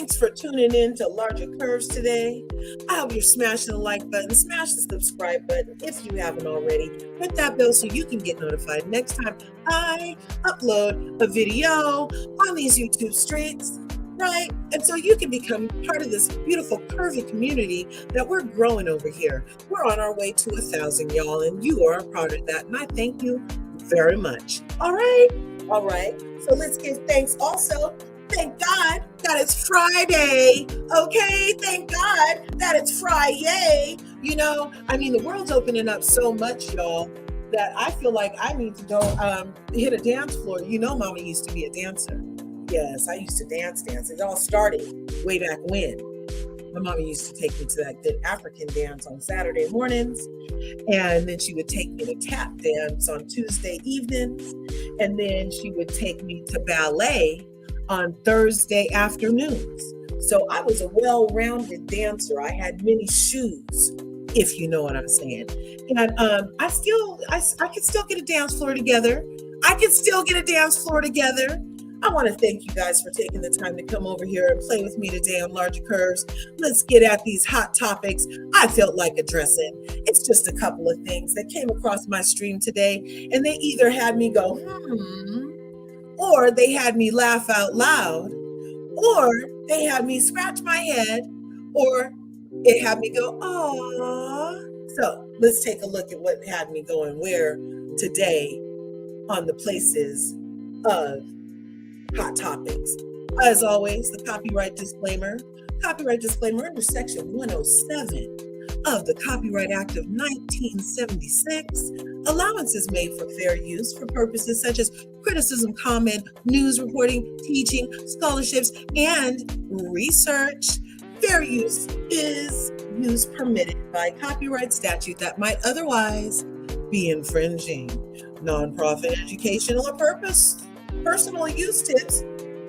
Thanks for tuning in to Larger Curves today. I hope you're smashing the like button, smash the subscribe button if you haven't already. Hit that bell so you can get notified next time I upload a video on these YouTube streets, right? And so you can become part of this beautiful curvy community that we're growing over here. We're on our way to 1,000, y'all, and you are a part of that. And I thank you very much. All right. So let's give thanks also. Thank God that it's Friday, okay? Thank God that it's Friday. You know, I mean, the world's opening up so much, y'all, that I feel like I need to go hit a dance floor. You know, Mama used to be a dancer. Yes, I used to dance. It all started way back when. My mama used to take me to that good African dance on Saturday mornings, and then she would take me to tap dance on Tuesday evenings, and then she would take me to ballet on Thursday afternoons. So I was a well-rounded dancer. I had many shoes, if you know what I'm saying. And I could still get a dance floor together. I want to thank you guys for taking the time to come over here and play with me today on Larger Curves. Let's get at these hot topics I felt like addressing. It's just a couple of things that came across my stream today, and they either had me go, or they had me laugh out loud, or they had me scratch my head, or it had me go, aww. So let's take a look at what had me going where today on the places of hot topics. As always, the copyright disclaimer under section 107 of the Copyright Act of 1976. Allowance is made for fair use for purposes such as criticism, comment, news reporting, teaching, scholarships, and research. Fair use is use permitted by copyright statute that might otherwise be infringing. Nonprofit educational or personal use tips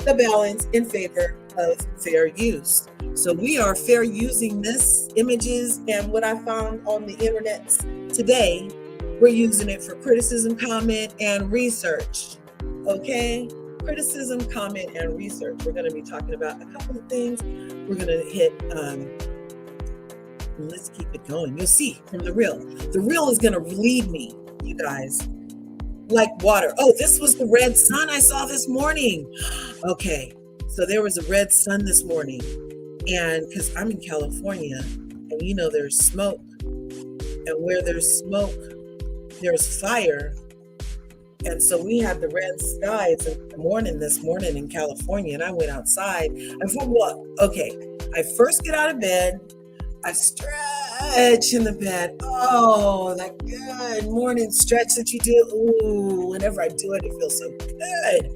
the balance in favor of fair use. So we are fair using this images and what I found on the internet today. We're using it for criticism, comment, and research. Okay? Criticism, comment, and research. We're going to be talking about a couple of things. We're going to hit, let's keep it going. You'll see from the reel. The reel is going to lead me, you guys, like water. Oh, this was the red sun I saw this morning. Okay, so there was a red sun this morning, and because I'm in California, and you know there's smoke, and where there's smoke, there's fire, and so we had the red skies in the morning this morning in California, and I went outside, and I first get out of bed, I stretch in the bed. Oh, that good morning stretch that you do. Ooh, whenever I do it, it feels so good.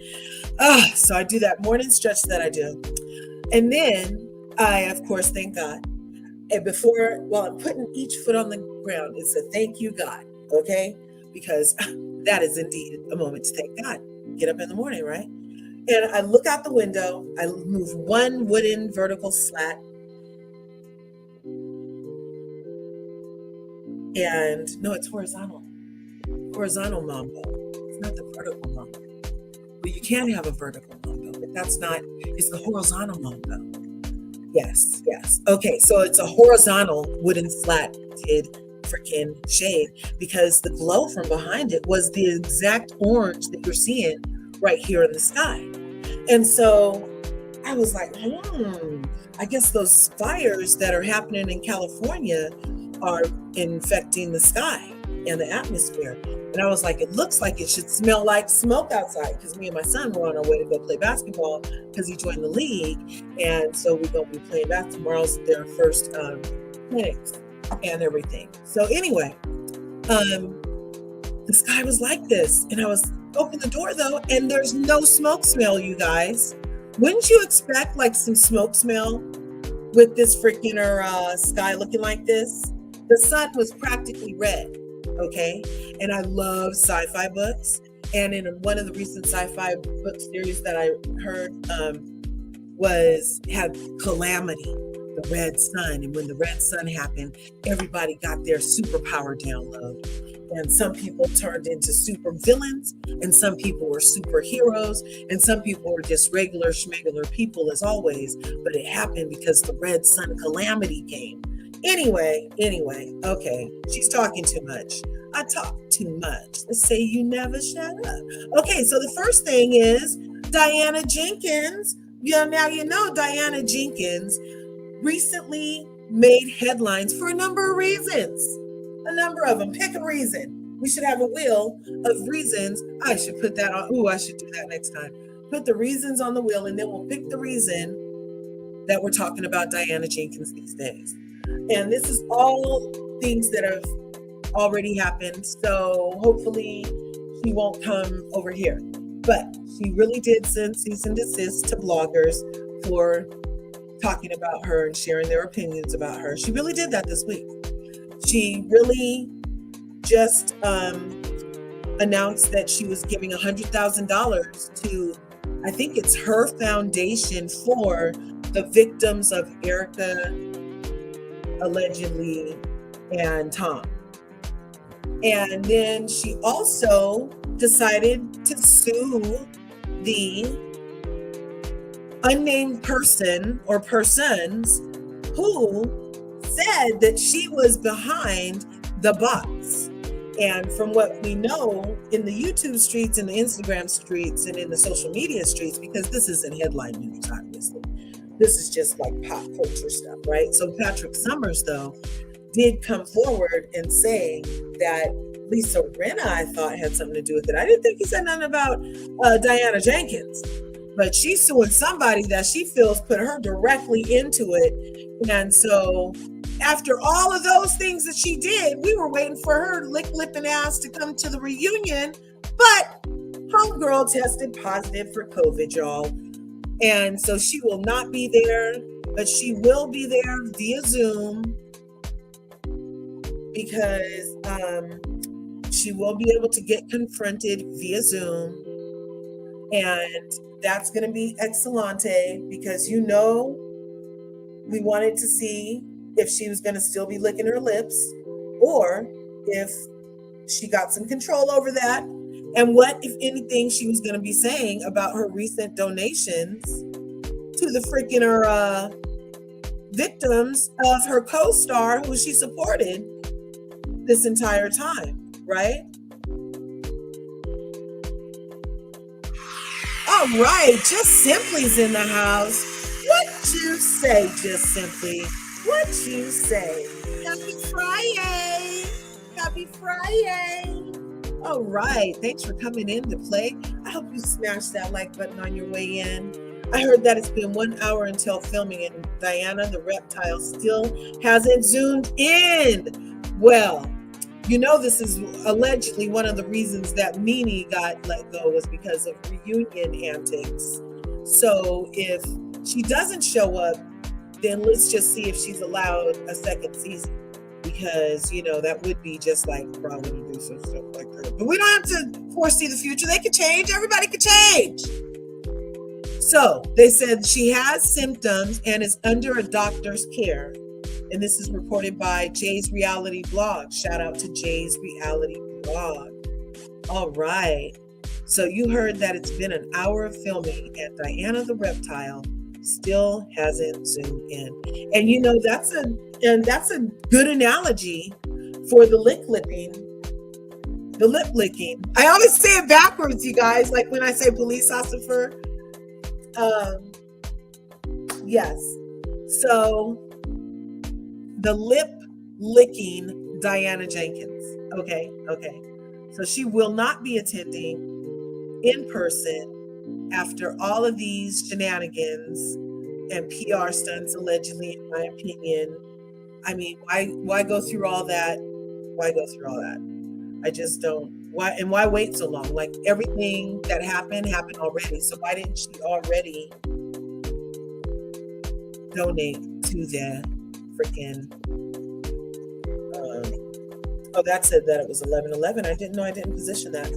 So I do that morning stretch that I do. And then I, of course, thank God. And while I'm putting each foot on the ground, it's a thank you, God, okay? Because that is indeed a moment to thank God. Get up in the morning, right? And I look out the window. I move one wooden vertical slat. And no, it's horizontal mambo. It's not the vertical mambo. But you can have a vertical mambo, but it's the horizontal mambo. Yes. Okay, so it's a horizontal wooden slatted freaking shade because the glow from behind it was the exact orange that you're seeing right here in the sky. And so I was like, I guess those fires that are happening in California are infecting the sky and the atmosphere. And I was like, it looks like it should smell like smoke outside because me and my son were on our way to go play basketball because he joined the league. And so we're going to be playing basketball. Tomorrow's their first clinics and everything. So anyway, the sky was like this. And I was open the door though, and there's no smoke smell, you guys. Wouldn't you expect like some smoke smell with this freaking sky looking like this? The sun was practically red, okay? And I love sci-fi books. And in one of the recent sci-fi book series that I heard had Calamity, the red sun. And when the red sun happened, everybody got their superpower download. And some people turned into super villains, and some people were superheroes, and some people were just regular schmegular people as always. But it happened because the red sun calamity came. Anyway, okay, she's talking too much. I talk too much. Let's say you never shut up. Okay, so the first thing is Diana Jenkins. Yeah, now you know Diana Jenkins recently made headlines for a number of reasons. A number of them. Pick a reason. We should have a wheel of reasons. I should put that on. I should do that next time. Put the reasons on the wheel, and then we'll pick the reason that we're talking about Diana Jenkins these days. And this is all things that have already happened. So hopefully she won't come over here. But she really did send cease and desist to bloggers for talking about her and sharing their opinions about her. She really did that this week. She really just announced that she was giving $100,000 to, I think it's her foundation for the victims of Erica, allegedly, and Tom. And then she also decided to sue the unnamed person or persons who said that she was behind the bots. And from what we know in the YouTube streets and the Instagram streets and in the social media streets, because this isn't headline news, obviously, this is just like pop culture stuff, right? So Patrick Summers, though, did come forward and say that Lisa Rinna, I thought, had something to do with it. I didn't think he said nothing about Diana Jenkins, but she's suing somebody that she feels put her directly into it. And so after all of those things that she did, we were waiting for her lipping ass to come to the reunion, but homegirl tested positive for COVID, y'all. And so she will not be there, but she will be there via Zoom, because she will be able to get confronted via Zoom. And that's going to be excellente, because we wanted to see if she was going to still be licking her lips, or if she got some control over that, and what, if anything, she was going to be saying about her recent donations to the freaking victims of her co-star who she supported this entire time, right? All right, Just Simply's in the house. What you say, Just Simply? What you say? Happy Friday! Happy Friday! All right, thanks for coming in to play. I hope you smashed that like button on your way in. I heard that it's been 1 hour until filming, and Diana the reptile still hasn't zoomed in. Well, this is allegedly one of the reasons that Mimi got let go, was because of reunion antics. So if she doesn't show up, then let's just see if she's allowed a second season, because that would be just like probably do some stuff like that. But we don't have to foresee the future. They could change. Everybody could change. So they said she has symptoms and is under a doctor's care. And this is reported by Jay's Reality Blog. Shout out to Jay's Reality Blog. All right. So you heard that it's been an hour of filming, and Diana the reptile still hasn't zoomed in. And that's a good analogy for the lip licking. I always say it backwards, you guys, like when I say police officer. Yes. So the lip licking Diana Jenkins. Okay. So she will not be attending in person after all of these shenanigans and PR stunts, allegedly, in my opinion. I mean, why go through all that? Why go through all that? I just don't. Why wait so long? Like, everything that happened already. So why didn't she already donate to the freaking that said that it was 11/11. I didn't know. I didn't position that.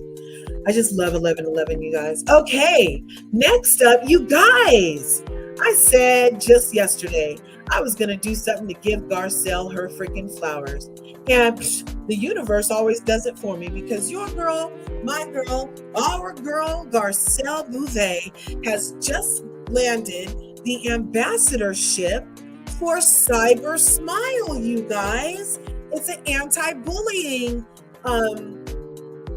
I just love 11/11, you guys. Okay, next up, you guys. I said just yesterday I was going to do something to give Garcelle her freaking flowers. And the universe always does it for me, because your girl, my girl, our girl, Garcelle Bouvet, has just landed the ambassadorship for Cyber Smile, you guys. It's an anti-bullying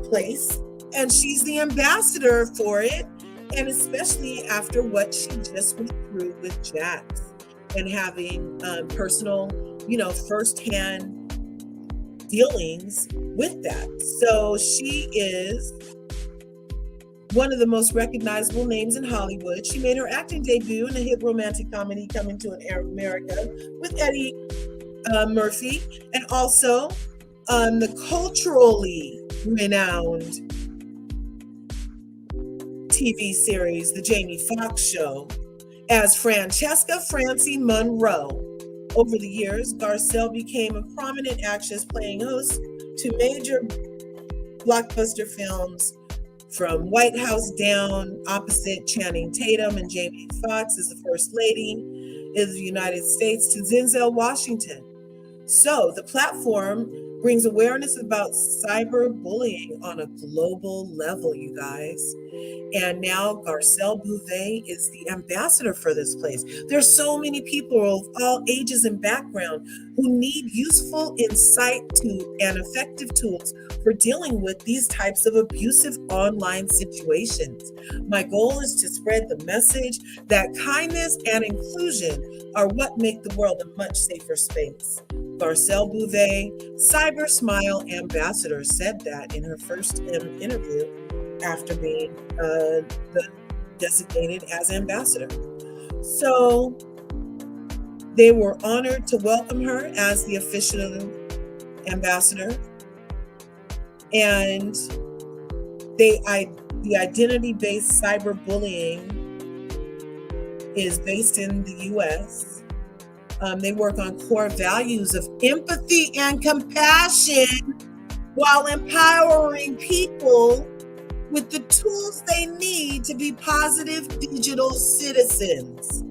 place, and she's the ambassador for it. And especially after what she just went through with Jax and having personal, firsthand dealings with that. So she is one of the most recognizable names in Hollywood. She made her acting debut in the hit romantic comedy Coming to America with Eddie Murphy, and also the culturally renowned TV series, The Jamie Foxx Show, as Francesca Francie Monroe. Over the years, Garcelle became a prominent actress, playing host to major blockbuster films, from White House Down, opposite Channing Tatum and Jamie Foxx as the First Lady of the United States, to Denzel Washington. So the platform brings awareness about cyberbullying on a global level, you guys. And now Garcelle Bouvet is the ambassador for this place. There's so many people of all ages and background who need useful insight and effective tools for dealing with these types of abusive online situations. My goal is to spread the message that kindness and inclusion are what make the world a much safer space. Garcelle Bouvet, Cyber Smile ambassador, said that in her first interview after being designated as ambassador. So they were honored to welcome her as the official ambassador, and the identity-based cyberbullying is based in the U.S. They work on core values of empathy and compassion while empowering people with the tools they need to be positive digital citizens.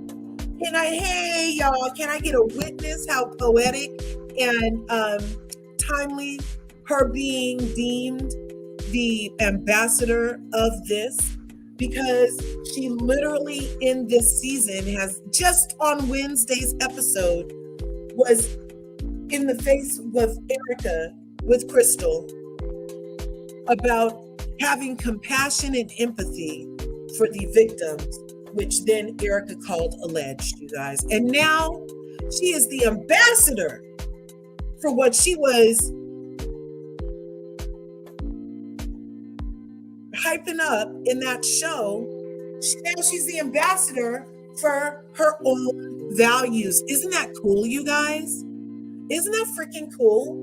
Hey y'all, can I get a witness how poetic and timely her being deemed the ambassador of this? Because she literally in this season has, just on Wednesday's episode, was in the face with Erica, with Crystal, about having compassion and empathy for the victims, which then Erica called alleged, you guys. And now she is the ambassador for what she was hyping up in that show. Now she's the ambassador for her own values. Isn't that cool, you guys? Isn't that freaking cool?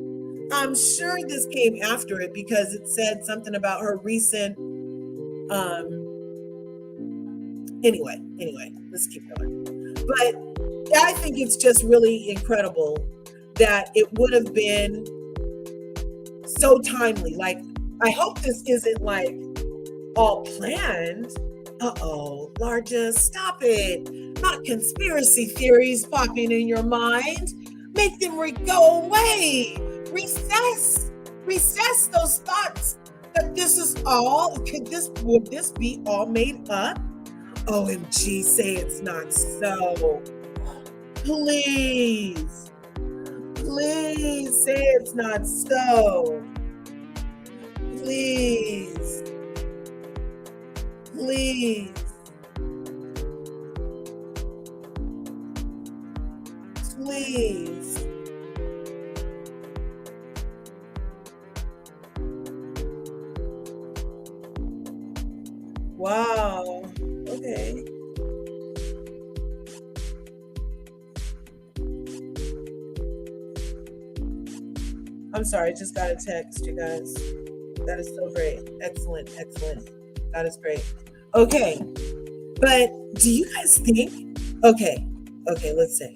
I'm sure this came after it, because it said something about her recent anyway, let's keep going. But I think it's just really incredible that it would have been so timely. Like, I hope this isn't like all planned. LRGA, stop it. Not conspiracy theories popping in your mind. Make them go away. Recess those thoughts that this is all, would this be all made up? OMG, say it's not so. Please say it's not so. Please. Wow. Okay. I'm sorry, I just got a text, you guys. That is so great. Excellent. That is great. Okay. But do you guys think? Okay, let's say.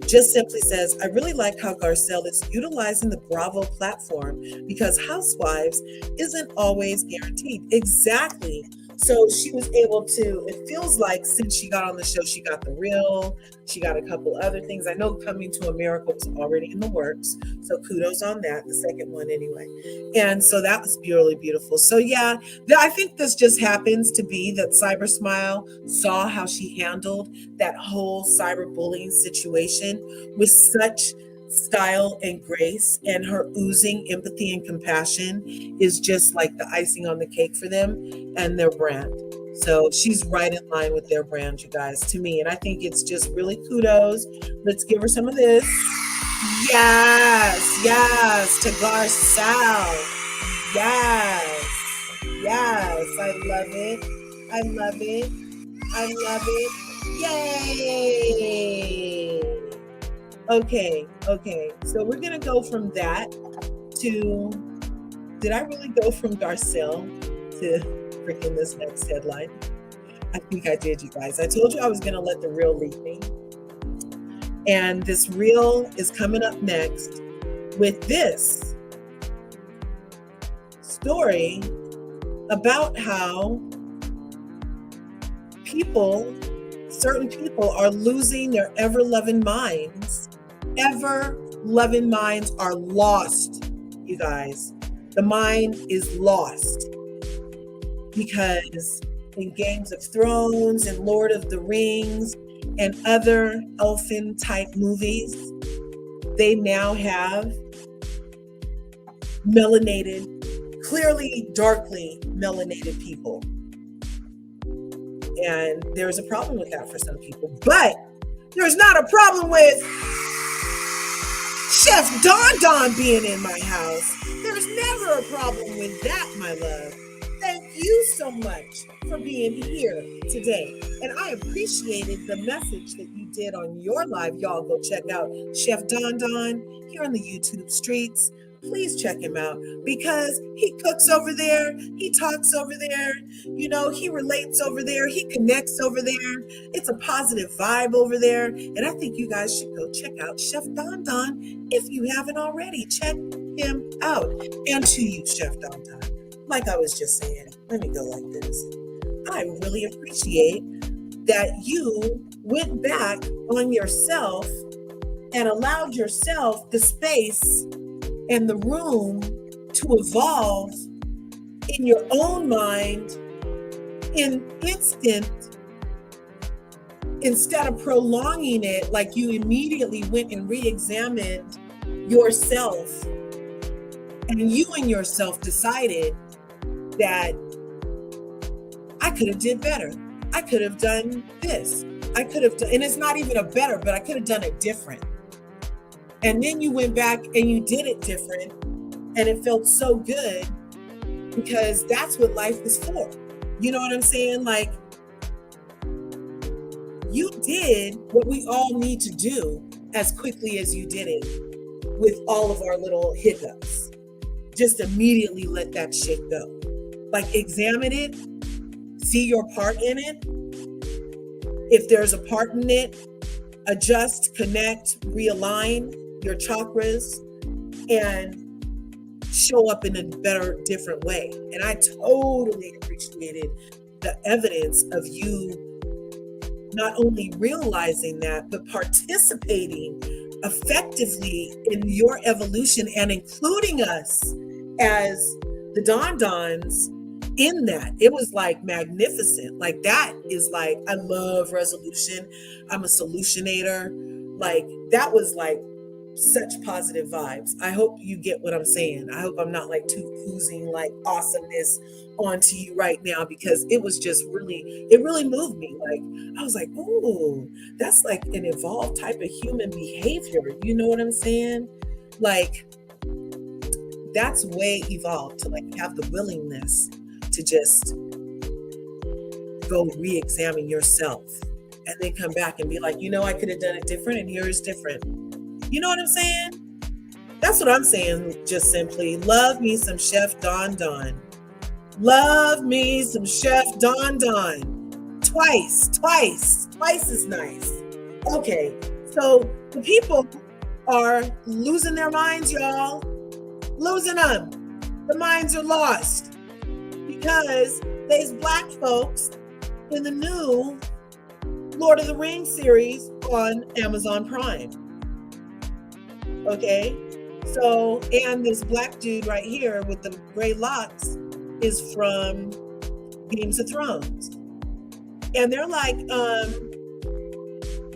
Just simply says, I really like how Garcelle is utilizing the Bravo platform, because Housewives isn't always guaranteed. Exactly. So she was able to, it feels like since she got on the show, she got the reel, she got a couple other things. I know Coming to America was already in the works. So kudos on that, the second one anyway. And so that was really beautiful. So yeah, I think this just happens to be that Cyber Smile saw how she handled that whole cyberbullying situation with such style and grace, and her oozing empathy and compassion is just like the icing on the cake for them and their brand. So she's right in line with their brand, you guys, to me. And I think it's just really kudos. Let's give her some of this. Yes, yes, to Garcelle. Yes, yes, I love it. I love it. I love it. Yay! Okay. So we're gonna go from that to, did I really go from Garcelle to freaking this next headline? I think I did, you guys. I told you I was gonna let the reel lead me. And this reel is coming up next with this story about how certain people are losing their ever-loving minds. Ever-loving minds are lost, you guys. The mind is lost because in Games of Thrones and Lord of the Rings and other elfin-type movies, they now have melanated, clearly darkly melanated people. And there's a problem with that for some people. But there's not a problem with Chef Don Don being in my house. There's never a problem with that, my love. Thank you so much for being here today. And I appreciated the message that you did on your live. Y'all go check out Chef Don Don here on the YouTube streets. Please check him out because he cooks over there. He talks over there. You know, he relates over there. He connects over there. It's a positive vibe over there. And I think you guys should go check out Chef Don Don if you haven't already. Check him out. And to you, Chef Don Don, like I was just saying, let me go like this. I really appreciate that you went back on yourself and allowed yourself the space and the room to evolve in your own mind in instant, instead of prolonging it, like you immediately went and re-examined yourself, and you and yourself decided that I could have did better. I could have done this. I could have done, and it's not even a better, but I could have done it different. And then you went back and you did it different, and it felt so good because that's what life is for. You know what I'm saying? Like, you did what we all need to do as quickly as you did it with all of our little hiccups. Just immediately let that shit go. Like, examine it, see your part in it. If there's a part in it, adjust, connect, realign your chakras and show up in a better, different way. And I totally appreciated the evidence of you not only realizing that, but participating effectively in your evolution and including us as the Don Dons in that. It was like magnificent. Like, that is like, I love resolution. I'm a solutionator. Like, that was like such positive vibes. I hope you get what I'm saying. I hope I'm not like too oozing like awesomeness onto you right now, because it was just really, it really moved me. Like, I was like, ooh, that's like an evolved type of human behavior. You know what I'm saying? Like, that's way evolved to like have the willingness to just go re-examine yourself and then come back and be like, you know, I could have done it different, and here is different. You know what I'm saying? That's what I'm saying. Just simply love me some Chef Don Don. Love me some Chef Don Don. Twice is nice. Okay, so the people are losing their minds, y'all. Losing them. The minds are lost. because there's black folks in the new Lord of the Rings series on Amazon Prime. Okay. So, and this black dude right here with the gray locks is from Games of Thrones. And they're like, oh,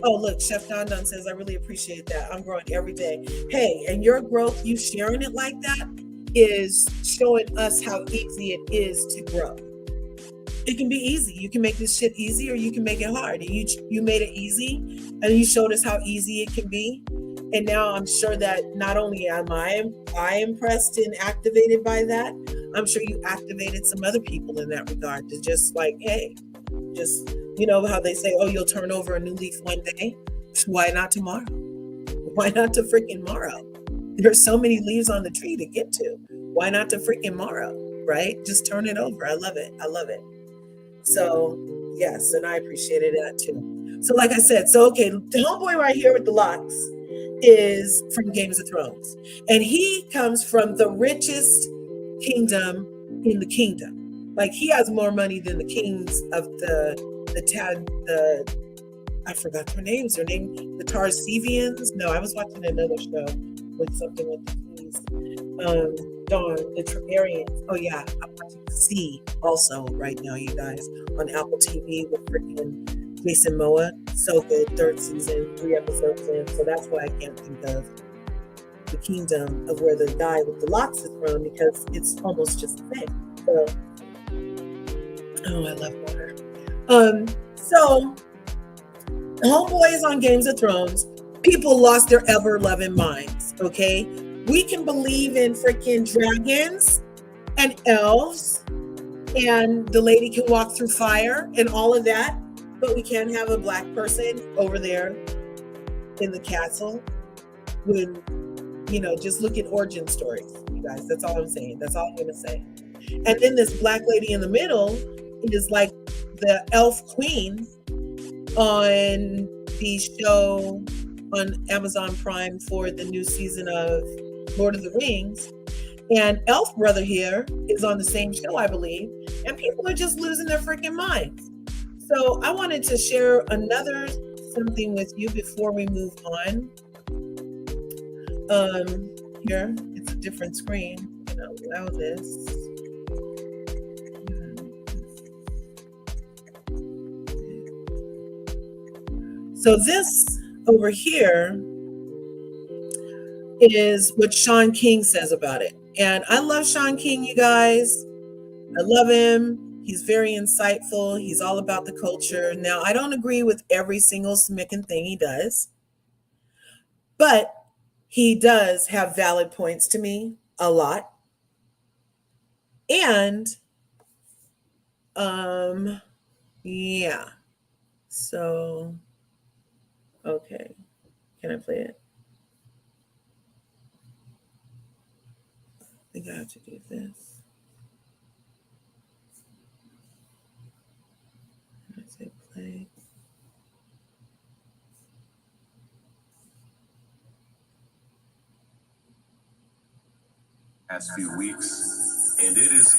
look, Chef Don Don says, I really appreciate that. I'm growing every day. Hey, and your growth, you sharing it like that, is showing us how easy it is to grow. It can be easy. You can make this shit easy or you can make it hard. And you made it easy and you showed us how easy it can be. And now I'm sure that not only am I impressed and activated by that, I'm sure you activated some other people in that regard to just like, hey, just, you know how they say, oh, you'll turn over a new leaf one day. Why not tomorrow? Why not to freaking tomorrow? There's so many leaves on the tree to get to. Why not to freaking tomorrow, right? Just turn it over. I love it. I love it. So yes, and I appreciated that too. So like I said, so okay, the homeboy right here with the locks is from Games of Thrones. And he comes from the richest kingdom in the kingdom. Like he has more money than the kings of the I forgot their names. Their name, the Tarsivians. No, I was watching another show with something with the kings. Darn, the Targaryens. Oh yeah, I'm watching C also right now, you guys, on Apple TV with freaking Jason Momoa. So good, third season, 3 episodes in. So that's why I can't think of the kingdom of where the guy with the locks is from, because it's almost just the same. So, oh, I love water. So homeboy is on Games of Thrones. People lost their ever-loving minds, okay? We can believe in freaking dragons and elves, and the lady can walk through fire and all of that, but we can't have a black person over there in the castle when, you know, just look at origin stories, you guys. That's all I'm saying. That's all I'm going to say. And then this black lady in the middle is like the elf queen on the show on Amazon Prime for the new season of Lord of the Rings. And Elf Brother here is on the same show, I believe. And people are just losing their freaking minds. So I wanted to share another something with you before we move on. Here, it's a different screen. You know, allow this. So this over here is what Sean King says about it. And I love Sean King, you guys. I love him. He's very insightful. He's all about the culture. Now, I don't agree with every single smicking thing he does, but he does have valid points to me a lot. And yeah. So okay. Can I play it? I think I have to do this. I say play. Past few weeks, and it is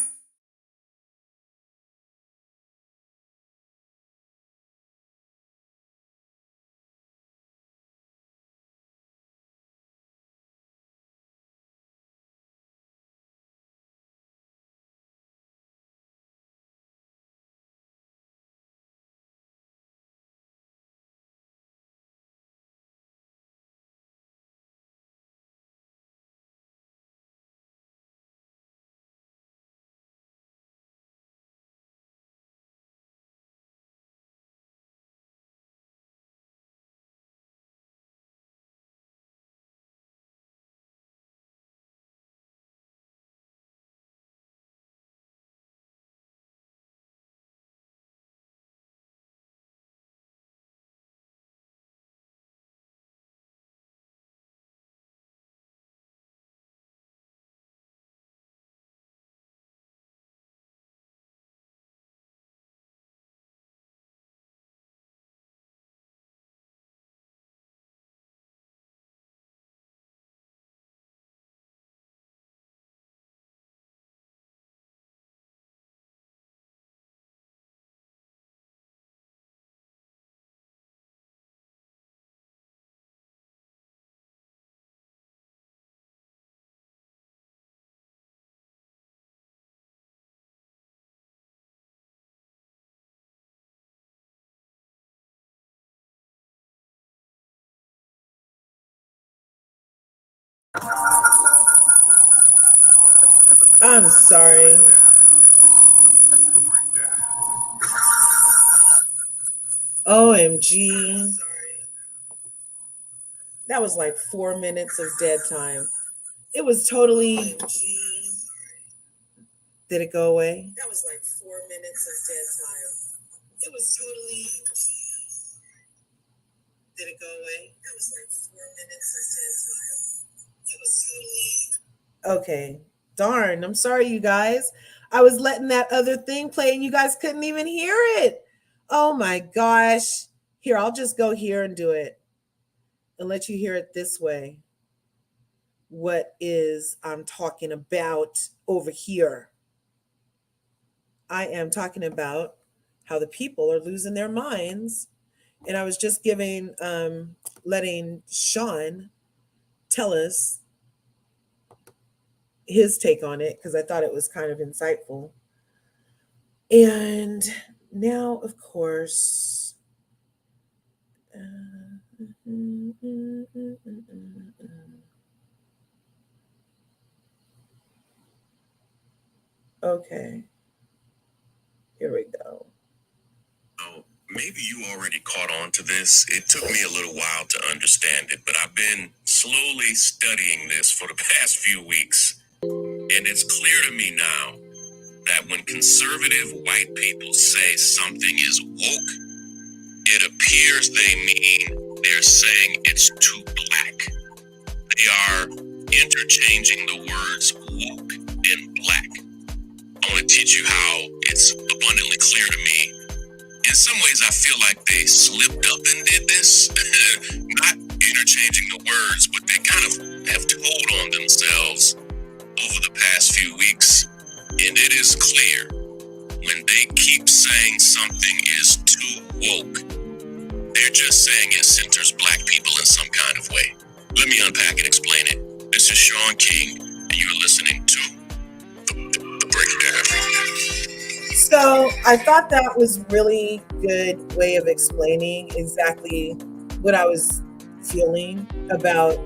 I'm sorry. OMG. That was like 4 minutes of dead time. It was totally. Did it go away? That was like 4 minutes of dead time. It was totally. Did it go away? That was like 4 minutes of dead time. It was totally. Okay. Darn. I'm sorry, you guys. I was letting that other thing play and you guys couldn't even hear it. Oh my gosh. Here, I'll just go here and do it and let you hear it this way. What is I'm talking about over here? I am talking about how the people are losing their minds. And I was just letting Sean tell us his take on it because I thought it was kind of insightful. And now, of course, okay, here we go. Oh, maybe you already caught on to this. It took me a little while to understand it, but I've been slowly studying this for the past few weeks. And it's clear to me now that when conservative white people say something is woke, it appears they mean they're saying it's too black. They are interchanging the words woke and black. I want to teach you how it's abundantly clear to me. In some ways, I feel like they slipped up and did this. Not interchanging the words, but they kind of have told on themselves over the past few weeks. And it is clear when they keep saying something is too woke, they're just saying it centers black people in some kind of way. Let me unpack and explain it. This is Sean King, and you're listening to The Breakdown. So I thought that was really good way of explaining exactly what I was feeling about.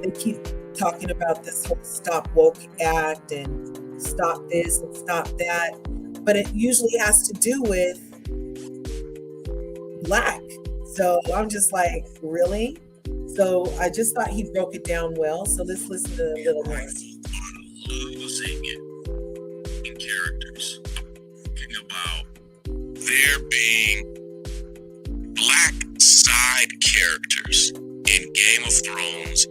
They keep talking about this whole Stop Woke Act and stop this and stop that, but it usually has to do with black. So I'm just like, really? So I just thought he broke it down well. So let's listen to a little more. Losing it in characters. Thinking about there being black side characters in Game of Thrones,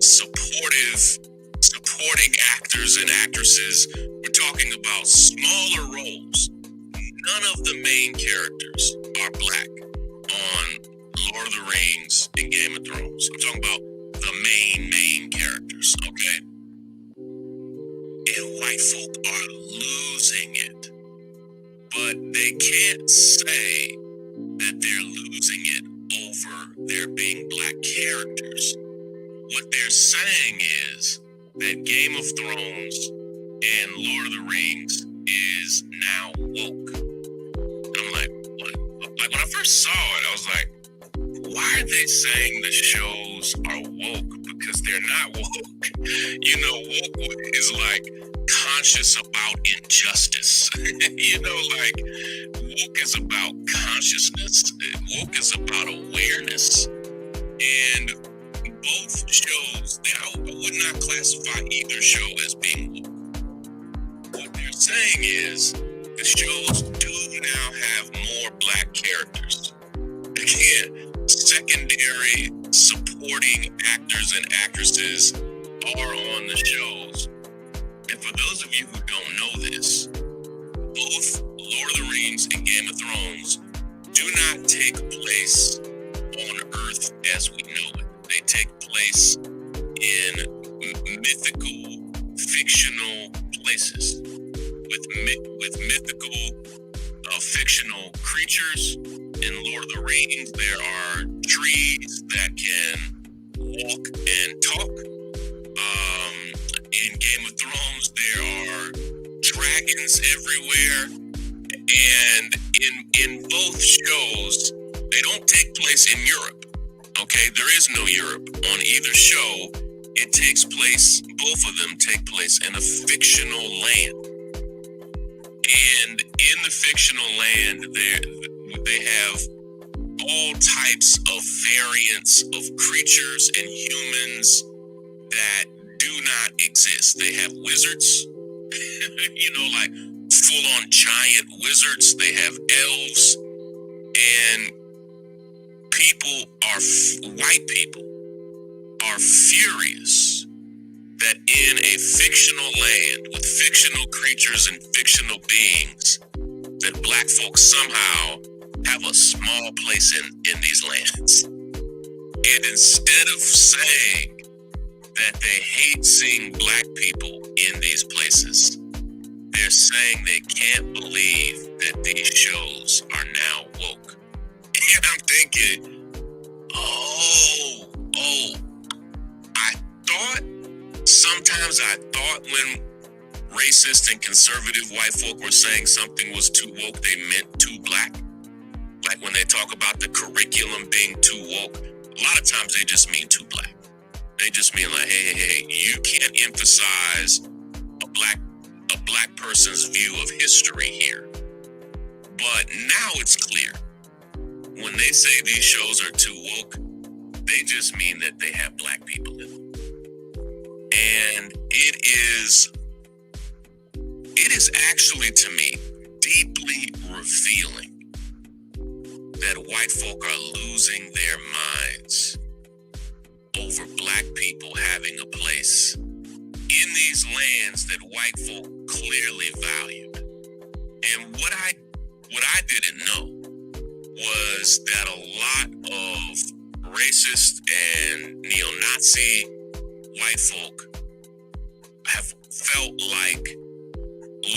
supporting actors and actresses. We're talking about smaller roles. None of the main characters are black on Lord of the Rings and Game of Thrones. I'm talking about the main characters, okay? And white folk are losing it. But they can't say that they're losing it over there being black characters. What they're saying is that Game of Thrones and Lord of the Rings is now woke. I'm like, what? Like when I first saw it, I was like, why are they saying the shows are woke? Because they're not woke. You know, woke is like conscious about injustice. You know, like woke is about consciousness. Woke is about awareness. And both shows, I would not classify either show as being woke. What they're saying is the shows do now have more black characters. Again, secondary supporting actors and actresses are on the shows. And for those of you who don't know this, both Lord of the Rings and Game of Thrones do not take place on Earth as we know it. They take place in mythical, fictional places with mythical, fictional creatures. In Lord of the Rings, there are trees that can walk and talk. In Game of Thrones, there are dragons everywhere. And in both shows, they don't take place in Europe. Okay, there is no Europe on either show. it takes place, both of them take place in a fictional land. And in the fictional land, they have all types of variants of creatures and humans that do not exist. They have wizards, like full-on giant wizards. They have elves, and white people are furious that in a fictional land with fictional creatures and fictional beings, that black folks somehow have a small place in these lands. And instead of saying that they hate seeing black people in these places, they're saying they can't believe that these shows are now woke. And I'm thinking, sometimes I thought when racist and conservative white folk were saying something was too woke, they meant too black. Like when they talk about the curriculum being too woke, a lot of times they just mean too black. They just mean like, hey, you can't emphasize a black person's view of history here. But now it's clear. When they say these shows are too woke, they just mean that they have black people in them. And it is actually, to me, deeply revealing that white folk are losing their minds over black people having a place in these lands that white folk clearly valued. And what I didn't know was that a lot of racist and neo-Nazi white folk have felt like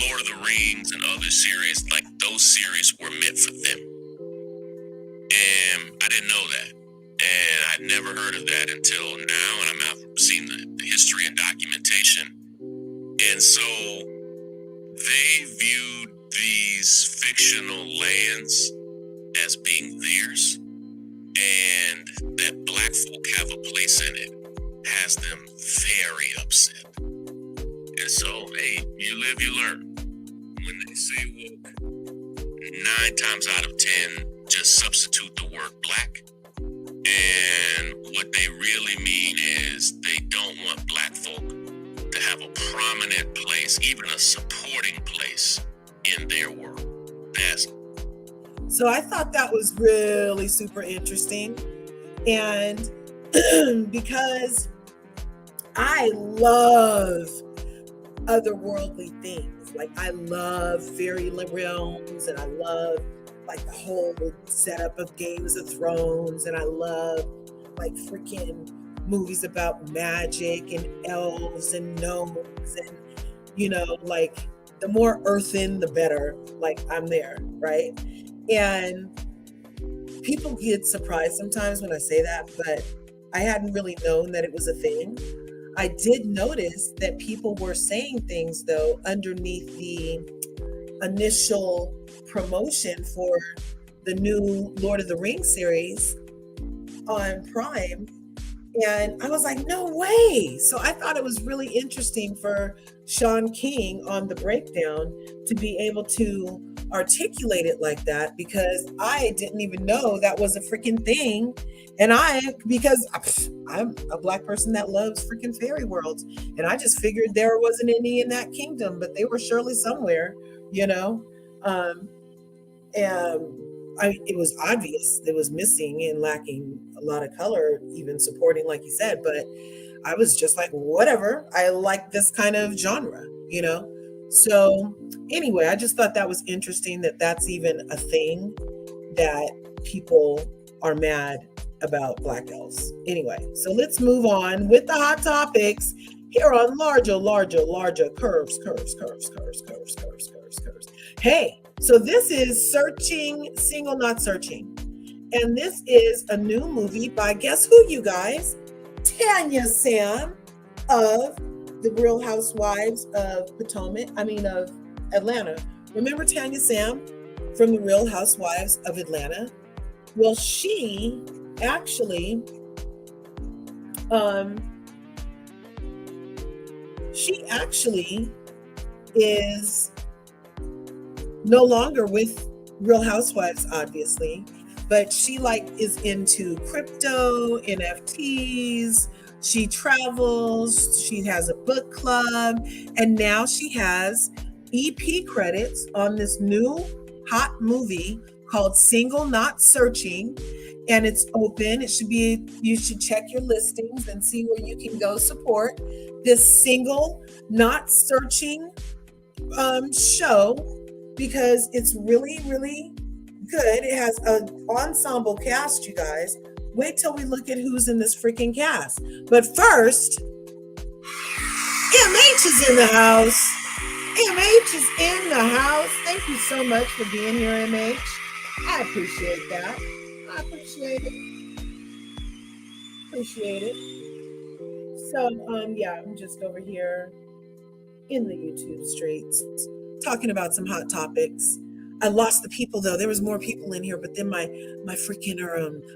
Lord of the Rings and other series, like those series were meant for them. And I didn't know that. And I'd never heard of that until now, and I've seen the history and documentation. And so they viewed these fictional lands as being theirs, and that black folk have a place in it has them very upset. And so, hey, you live, you learn. When they say woke, 9 times out of 10, just substitute the word black. And what they really mean is they don't want black folk to have a prominent place, even a supporting place in their world. So I thought that was really super interesting. And because I love otherworldly things, like I love fairy realms, and I love like the whole setup of Games of Thrones, and I love like freaking movies about magic and elves and gnomes, and like the more earthen the better. Like I'm there, right? And people get surprised sometimes when I say that, but I hadn't really known that it was a thing. I did notice that people were saying things though underneath the initial promotion for the new Lord of the Rings series on Prime. And I was like, no way. So I thought it was really interesting for Sean King on the breakdown to be able to articulate it like that, because I didn't even know that was a freaking thing. And because I'm a black person that loves freaking fairy worlds, and I just figured there wasn't any in that kingdom, but they were surely somewhere, and it was obvious it was missing and lacking a lot of color, even supporting, like you said. But I was just like, whatever. I like this kind of genre, So anyway, I just thought that was interesting that that's even a thing, that people are mad about black elves. Anyway, so let's move on with the hot topics here on larger curves. Hey, so this is Searching Single Not Searching. And this is a new movie by, guess who, you guys? Tanya Sam of the Real Housewives of of Atlanta. Remember Tanya Sam from the Real Housewives of Atlanta? Well, she actually she actually is no longer with Real Housewives, obviously, but she is into crypto, NFTs. She travels. She has a book club, and now she has EP credits on this new hot movie called Single Not Searching, and it's open. It should be. You should check your listings and see where you can go support this Single Not Searching show, because it's really, really good. It has an ensemble cast, you guys. Wait till we look at who's in this freaking cast. But first, MH is in the house. MH is in the house. Thank you so much for being here, MH. I appreciate that. I appreciate it. Appreciate it. So, yeah, I'm just over here in the YouTube streets talking about some hot topics. I lost the people though. There was more people in here, but then my freaking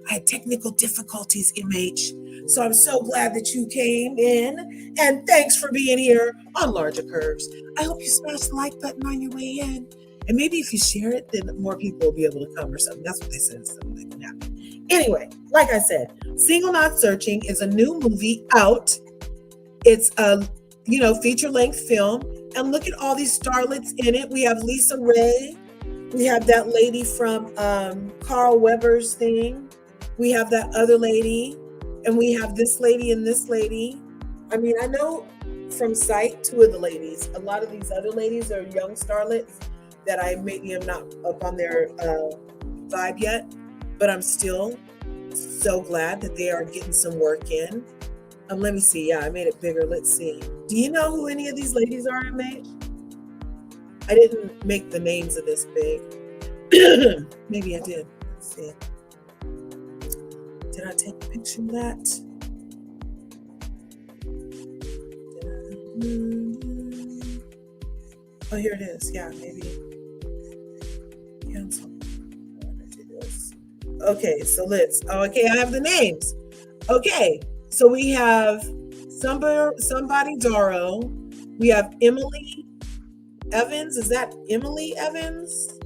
I had technical difficulties, MH. So I'm so glad that you came in, and thanks for being here on Larger Curves. I hope you smash the like button on your way in, and maybe if you share it, then more people will be able to come or something. That's what they said. Something that can happen. Anyway, like I said, Single Not Searching is a new movie out. It's a feature-length film, and look at all these starlets in it. We have Lisa Ray. We have that lady from Carl Weber's thing. We have that other lady, and we have this lady and this lady. I mean, I know from sight, two of the ladies. A lot of these other ladies are young starlets that I maybe am not up on their vibe yet, but I'm still so glad that they are getting some work in. Let me see. Yeah, I made it bigger. Let's see. Do you know who any of these ladies are, MH? I didn't make the names of this big. Maybe I did. Let's see. Did I take a picture of that? Oh, here it is. Yeah, maybe. Cancel. Okay, so let's. Okay, I have the names. Okay, so we have somebody Darrow. We have Emily Evans. Is that Emily Evans?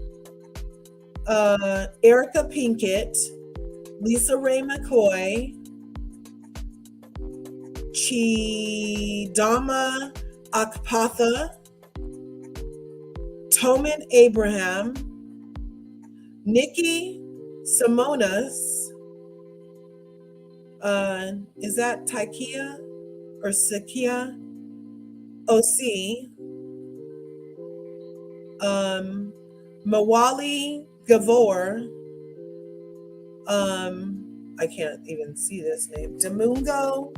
Erica Pinkett, Lisa Ray McCoy, Chidama Akpatha, Toman Abraham, Nikki Simonas. Is that Taikia or Sakia? OC. Mawali Gavor. I can't even see this name. Demuo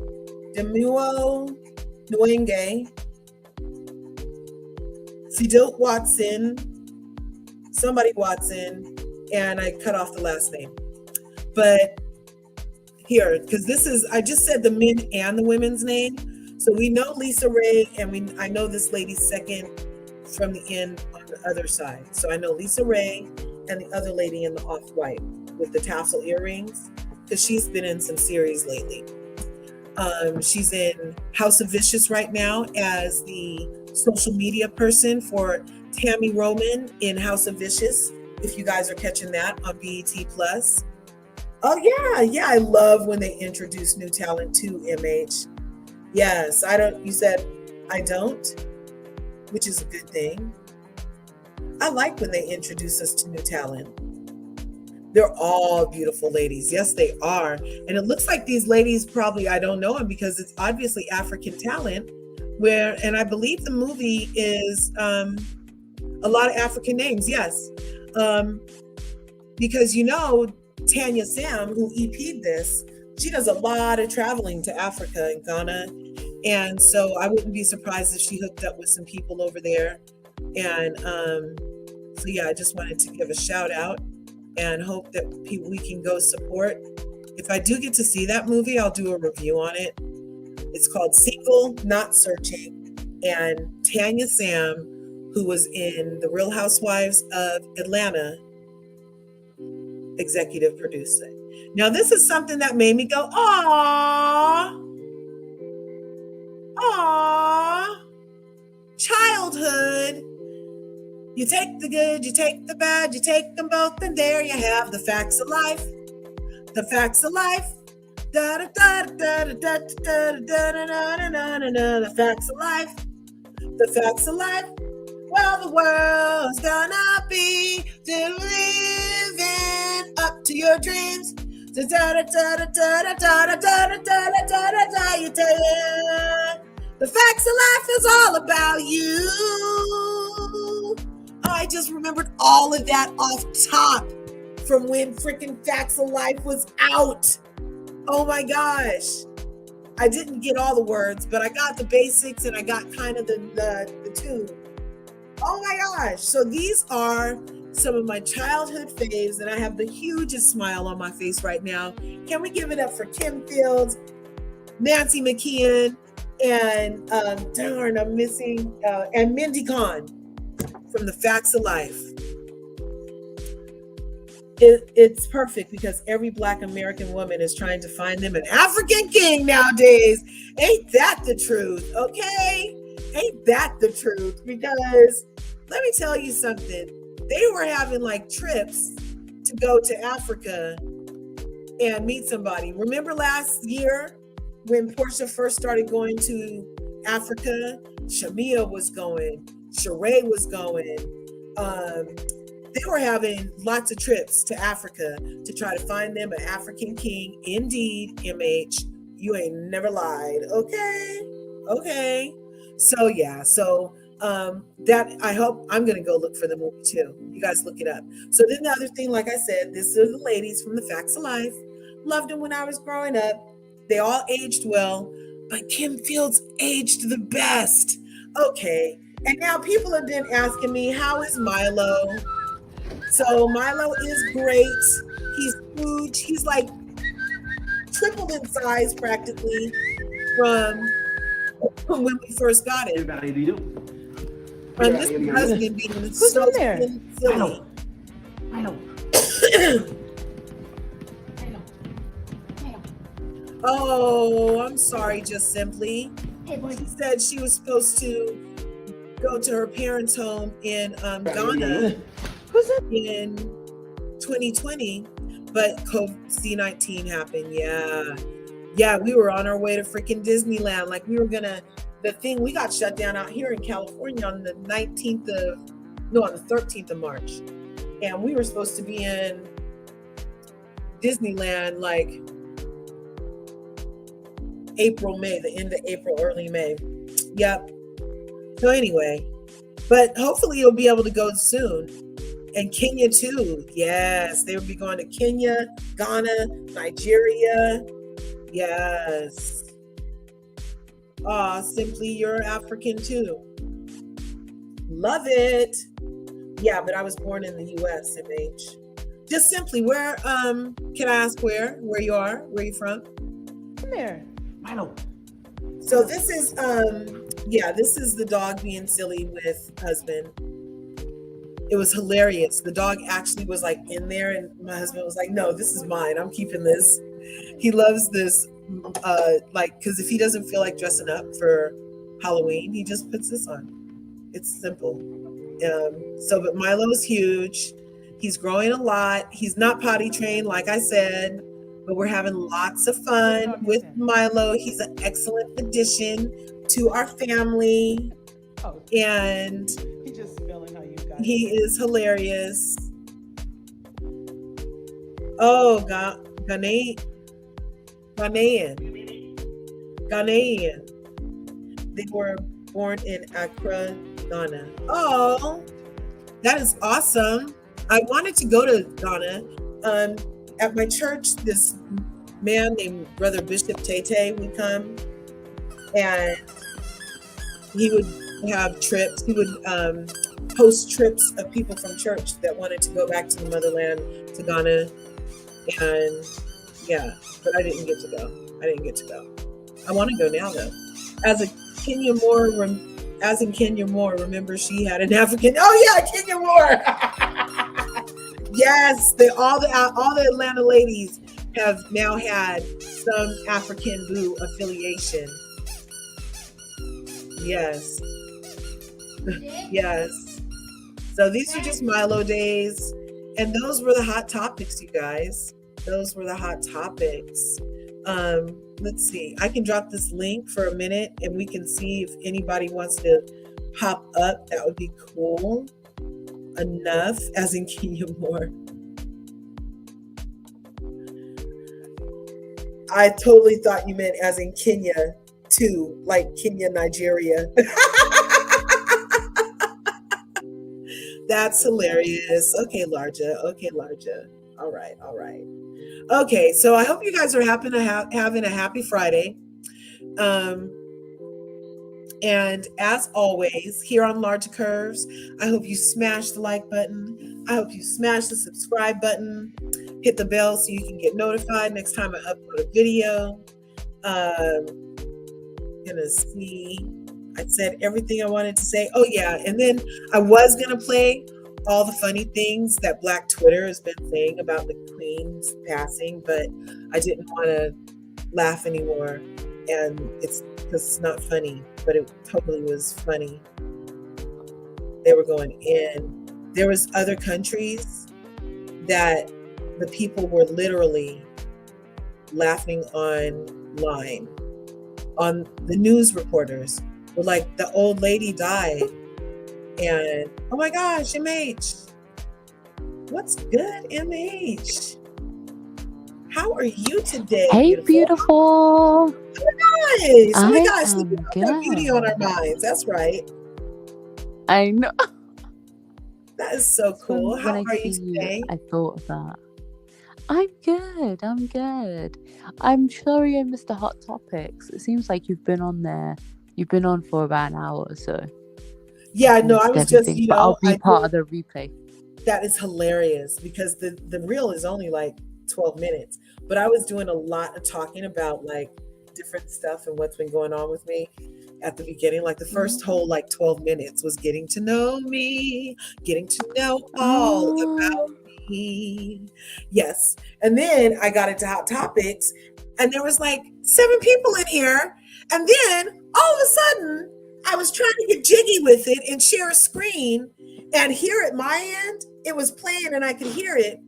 Nwenge. Fidel Watson. Somebody Watson. And I cut off the last name. But here, because I just said the men and the women's name. So we know Lisa Ray, and I know this lady's second from the end on the other side. So I know Lisa Ray and the other lady in the off-white with the tassel earrings, because she's been in some series lately. She's in House of Vicious right now as the social media person for Tammy Roman in House of Vicious, if you guys are catching that on BET Plus. Oh yeah, I love when they introduce new talent to MH. Yes, you said I don't, which is a good thing. I like when they introduce us to new talent. They're all beautiful ladies. Yes, they are. And it looks like these ladies probably, I don't know them because it's obviously African talent, and I believe the movie is a lot of African names. Yes. Because Tanya Sam, who EP'd this, she does a lot of traveling to Africa and Ghana. And so I wouldn't be surprised if she hooked up with some people over there. And so yeah, I just wanted to give a shout out and hope that we can go support. If I do get to see that movie, I'll do a review on it. It's called Single Not Searching. And Tanya Sam, who was in The Real Housewives of Atlanta, executive producer. Now, this is something that made me go, aww. childhood. You take the good, you take the bad, you take them both, and there you have the facts of life. The facts of life. Da da da da da da da da da da da da. The facts of life. The facts of life. Well, the world's gonna be living up to your dreams. Da da da da da da da da da da da da da da. You tell you, the facts of life is all about you. I just remembered all of that off top from when freaking Facts of Life was out. Oh my gosh. I didn't get all the words, but I got the basics and I got kind of the tune. Oh my gosh. So these are some of my childhood faves, and I have the hugest smile on my face right now. Can we give it up for Kim Fields, Nancy McKeon, and darn, I'm missing, and Mindy Kahn from the Facts of Life. It's perfect because every Black American woman is trying to find them an African king nowadays. Ain't that the truth? Okay? Ain't that the truth? Because let me tell you something. They were having like trips to go to Africa and meet somebody. Remember last year when Portia first started going to Africa? Shamia was going. Sheree was going. They were having lots of trips to Africa to try to find them an African king. Indeed, MH, you ain't never lied. Okay. So yeah, that I hope I'm gonna go look for the movie too. You guys look it up. So then the other thing, like I said, this are the ladies from the Facts of Life. Loved them when I was growing up. They all aged well, but Kim Fields aged the best. Okay. And now people have been asking me, how is Milo? So Milo is great. He's huge. He's like tripled in size practically from when we first got him. And this husband being so silly. I know. Oh, I'm sorry, just simply. She said she was supposed to go to her parents' home in Ghana in 2020, but COVID-19 happened. Yeah, we were on our way to freaking Disneyland. Like we we got shut down out here in California on the 13th of March. And we were supposed to be in Disneyland like April, May, the end of April, early May. Yep. So anyway, but hopefully you'll be able to go soon. And Kenya too. Yes, they will be going to Kenya, Ghana, Nigeria. Yes. Simply you're African too. Love it. Yeah, but I was born in the US, MH. Just simply, where, can I ask where you are? Where you from? Come here. Milo. So this is, this is the dog being silly with husband. It was hilarious. The dog actually was like in there and my husband was like, no, this is mine. I'm keeping this. He loves this, because if he doesn't feel like dressing up for Halloween, he just puts this on. It's simple. But Milo's huge. He's growing a lot. He's not potty trained, like I said, but we're having lots of fun with Milo. He's an excellent addition to our family. And He's just spelling how you guys. He is hilarious. Oh, Ghanaian. They were born in Accra, Ghana. Oh, that is awesome. I wanted to go to Ghana. At my church, this man named Brother Bishop Tete would come, and he would have trips. He would host trips of people from church that wanted to go back to the motherland, to Ghana. And yeah, but I didn't get to go. I want to go now though. As in Kenya Moore, remember she had an African. Oh yeah, Kenya Moore. Yes, all the Atlanta ladies have now had some African Boo affiliation. Yes. Yes. So these are just Milo days. And those were the hot topics, you guys. Those were the hot topics. Let's see. I can drop this link for a minute and we can see if anybody wants to pop up. That would be cool. Enough, as in Kenya Moore. I totally thought you meant as in Kenya too, like Kenya, Nigeria. That's hilarious. Okay, Larja. Okay, Larja. All right, all right. Okay, so I hope you guys are having a happy Friday. And as always, here on Large Curves, I hope you smash the like button. I hope you smash the subscribe button. Hit the bell so you can get notified next time I upload a video. Gonna see. I said everything I wanted to say. Oh yeah, and then I was gonna play all the funny things that Black Twitter has been saying about the Queen's passing, but I didn't want to laugh anymore, and it's because it's not funny, but it totally was funny. They were going in. There was other countries that the people were literally laughing online. On the news reporters were like, the old lady died, and oh my gosh, MH, what's good, MH? How are you today? Hey, beautiful. Nice. Oh my gosh, am we got beauty on our minds. That's right. I know. That is so cool. When How I are see you today? I thought of that. I'm good. I'm sorry I missed the hot topics. It seems like you've been on there. You've been on for about an hour or so. Yeah, no, I was just, But I'll be part of the replay. That is hilarious because the reel is only like 12 minutes. But I was doing a lot of talking about like different stuff and what's been going on with me at the beginning. Like the first whole like 12 minutes was getting to know me, getting to know all about me. Yes. And then I got into hot topics and there was like 7 people in here. And then all of a sudden I was trying to get jiggy with it and share a screen, and here at my end, it was playing and I could hear it.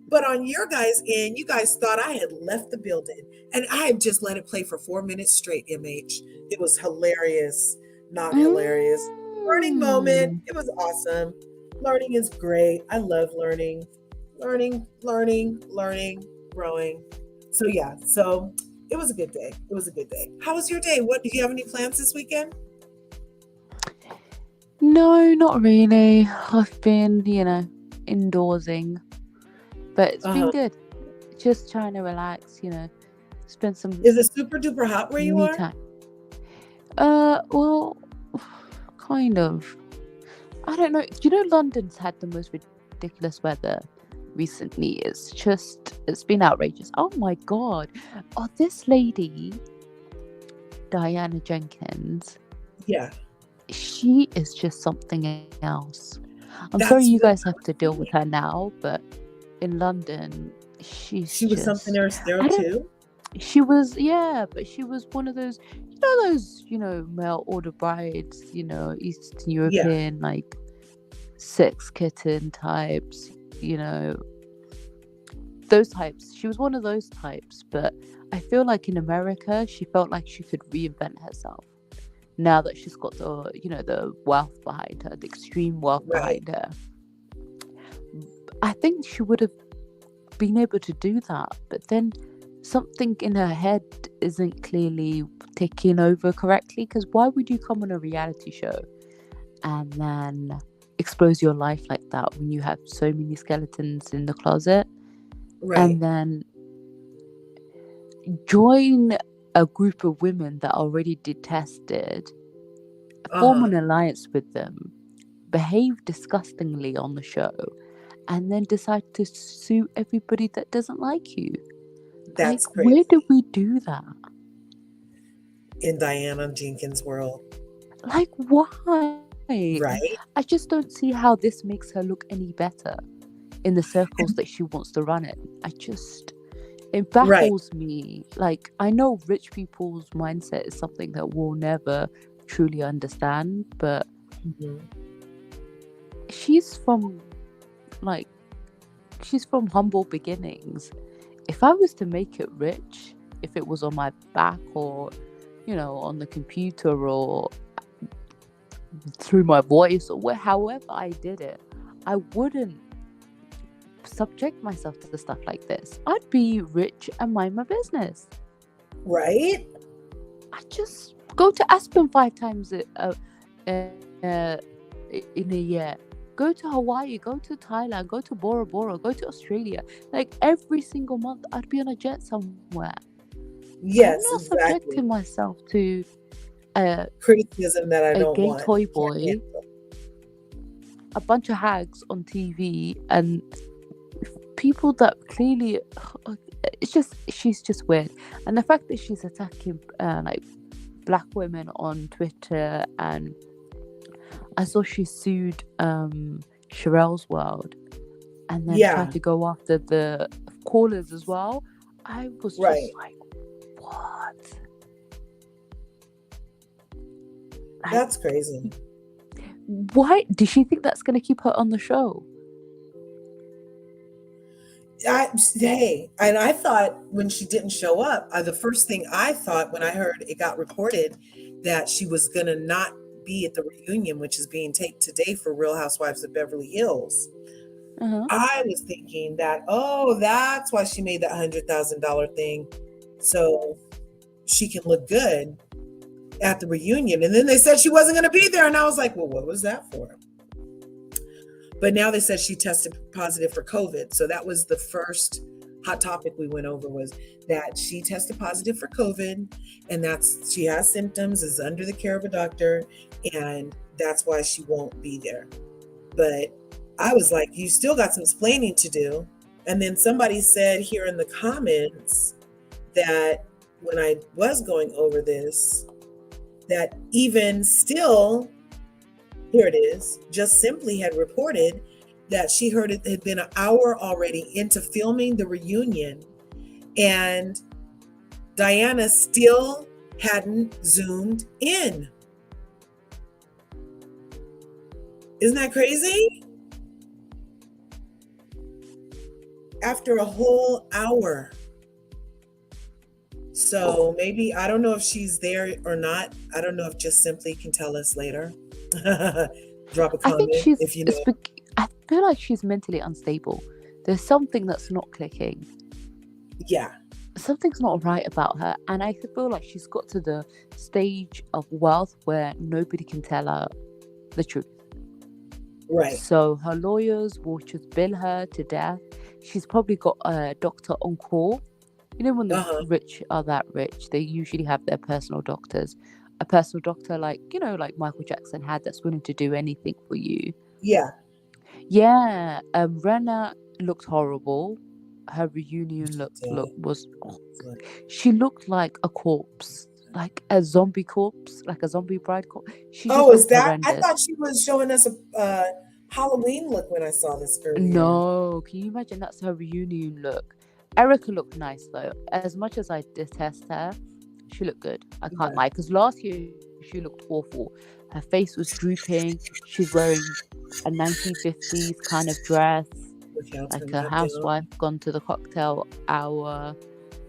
But on your guys' end, you guys thought I had left the building, and I had just let it play for 4 minutes straight, MH. It was hilarious, not hilarious. Learning moment. It was awesome. Learning is great. I love learning. Learning, growing. So yeah, so it was a good day. It was a good day. How was your day? Do you have any plans this weekend? No, not really. I've been, indoorsing. But it's been good. Just trying to relax, spend some. Is it super duper hot where you are? Time. Well, kind of. I don't know. London's had the most ridiculous weather recently. It's been outrageous. Oh my God. Oh, this lady, Diana Jenkins. Yeah. She is just something else. I'm sorry you guys have to deal with her now, but in London, she was something else there too. She was, but she was one of those, mail order brides, Eastern European, like sex kitten types, those types. She was one of those types, but I feel like in America, she felt like she could reinvent herself. Now that she's got the wealth behind her, the extreme wealth behind her, I think she would have been able to do that. But then something in her head isn't clearly taking over correctly. Because why would you come on a reality show and then expose your life like that when you have so many skeletons in the closet, and then join a group of women that already detested, form an alliance with them, behave disgustingly on the show, and then decide to sue everybody that doesn't like you? That's like, crazy. Where do we do that? In Diana Jenkins' world. Like, why? Right. I just don't see how this makes her look any better in the circles that she wants to run in. It baffles me. Like, I know rich people's mindset is something that we'll never truly understand, but Mhm. She's from like she's from humble beginnings. If I was to make it rich, if it was on my back or, on the computer or through my voice or however I did it, I wouldn't subject myself to stuff like this. I'd be rich and mind my business. Right? I'd just go to Aspen 5 times in a year. Go to Hawaii, go to Thailand, go to Bora Bora, go to Australia. Like every single month, I'd be on a jet somewhere. Yes, I'm not exactly. subjecting myself to a Criticism that I don't gay want. toy Can't boy, handle. a bunch of hags on TV, and people that clearly, she's just weird. And the fact that she's attacking like black women on Twitter, and I saw she sued Sherelle's World, and then Yeah. tried to go after the callers as well. I was Right. just like, what? That's crazy. Why does she think that's going to keep her on the show? And I thought when she didn't show up, the first thing I thought when I heard it got reported that she was going to not be at the reunion, which is being taped today for Real Housewives of Beverly Hills. Uh-huh. I was thinking that, that's why she made that $100,000 thing, so she can look good at the reunion. And then they said she wasn't going to be there, and I was like, well, what was that for? But now they said she tested positive for COVID. So that was the first hot topic we went over, was that she tested positive for COVID, and she has symptoms, is under the care of a doctor, and that's why she won't be there. But I was like, you still got some explaining to do. And then somebody said here in the comments that when I was going over this, that even still, here it is, Just Simply had reported that she heard it had been an hour already into filming the reunion, and Diana still hadn't zoomed in. Isn't that crazy? After a whole hour. So maybe, I don't know if she's there or not. I don't know if Just Simply can tell us later. Drop a comment. I think if you know. I feel like she's mentally unstable. There's something that's not clicking. Yeah. Something's not right about her, and I feel like she's got to the stage of wealth where nobody can tell her the truth. Right. So her lawyers will just bill her to death. She's probably got a doctor on call. You know, when the rich are that rich, they usually have their personal doctors. A personal doctor like Michael Jackson had, that's willing to do anything for you. Yeah. Yeah. Renna looked horrible. Her reunion she looked like a corpse, like a zombie corpse, like a zombie bride corpse. Is that? Horrendous. I thought she was showing us a Halloween look when I saw this earlier. No, can you imagine? That's her reunion look. Erica looked nice though. As much as I detest her, she looked good. I can't lie, because last year she looked awful. Her face was drooping. She's wearing a 1950s kind of dress, like a housewife gone to the cocktail hour.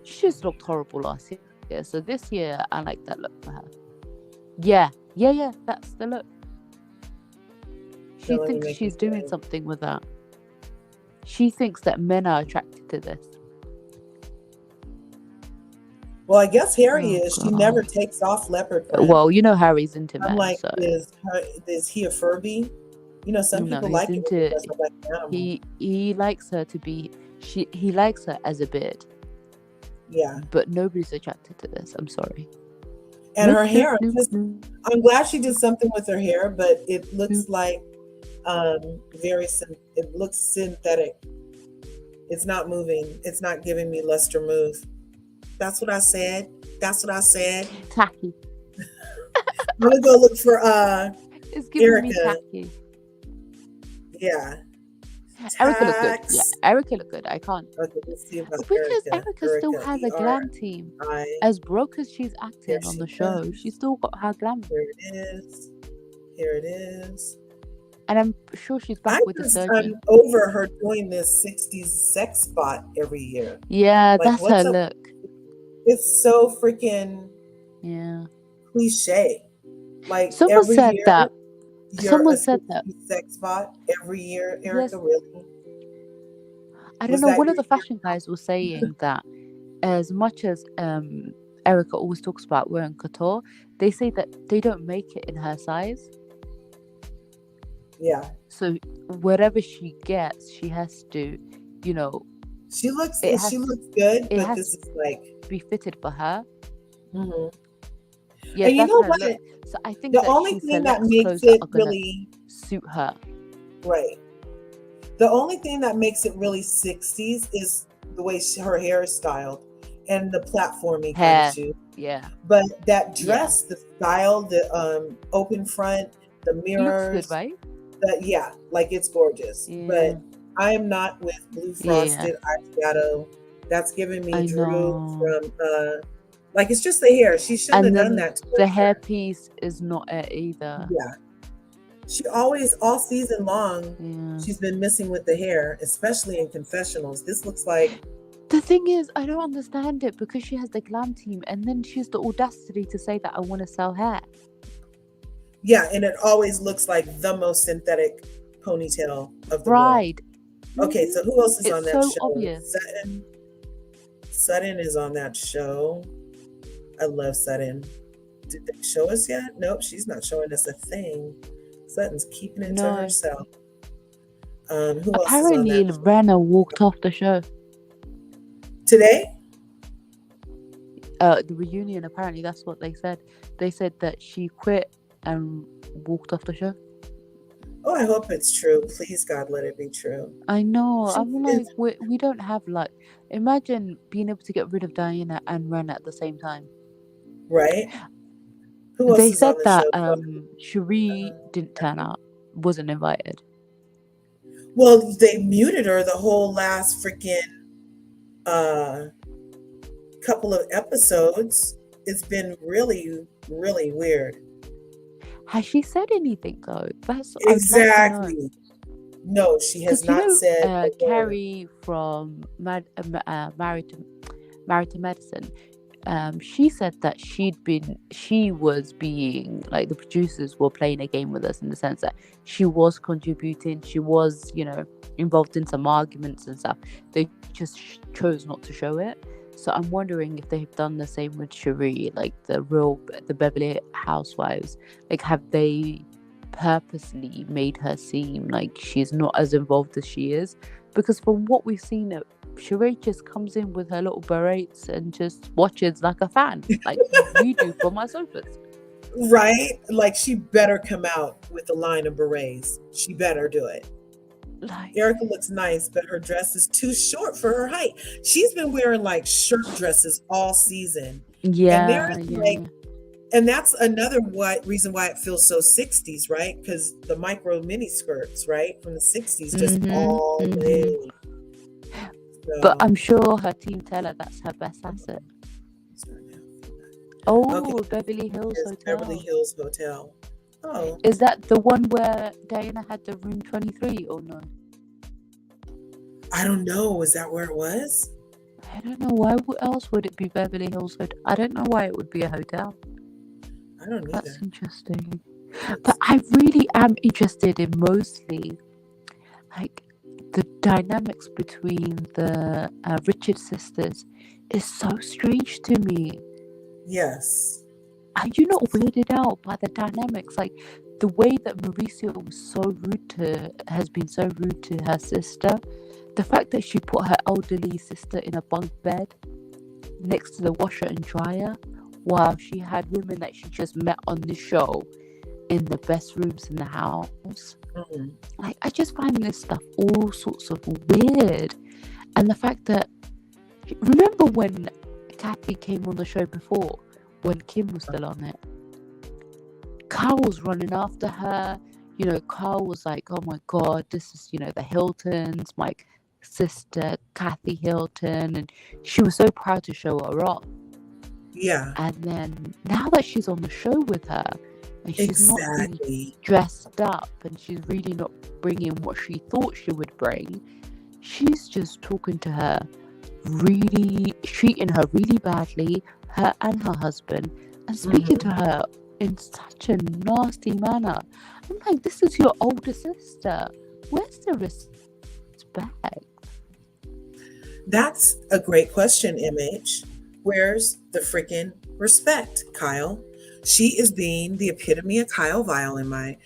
She just looked horrible last year. So this year, I like that look for her. Yeah, that's the look. She thinks she's doing something with that. She thinks that men are attracted to this. Well, I guess Harry is. God. She never takes off leopard print. Well, Harry's into men. I'm like, so. Is he a Furby? Some people like it. He likes her to be. He likes her as a beard. Yeah. But nobody's attracted to this. I'm sorry. And her hair. I'm glad she did something with her hair, but it looks like it looks synthetic. It's not moving. It's not giving me luster move. That's what I said. Tacky. I'm gonna go look for it's giving Erica. Me tacky. Yeah. Erica looked good. Yeah, Erica looked good. I can't. Okay, let's see about because Erica still has a glam team. As broke as she's acting on the show, she's still got her glamour. There it is. Here it is. And I'm sure she's back with the surgeon. I'm over her doing this 60s sex spot every year. Yeah, Like, that's what's her up? look. It's so freaking Yeah. cliche. Like, Someone every said year, that. you're Someone a said that. 60s sex spot every year, Yes. Erica, really? I don't Was know. that One of your the fashion guys was saying that as much as Erica always talks about wearing couture, they say that they don't make it in her size. Yeah. So whatever she gets, she has to, you know, She looks it has good, it but has this is like, to be fitted for her. mhm. Yeah, And you that's know her what? look. So I think The that only she thing that selects makes clothes that it are gonna really suit her. right. The only thing that makes it really 60s is the way her hair is styled and the platformy kind of Hair. shoe. Yeah. But that Yeah. dress, the style, the open front, the It looks mirrors, good, right? like it's gorgeous. Yeah. But I am not with blue frosted eyeshadow. That's giving me I Drew know. from like, it's just the hair. She shouldn't And have done then that to the her. hairpiece is not it either. Yeah. She always, all season long, Yeah. she's been missing with the hair, especially in confessionals. This looks like, The thing is, I don't understand it because she has the glam team and then she has the audacity to say that I want to sell hair. yeah, and it always looks like the most synthetic ponytail of the Right. world. Okay, so who else is It's on that so show? obvious. Sutton is on that show. I love Sutton. Did they show us yet? Nope, she's not showing us a thing. Sutton's keeping it to herself. Who else is on Apparently, that show? Renna walked off the show. Today? The reunion, apparently, that's what they said. They said that she quit and walked off the show. Oh, I hope it's true. Please, God, let it be true. I know. I'm like, we don't have like. Imagine being able to get rid of Diana and Ren at the same time. Right? Who else They is said on the that show? Cherie didn't turn up, wasn't invited. Well, they muted her the whole last freaking couple of episodes. It's been really, really weird. Has she said anything though? That's exactly. No, she has not said. Carrie from Married to Medicine. She said that she was being like, the producers were playing a game with us in the sense that she was contributing, she was, involved in some arguments and stuff. They just chose not to show it. So I'm wondering if they've done the same with Cherie, like the Beverly Housewives. Like, have they purposely made her seem like she's not as involved as she is? Because from what we've seen, Cherie just comes in with her little berets and just watches like a fan, like we do from our sofas. Right? Like, she better come out with a line of berets. She better do it. Like, Erica looks nice, but her dress is too short for her height. She's been wearing like shirt dresses all season. Yeah. And that's another reason why it feels so 60s, right? Because the micro mini skirts, right, from the 60s, just always. So, but I'm sure her team tell her that's her best asset. Oh, okay. Beverly Hills Hotel. Beverly Hills Hotel. Oh. Is that the one where Diana had the room 23 or no? I don't know. Is that where it was? I don't know. Why else would it be Beverly Hills Hotel? I don't know why it would be a hotel. I don't know. That's interesting. But I really am interested in mostly like the dynamics between the Richard sisters is so strange to me. Yes. Are you not weirded out by the dynamics? Like the way that Mauricio has been so rude to her sister. The fact that she put her elderly sister in a bunk bed next to the washer and dryer while she had women that she just met on the show in the best rooms in the house. Mm-hmm. Like, I just find this stuff all sorts of weird. And the fact that, remember when Kathy came on the show before, when Kim was still on it? Carl was running after her. Carl was like, oh my God, this is, the Hiltons, my sister, Kathy Hilton. And she was so proud to show her off. Yeah. And then now that she's on the show with her, and she's not really Exactly. dressed up, and she's really not bringing what she thought she would bring. She's just talking to her, really treating her really badly, her and her husband, and speaking to Mhm. her in such a nasty manner. I'm like, this is your older sister. Where's the respect? That's a great question, MH. Where's the freaking respect, Kyle? She is being the epitome of Kyle Vile in my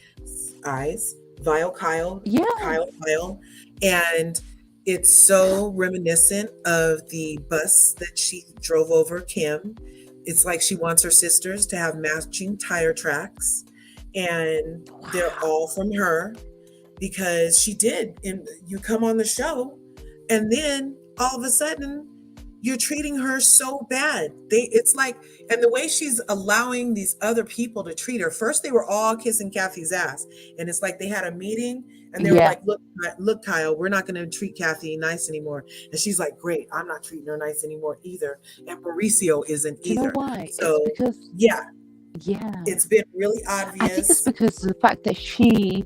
eyes. Vile Kyle, Yeah, Kyle Vile. And it's so reminiscent of the bus that she drove over Kim. It's like she wants her sisters to have matching tire tracks, and they're wow. all from her because she did. And you come on the show, and then all of a sudden, you're treating her so bad. It's like, and the way she's allowing these other people to treat her. First, they were all kissing Kathy's ass, and it's like they had a meeting, and they were Yeah. like, "Look, Kyle, we're not going to treat Kathy nice anymore." And she's like, "Great, I'm not treating her nice anymore either." And Mauricio isn't Do you know either. why? It's So, because, yeah, yeah, it's been really I think it's obvious. because of the fact that she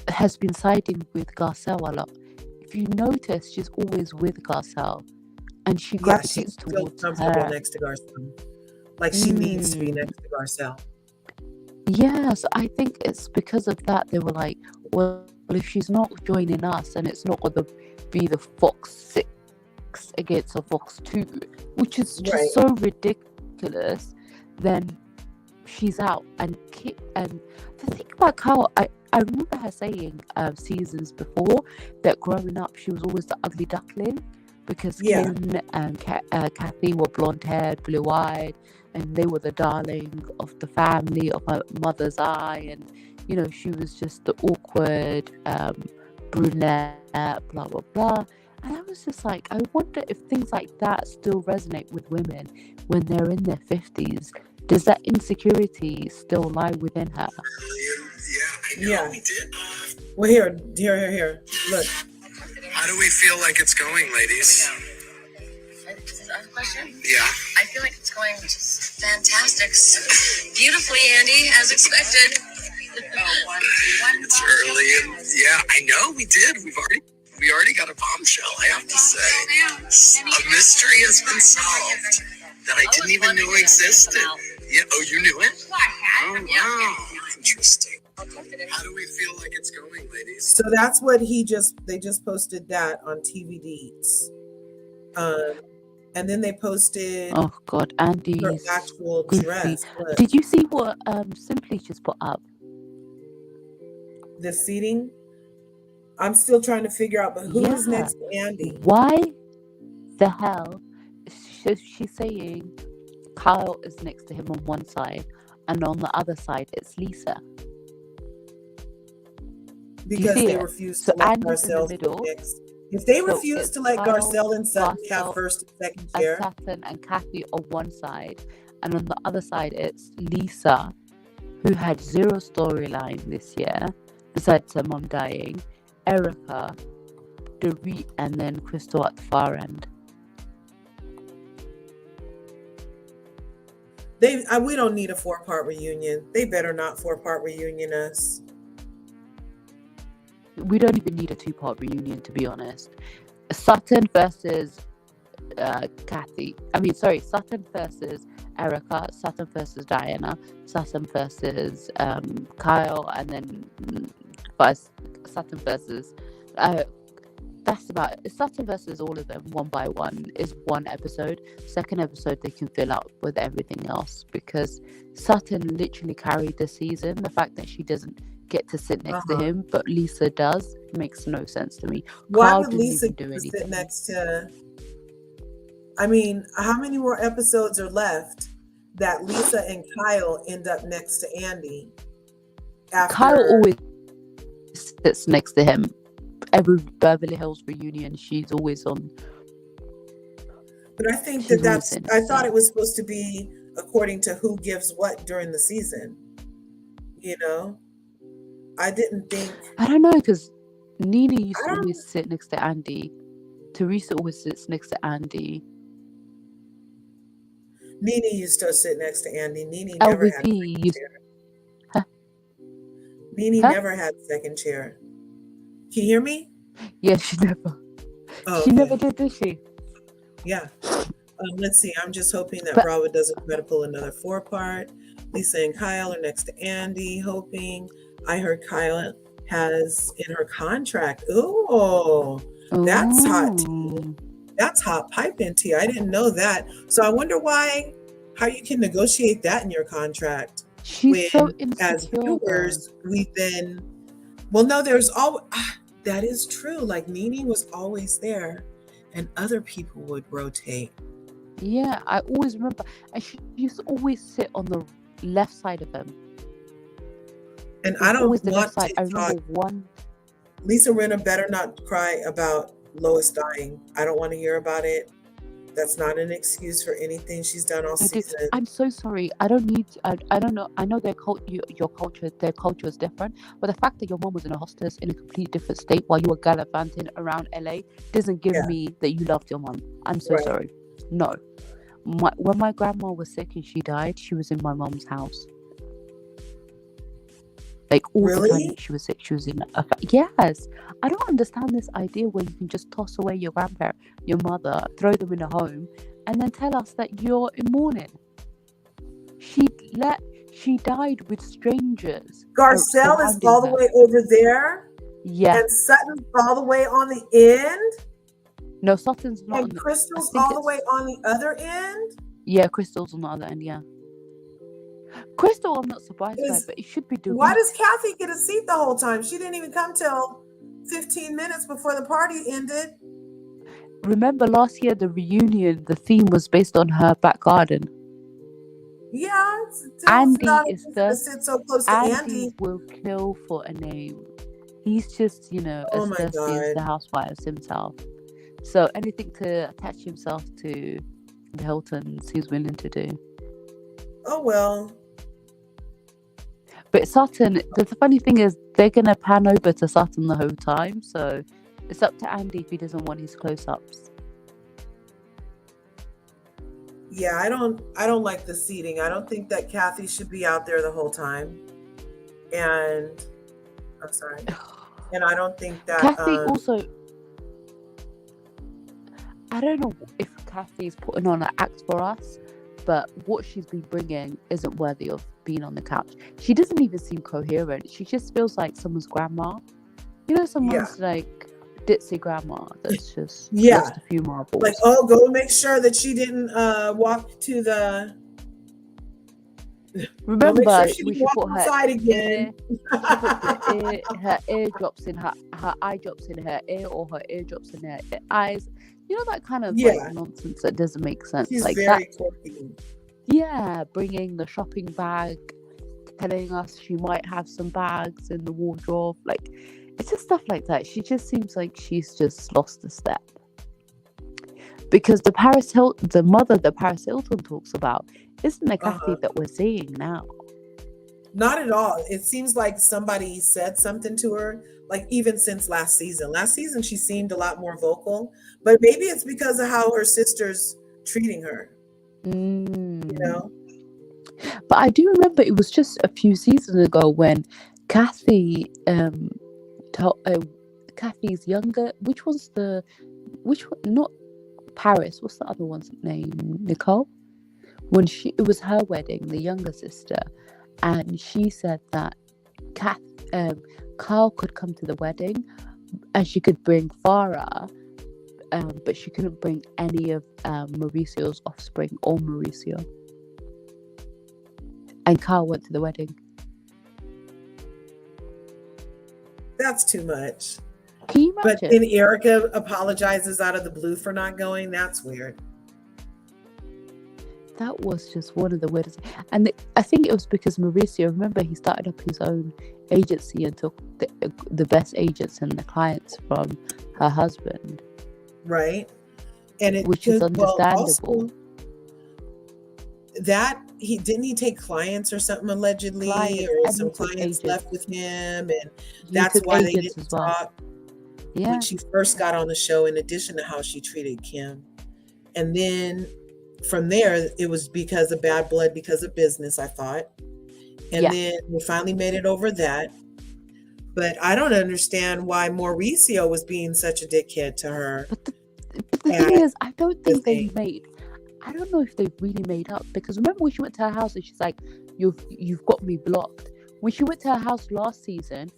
has been siding with Garcelle a lot. If you notice, she's always with Garcelle, and she Yeah, she's gravitates still towards comfortable her. next to Garcelle. Like she needs to be Mm. next to Garcelle. Yeah, so I think it's because of that they were like, well, if she's not joining us, and it's not going to be the Fox 6 against a Fox 2, which is Right. just so ridiculous, then she's out. And the thing about Kyle, I remember her saying seasons before that growing up she was always the ugly duckling because Yeah. Kim and Kathy were blonde haired, blue eyed, and they were the darling of the family, of her mother's eye, and she was just the awkward brunette, blah blah blah. And I was just like, I wonder if things like that still resonate with women when they're in their 50s. Does that insecurity still lie within her? Yeah, I know Yeah. we did. Well, here. Look, How do we feel like it's going, ladies? This is our question. Yeah. I feel like it's going just fantastic. Beautifully, Andy, as expected. It's early, and yeah, I know we did. We already got a bombshell. I have to say, a mystery has been solved that I didn't even know existed. Yeah. Oh, you knew it? Oh, wow. Interesting. How do we feel like it's going, ladies? so that's what they just posted that on TV Deeds. And then they posted Oh God, her Andy's actual goofy. dress. Look, Did you see what Simply just put up? the seating. I'm still trying to figure out, but who is Yeah. next to Andy? Why the hell is she saying Kyle is next to him on one side, and on the other side it's Lisa? Because see they it? refuse So to let Andy's in the Garcelle middle. mix. If they So refuse it's to let Kyle, Garcelle and Sutton have Garcelle, first and second and chair, Saturn and Kathy on one side, and on the other side it's Lisa, who had zero storyline this year, besides her mum dying, Erica, Dorit, and then Crystal at the far end. we don't need a 4-part reunion. They better not 4-part reunion us. We don't even need a 2-part reunion, to be honest. Sutton versus Kathy. Sutton versus Erica, Sutton versus Diana, Sutton versus Kyle, and then Sutton versus that's about it. Sutton versus all of them one by one is one episode. Second episode they can fill out with everything else, because Sutton literally carried the season. The fact that she doesn't get to sit next to him but Lisa does makes no sense to me. Why Kyle would didn't Lisa even do sit anything. next to? I mean, how many more episodes are left that Lisa and Kyle end up next to Andy? Kyle always sits next to him. Every Beverly Hills reunion, she's always on. But I think She's that's. always in, I thought so. it was supposed to be according to who gives what during the season. I didn't think. I don't know, because Nina used I to don't. always sit next to Andy. Teresa always sits next to Andy. Nene used to sit next to Andy. Nene never had a LVP used. chair. Huh? Nene Huh? never had second chair. Can you hear me? Yeah, she never. Oh, She never okay. did she? Yeah. Let's see. I'm just hoping that But Bravo doesn't try to pull another 4-part. Lisa and Kyle are next to Andy, hoping. I heard Kyle has in her contract. Ooh, that's hot tea. oh, That's hot piping tea. I didn't know that. So I wonder how you can negotiate that in your contract she's when, so as insecure though. viewers, we then. Well, no, there's all. That is true. Like Nene was always there, and other people would rotate. Yeah, I always remember, and she used to always sit on the left side of him. And It I was always don't the left want side. to I talk. remember one. Lisa Rinna better not cry about Lois dying. I don't want to hear about it. That's not an excuse for anything she's done all I do. season. I'm so sorry. I don't need. I don't know. I know your culture. Their culture is different. But the fact that your mom was in a hospice in a completely different state while you were gallivanting around LA doesn't give Yeah, me that you loved your mom. I'm so right. sorry. No. When my grandma was sick and she died, she was in my mom's house. Like all the time Really? that she was sick, she was in yes. I don't understand this idea where you can just toss away your grandparent, your mother, throw them in a home, and then tell us that you're in mourning. She she died with strangers Garcelle is surrounding all the her. way over there, Yeah. and Sutton's all the way on the end, No, Sutton's not on and the, I Crystal's think all the way it's on the other end. yeah, Crystal's on the other end, yeah. Crystal I'm not surprised by, Is but it should be Why Dorit. does Kathy get a seat the whole time? She didn't even come till 15 minutes before the party ended. Remember last year the reunion, the theme was based on her back garden. Yeah, it's still Andy not a is reason to thirst sit so close to Andy Andy. will kill for a name. He's just, Oh as my thirsty as the God. housewives himself. So anything to attach himself to the Hiltons, he's willing to do. Oh well. But Sutton, the funny thing is, they're gonna pan over to Sutton the whole time. So it's up to Andy if he doesn't want his close-ups. Yeah, I don't like the seating. I don't think that Kathy should be out there the whole time. And I'm sorry. And I don't think that Kathy also, I don't know if Kathy's putting on an act for us, but what she's been bringing isn't worthy of being on the couch. She doesn't even seem coherent. She just feels like someone's grandma. Someone's like ditzy grandma that's just yeah, lost a few marbles. like, oh, go make sure that she didn't walk to the. Remember, Go make sure she we didn't should walk put her outside ear, again. she put her eardrops in her eye drops in her ear, or her eardrops in her eyes. That kind of Yeah. like nonsense that doesn't make sense. She's like very that. quirky. Yeah, bringing the shopping bag, telling us she might have some bags in the wardrobe. Like, it's just stuff like that. She just seems like she's just lost a step. Because the mother that Paris Hilton talks about isn't the Kathy that we're seeing now. Not at all. It seems like somebody said something to her, like even since last season. Last season, she seemed a lot more vocal, but maybe it's because of how her sister's treating her. But I do remember it was just a few seasons ago when Kathy Kathy's younger, which one? Not Paris, what's the other one's name? Nicole? When it was her wedding, the younger sister, and she said that Carl could come to the wedding and she could bring Farah, but she couldn't bring any of Mauricio's offspring or Mauricio. And Carl went to the wedding. That's too much. Can you imagine? But then Erica apologizes out of the blue for not going. That's weird. That was just one of the weirdest. And I think it was because Mauricio, remember, he started up his own agency and took the best agents and the clients from her husband. Right. And which is understandable. Also, that he take clients or something allegedly, or some clients left with him, and that's why they didn't talk when she first got on the show, in addition to how she treated Kim. And then from there, it was because of bad blood, because of business, I thought. And then we finally made it over that. But I don't understand why Mauricio was being such a dickhead to her. But the at thing is, I don't the think they thing. made. I don't know if they really made up, because remember when she went to her house and she's like, "You've got me blocked." When she went to her house last season,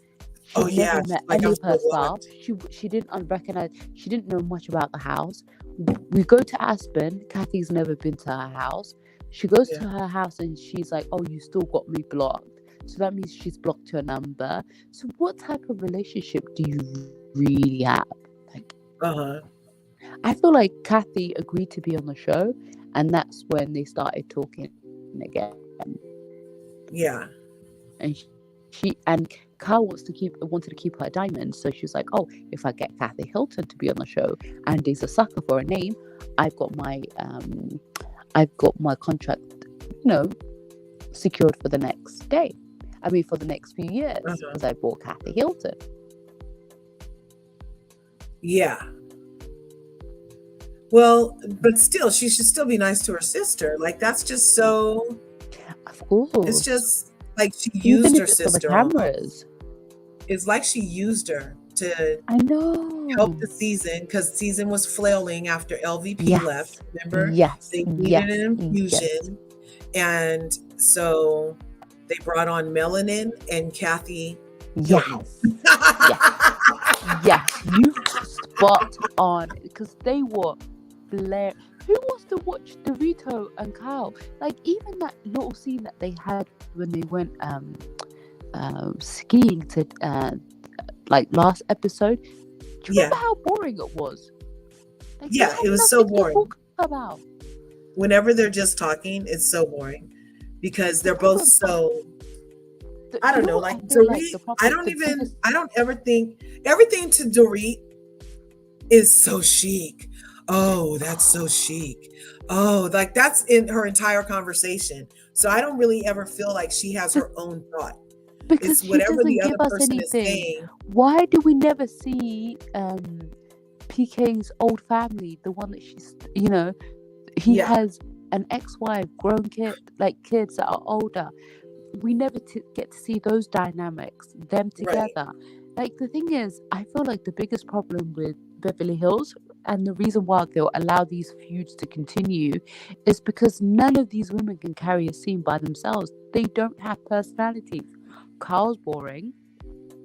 she Oh yeah, never she's met like, any I'm of her so staff. blocked. She didn't recognize. She didn't know much about the house. We go to Aspen. Kathy's never been to her house. She goes Yeah. to her house and she's like, "Oh, you still got me blocked." So that means she's blocked your number. So what type of relationship do you really have? Like, Uh-huh. I feel like Kathy agreed to be on the show, and that's when they started talking again. Yeah. And she and Carl wanted to keep her diamonds, so she was like, "Oh, if I get Kathy Hilton to be on the show, and he's a sucker for a name, I've got my contract, secured for the next day. I mean, for the next few years, because I bought Kathy Hilton." Yeah. Well, but still, she should still be nice to her sister. Like, that's just so. Of course. It's just like she Even used if her it's for the sister almost. cameras. It's like she used her to I know. help the season, because season was flailing after LVP Yes. left. Remember? Yes. They needed Yes. an infusion. And so they brought on Melanin and Kathy. Yes. Yes. You spot on, because they were blaring. Who wants to watch Dorito and Kyle? Like, even that little scene that they had when they went skiing to like last episode. Do you remember how boring it was? Like, Yeah, it was so boring. To talk about. Whenever they're just talking, it's so boring because they're both so. I don't know, like Dorit. I don't ever think everything to Dorit is so chic. Oh, that's so chic. Oh, like that's in her entire conversation. So I don't really ever feel like she has her own thought. Because it's whatever she doesn't the other give us person anything. is saying. Why do we never see PK's old family? The one that she's, he has an ex-wife, grown kids that are older. We never get to see those dynamics, them together. Right. Like, the thing is, I feel like the biggest problem with Beverly Hills, and the reason why they'll allow these feuds to continue, is because none of these women can carry a scene by themselves. They don't have personalities. Carl's boring.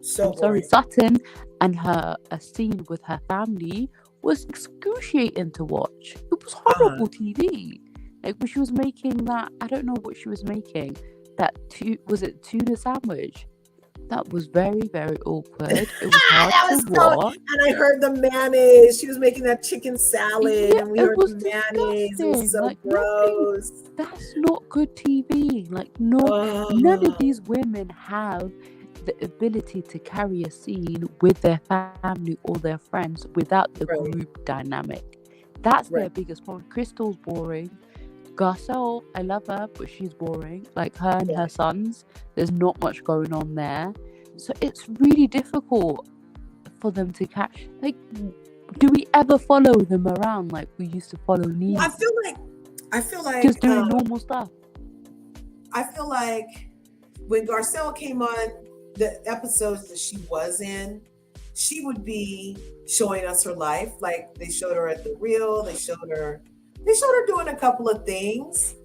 Sorry, Sutton and a scene with her family was excruciating to watch. It was horrible TV. Like, when she was making that, I don't know what she was making. Was it tuna sandwich? That was very, very awkward. It was hard to watch. And I heard the mayonnaise. She was making that chicken salad, and we heard the mayonnaise. It was so gross. That's not good TV. Like, none of these women have the ability to carry a scene with their family or their friends without the group dynamic. That's their biggest problem. Crystal's boring. Garcelle, I love her, but she's boring. Like, her and her sons, there's not much going on there. So it's really difficult for them to catch. Like, do we ever follow them around like we used to follow Nene? I feel like just doing normal stuff. I feel like when Garcelle came on the episodes that she was in, she would be showing us her life. Like, they showed her at the Real, they showed her doing a couple of things.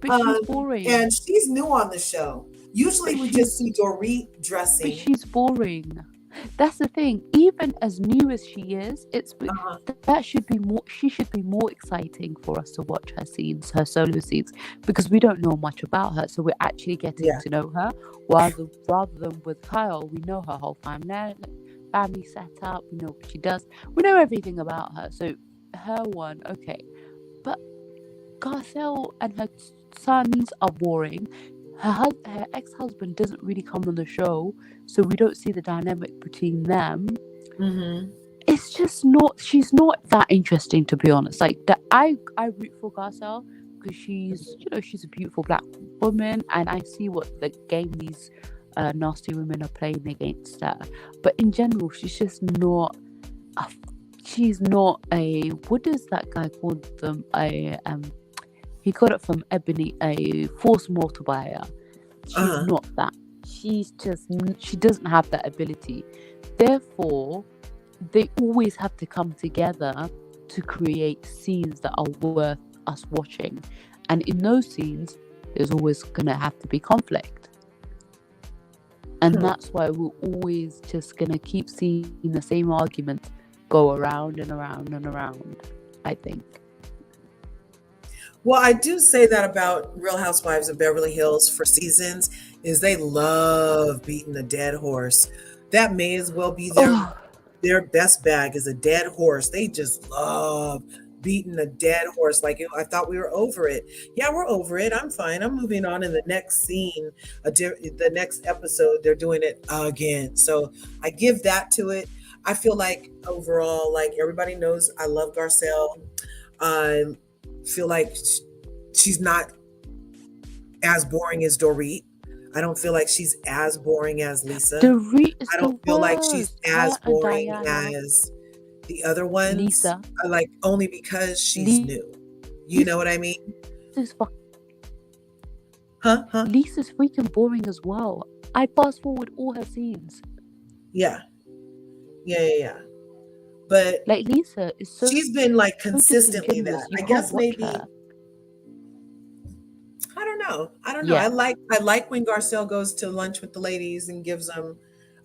But she's boring. And she's new on the show. Usually we just see Dorit dressing. But she's boring. That's the thing. Even as new as she is, that should be more. She should be more exciting for us to watch her scenes, her solo scenes, because we don't know much about her. So we're actually getting to know her, rather than with Kyle. We know her whole family setup. We know what she does. We know everything about her. So her one, okay. But Garcelle and her sons are boring. Her ex-husband doesn't really come on the show, so we don't see the dynamic between them. Mm-hmm. It's just not. She's not that interesting, to be honest. Like, I root for Garcelle because she's a beautiful black woman, and I see what the game these nasty women are playing against her. But in general, she's just not. She's not a. What does that guy call them? He got it from Ebony, a force multiplier. She's not that. she doesn't have that ability. Therefore, they always have to come together to create scenes that are worth us watching. And in those scenes, there's always going to have to be conflict. And that's why we're always just going to keep seeing the same argument go around and around and around, I think. Well, I do say that about Real Housewives of Beverly Hills for seasons, is they love beating a dead horse. That may as well be their best bag, is a dead horse. They just love beating a dead horse. Like, I thought we were over it. Yeah, we're over it. I'm fine. I'm moving on in the next scene, the next episode. They're doing it again. So I give that to it. I feel like overall, like everybody knows, I love Garcelle. I feel like she's not as boring as Dorit. I don't feel like she's as boring as Lisa. Dorit is I don't feel like she's as Her and boring Diana. as the other ones. Lisa. Like only because she's new. You know what I mean? Huh? Lisa's freaking boring as well. I fast forward all her scenes. Yeah. But like Lisa is so she's been like consistently that. I guess maybe her. I don't know. Yeah. I like when Garcelle goes to lunch with the ladies and gives them.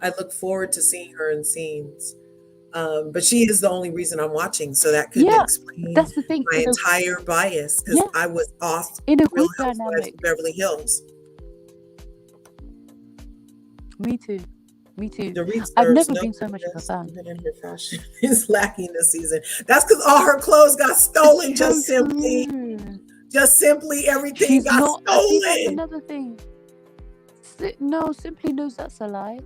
I look forward to seeing her in scenes. But she is the only reason I'm watching, so that could explain that's the thing. my entire bias, because I was off in a Real group Housewives dynamic. of Beverly Hills. Me too. Dorit I've never been so much of a fan. Even in her fashion is lacking this season. That's because all her clothes got stolen. Just simply everything got stolen. See, that's another thing. No, Simply knows that's a lie.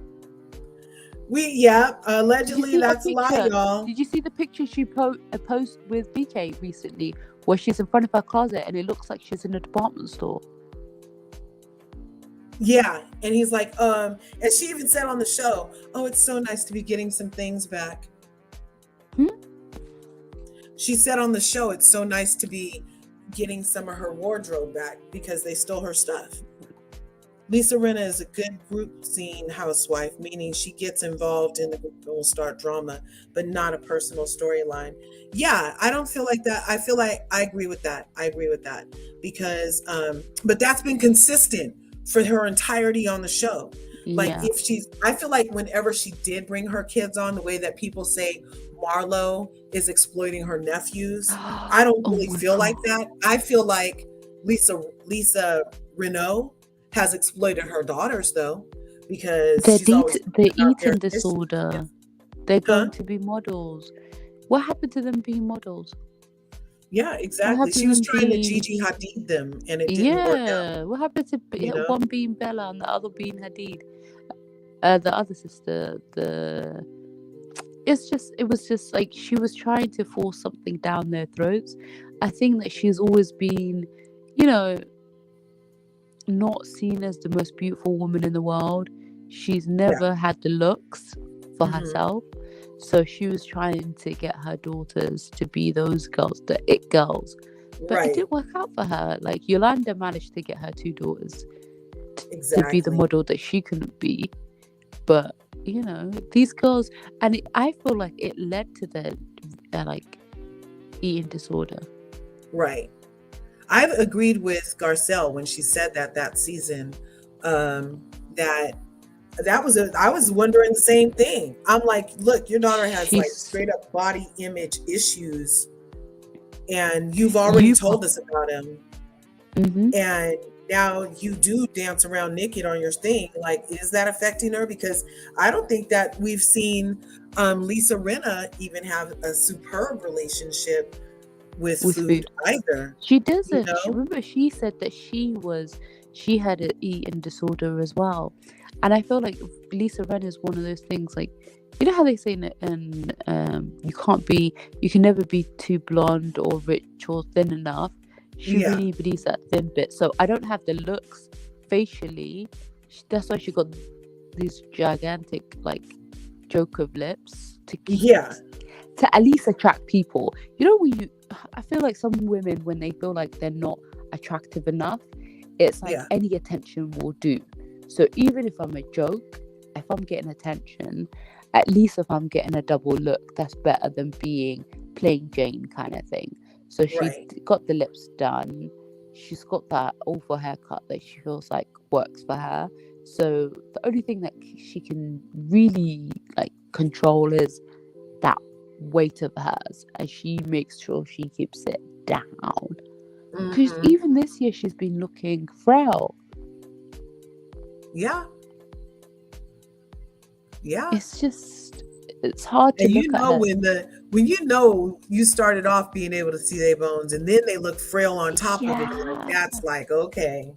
Allegedly that's a lie, y'all. Did you see the picture she posted with BK recently, where she's in front of her closet and it looks like she's in a department store? Yeah, and he's like, and she even said on the show, "Oh, it's so nice to be getting some things back." She said on the show, "It's so nice to be getting some of her wardrobe back because they stole her stuff." Lisa Rinna is a good group scene housewife, meaning she gets involved in the group and will start drama, but not a personal storyline. Yeah, I don't feel like that. I feel like I agree with that. Because, but that's been consistent for her entirety on the show. Like I feel like whenever she did bring her kids on, the way that people say Marlo is exploiting her nephews, I don't really feel like that. I feel like Lisa Rinna has exploited her daughters though, because the eating disorder. They're going to be models. What happened to them being models? Yeah, exactly. She was trying to Gigi Hadid them, and it didn't work out. What happened to one being Bella and the other being Hadid? The other sister. It was just like she was trying to force something down their throats. I think that she's always been, not seen as the most beautiful woman in the world. She's never had the looks for herself. So she was trying to get her daughters to be those girls, the it girls. But it didn't work out for her. Like Yolanda managed to get her two daughters to be the model that she couldn't be. But, these girls, and I feel like it led to their eating disorder. Right. I've agreed with Garcelle when she said that season, I was wondering the same thing. I'm like, look, your daughter has like straight up body image issues, and you've already told us about them. And now you do dance around naked on your thing. Like, is that affecting her? Because I don't think that we've seen Lisa Rinna even have a superb relationship with food either. She doesn't. Remember, she said that she had an eating disorder as well. And I feel like Lisa Rinna is one of those things, like, you know how they say you can never be too blonde or rich or thin enough. She really believes that thin bit. So I don't have the looks facially. That's why she got these gigantic, like, Joker lips to at least attract people. I feel like some women, when they feel like they're not attractive enough, it's like any attention will do. So even if I'm a joke, if I'm getting attention, at least if I'm getting a double look, that's better than being plain Jane kind of thing. So she Right. got the lips done. She's got that oval haircut that she feels like works for her. So the only thing that she can really like control is that weight of hers, and she makes sure she keeps it down. Because Hmm. even this year she's been looking frail. Yeah. Yeah. It's hard to And look at her. when you started off being able to see their bones and then they look frail on top of it, like, Yeah. that's like, okay.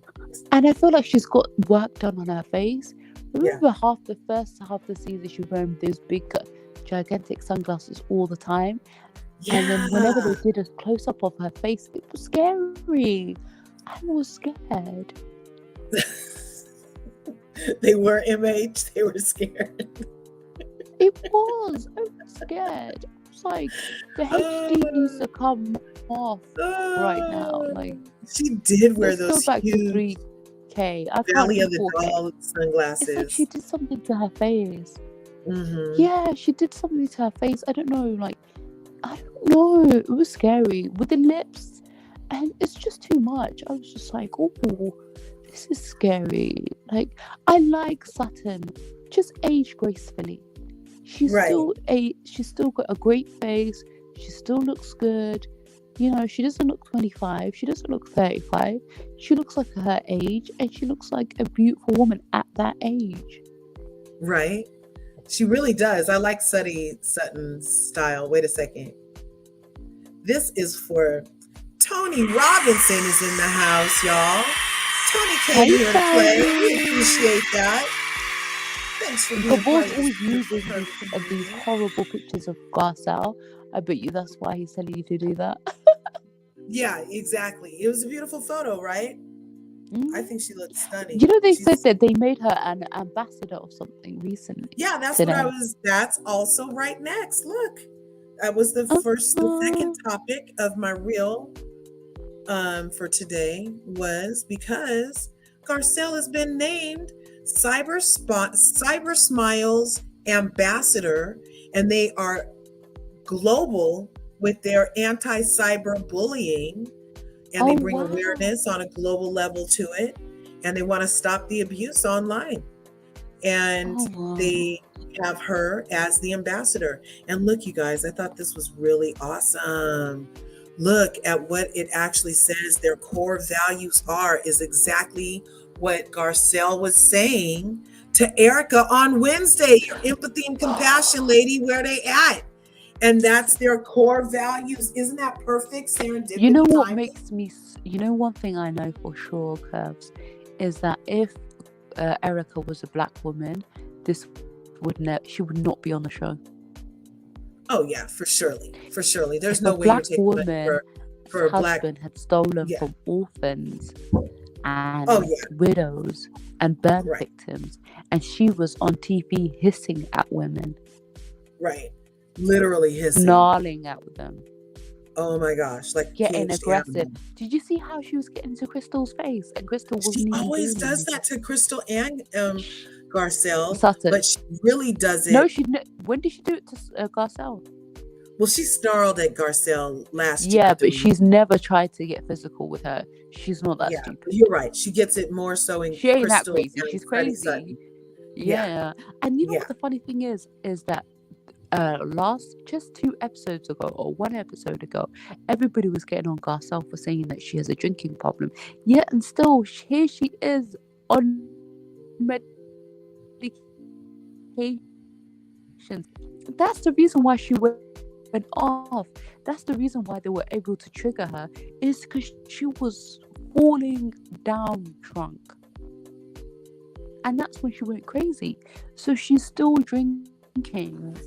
And I feel like she's got work done on her face. Yeah. Remember the first half of the season she was wearing those big gigantic sunglasses all the time? Yeah. And then whenever they did a close up of her face, it was scary. I was scared. They were MH, they were scared. It was. I was scared. It's like the HD needs to come off right now. Like she did wear let's those go back to huge 3K. I can't Valley do of the 4K. Doll sunglasses. It's like she did something to her face. Mm-hmm. Yeah, she did something to her face. I don't know. Like I don't know. It was scary with the lips, and it's just too much. I was just like, oh, this is scary. Like I like Sutton, just age gracefully. She's Right. she's still got a great face. She still looks good. You know, she doesn't look 25. She doesn't look 35. She looks like her age, and she looks like a beautiful woman at that age. Right. She really does. I like Sutton's style. Wait a second. This is for Tony Robinson is in the house, y'all. Tony came here to play. We appreciate that. Thanks for being Gabor's always using these horrible pictures of Garcelle. I bet you that's why he's telling you to do that. Yeah, exactly. It was a beautiful photo, right? I think she looked stunning. You know, they said that they made her an ambassador or something recently. Yeah, that's today. that's also right next. Look, that was the second topic of my reel for today was because Garcelle has been named Cyber Smiles ambassador, and they are global with their anti-cyber bullying, and they bring awareness on a global level to it, and they want to stop the abuse online, and they have her as the ambassador. And look, you guys, I thought this was really awesome. Look at what it actually says their core values is exactly what Garcelle was saying to Erica on Wednesday. Your empathy and compassion, lady, where they at? And that's their core values. Isn't that perfect serendipity? You know what makes me, one thing I know for sure, Curves, is that if Erica was a black woman, she would not be on the show. Oh yeah, for surely. There's if no a way black you're taking woman for a husband black had stolen from orphans and widows and burn victims, and she was on TV hissing at women. Right. Literally hissing. Snarling at them. Oh my gosh. Like getting aggressive. Animal. Did you see how she was getting to Crystal's face? And Crystal wasn't She even always does that to Crystal and Garcelle. Sutton. But she really does it. No, when did she do it to Garcelle? Well, she snarled at Garcelle last year. Yeah, but she's never tried to get physical with her. She's not that stupid. You're right. She gets it more so in she ain't Crystal that crazy. She's crazy. Yeah. And you know what the funny thing is that just 2 episodes ago or 1 episode ago, everybody was getting on Garcelle for saying that she has a drinking problem. Yeah, and still here she is on medication. That's the reason why she went off. That's the reason why they were able to trigger her, is because she was falling down drunk, and that's when she went crazy. So she's still drinking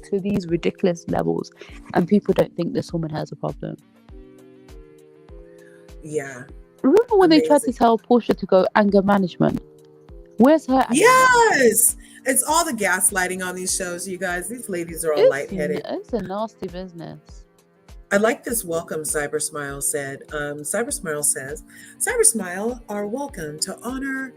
to these ridiculous levels, and people don't think this woman has a problem. Yeah. Remember when they tried to tell Portia to go anger management? Where's her anger Yes! It's all the gaslighting on these shows, you guys. These ladies are all lightheaded. It's a nasty business. I like this welcome Cyber Smile said. Cyber Smile says, Cyber Smile are welcome to honor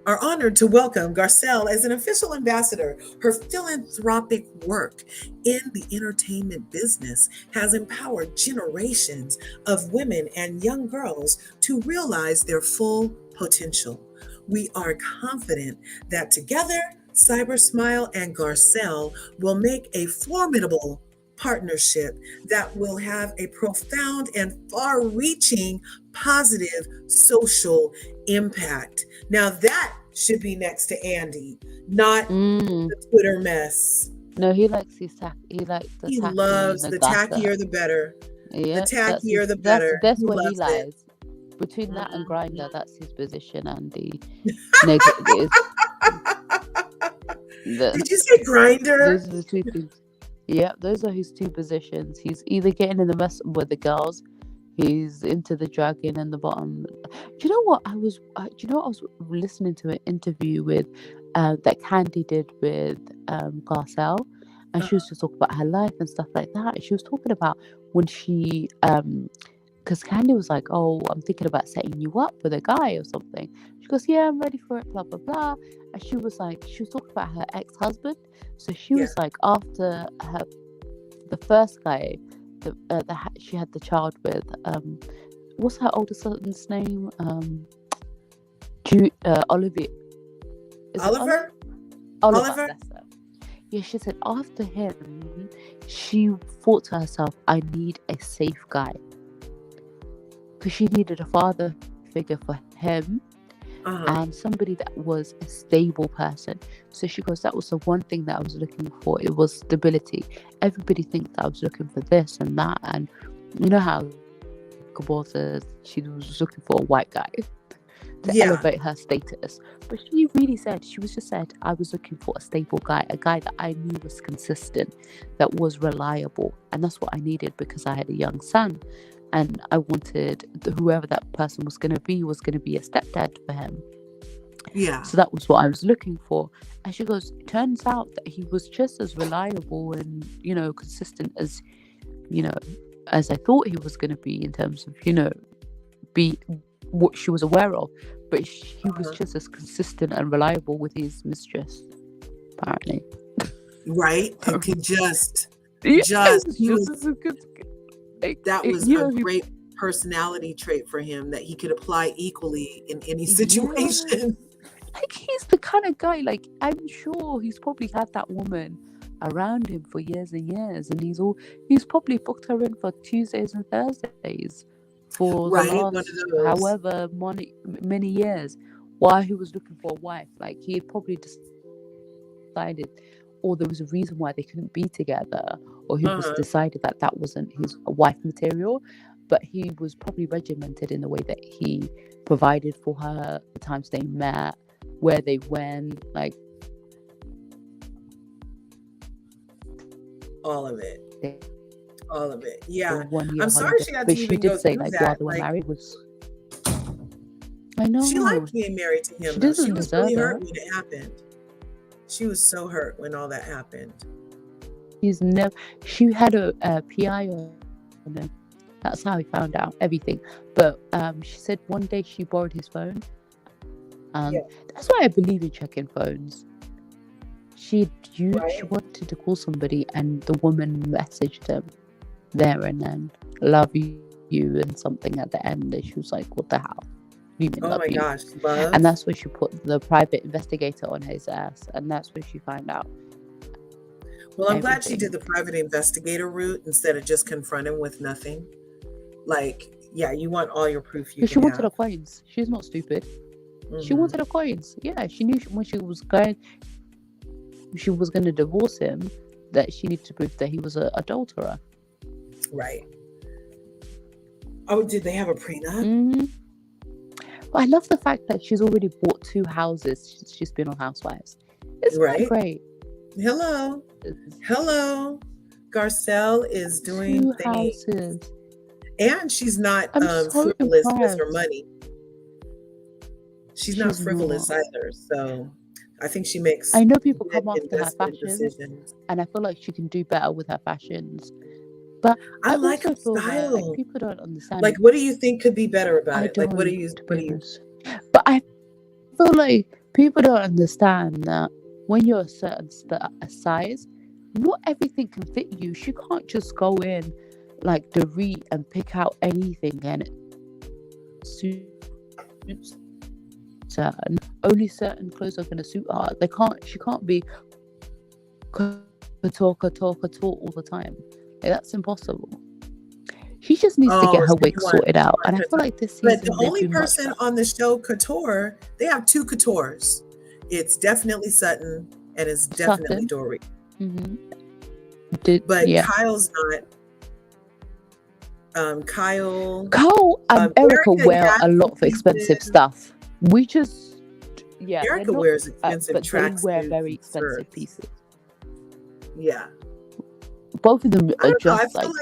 are honored to welcome Garcelle as an official ambassador. Her philanthropic work in the entertainment business has empowered generations of women and young girls to realize their full potential. We are confident that together, Cyber Smile and Garcelle will make a formidable partnership that will have a profound and far reaching positive social impact. Now, that should be next to Andy, not Mm. the Twitter mess. No, he likes he likes the He tacky loves and the the gossip. tackier the better. The Yeah, that's tackier his. the better. That's He where he loves it. lies. Between that and Grinder, Mhm. that's his position, and the negative. Did you say Grinder? Those are the two things. Yeah, those are his two positions. He's either getting in the mess with the girls, he's into the dragging and the bottom. Do you know what I was? Do you know what I was listening to an interview with that Candy did with Garcelle, and she was just talking about her life and stuff like that. She was talking about when she because Candy was like, "Oh, I'm thinking about setting you up with a guy or something." She goes, "Yeah, I'm ready for it." Blah blah blah. And she was talking about her ex-husband. So she Yeah. was like, after the first guy, she had the child with. What's her older son's name? Olivia. Is it Oliver? Oliver? Oliver? That's her. Yeah, she said after him, she thought to herself, "I need a safe guy." Because she needed a father figure for him and somebody that was a stable person. So she goes, that was the one thing that I was looking for. It was stability. Everybody thinks that I was looking for this and that. And you know how Kabul says she was looking for a white guy to Yeah. elevate her status. But she really said, I was looking for a stable guy, a guy that I knew was consistent, that was reliable. And that's what I needed because I had a young son. And I wanted whoever that person was going to be a stepdad for him. Yeah. So that was what I was looking for. And she goes, it turns out that he was just as reliable and, consistent as, as I thought he was going to be in terms of, be what she was aware of. But he was just as consistent and reliable with his mistress, apparently. Right? And could he was as a good. That was a great personality trait for him that he could apply equally in any situation. Like he's the kind of guy, like I'm sure he's probably had that woman around him for years and years, and he's probably booked her in for Tuesdays and Thursdays for the last however many years while he was looking for a wife. Like he had probably decided, or there was a reason why they couldn't be together, or he was decided that wasn't his wife material, but he was probably regimented in the way that he provided for her, the times they met, where they went, like all of it. Yeah. I'm sorry she had to even go through that. While they were married was. I know she liked being married to him. She was really hurt when it happened. She was so hurt when all that happened. She had a PI on him. That's how he found out everything. But she said one day she borrowed his phone. That's why I believe in checking phones. She wanted to call somebody, and the woman messaged him there and then, "Love you," and something at the end. And she was like, "What the hell? Oh my gosh, love." And that's where she put the private investigator on his ass, and that's where she found out. Well, I'm glad she did the private investigator route instead of just confronting with nothing. Like, yeah, you want all your proof you can. She wanted the coins. She's not stupid. She wanted the coins. Yeah, she knew when she was going to divorce him that she needed to prove that he was an adulterer. Right. Oh, did they have a prenup? Mm-hmm. But I love the fact that she's already bought 2 houses. She's been on Housewives. Isn't that great? Hello. Garcelle is doing 2 things. houses. And she's not frivolous with her money. She's not frivolous either. So I think she makes. I know people come after her fashions, and I feel like she can do better with her fashions. But I like her style. Like, people don't understand. Like, what do you think could be better about it? Like, what do you? But I feel like People don't understand that when you're a certain a size, not everything can fit you. She can't just go in like Dorit and pick out anything and it suits certain. Only certain clothes are going to suit her. She can't be couture all the time. Like, that's impossible. She just needs to get her wig sorted out. And I feel like this season, but the only person on the show couture, they have two coutures. It's definitely Sutton and it's definitely Dorit. But yeah. Kyle's not. Kyle and Erica wear a lot of expensive stuff. We just Erica wears expensive tracksuits. They wear very expensive pieces. Yeah. Both of them are just I feel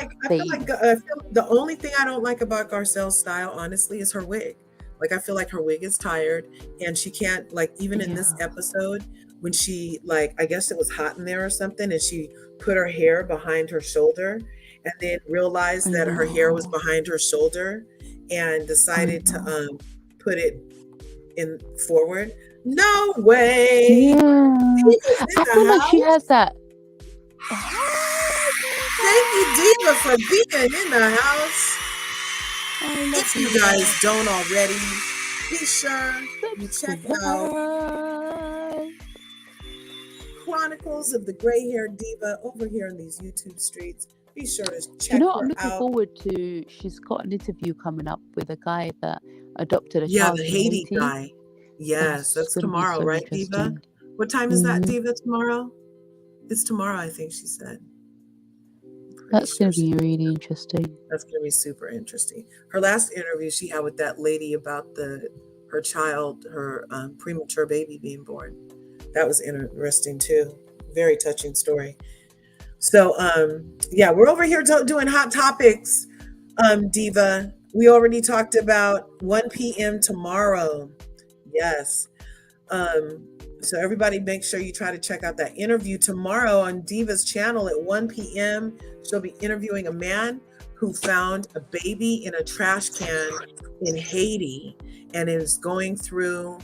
like the only thing I don't like about Garcelle's style, honestly, is her wig. Like, I feel like her wig is tired and she can't, like, even in this episode when she, like, I guess it was hot in there or something, and she put her hair behind her shoulder and then realized that her hair was behind her shoulder and decided to put it in forward. No way. I feel like she has that. Thank you, Diva, for being in the house. If you guys don't already, be sure you check out Chronicles of the Gray Hair Diva over here in these YouTube streets. Be sure to check her out. I'm looking forward to. She's got an interview coming up with a guy that adopted a child. Yeah, the Haiti guy. Yes, that's tomorrow, right, Diva? What time is that, Diva, tomorrow? It's tomorrow, I think she said. That's going to be really interesting. That's going to be super interesting. Her last interview she had with that lady about her child, her premature baby being born. That was interesting too. Very touching story. So, we're over here doing hot topics, Diva. We already talked about 1 p.m. tomorrow. Yes. So everybody make sure you try to check out that interview tomorrow on Diva's channel at 1 p.m. She'll be interviewing a man who found a baby in a trash can in Haiti and is going through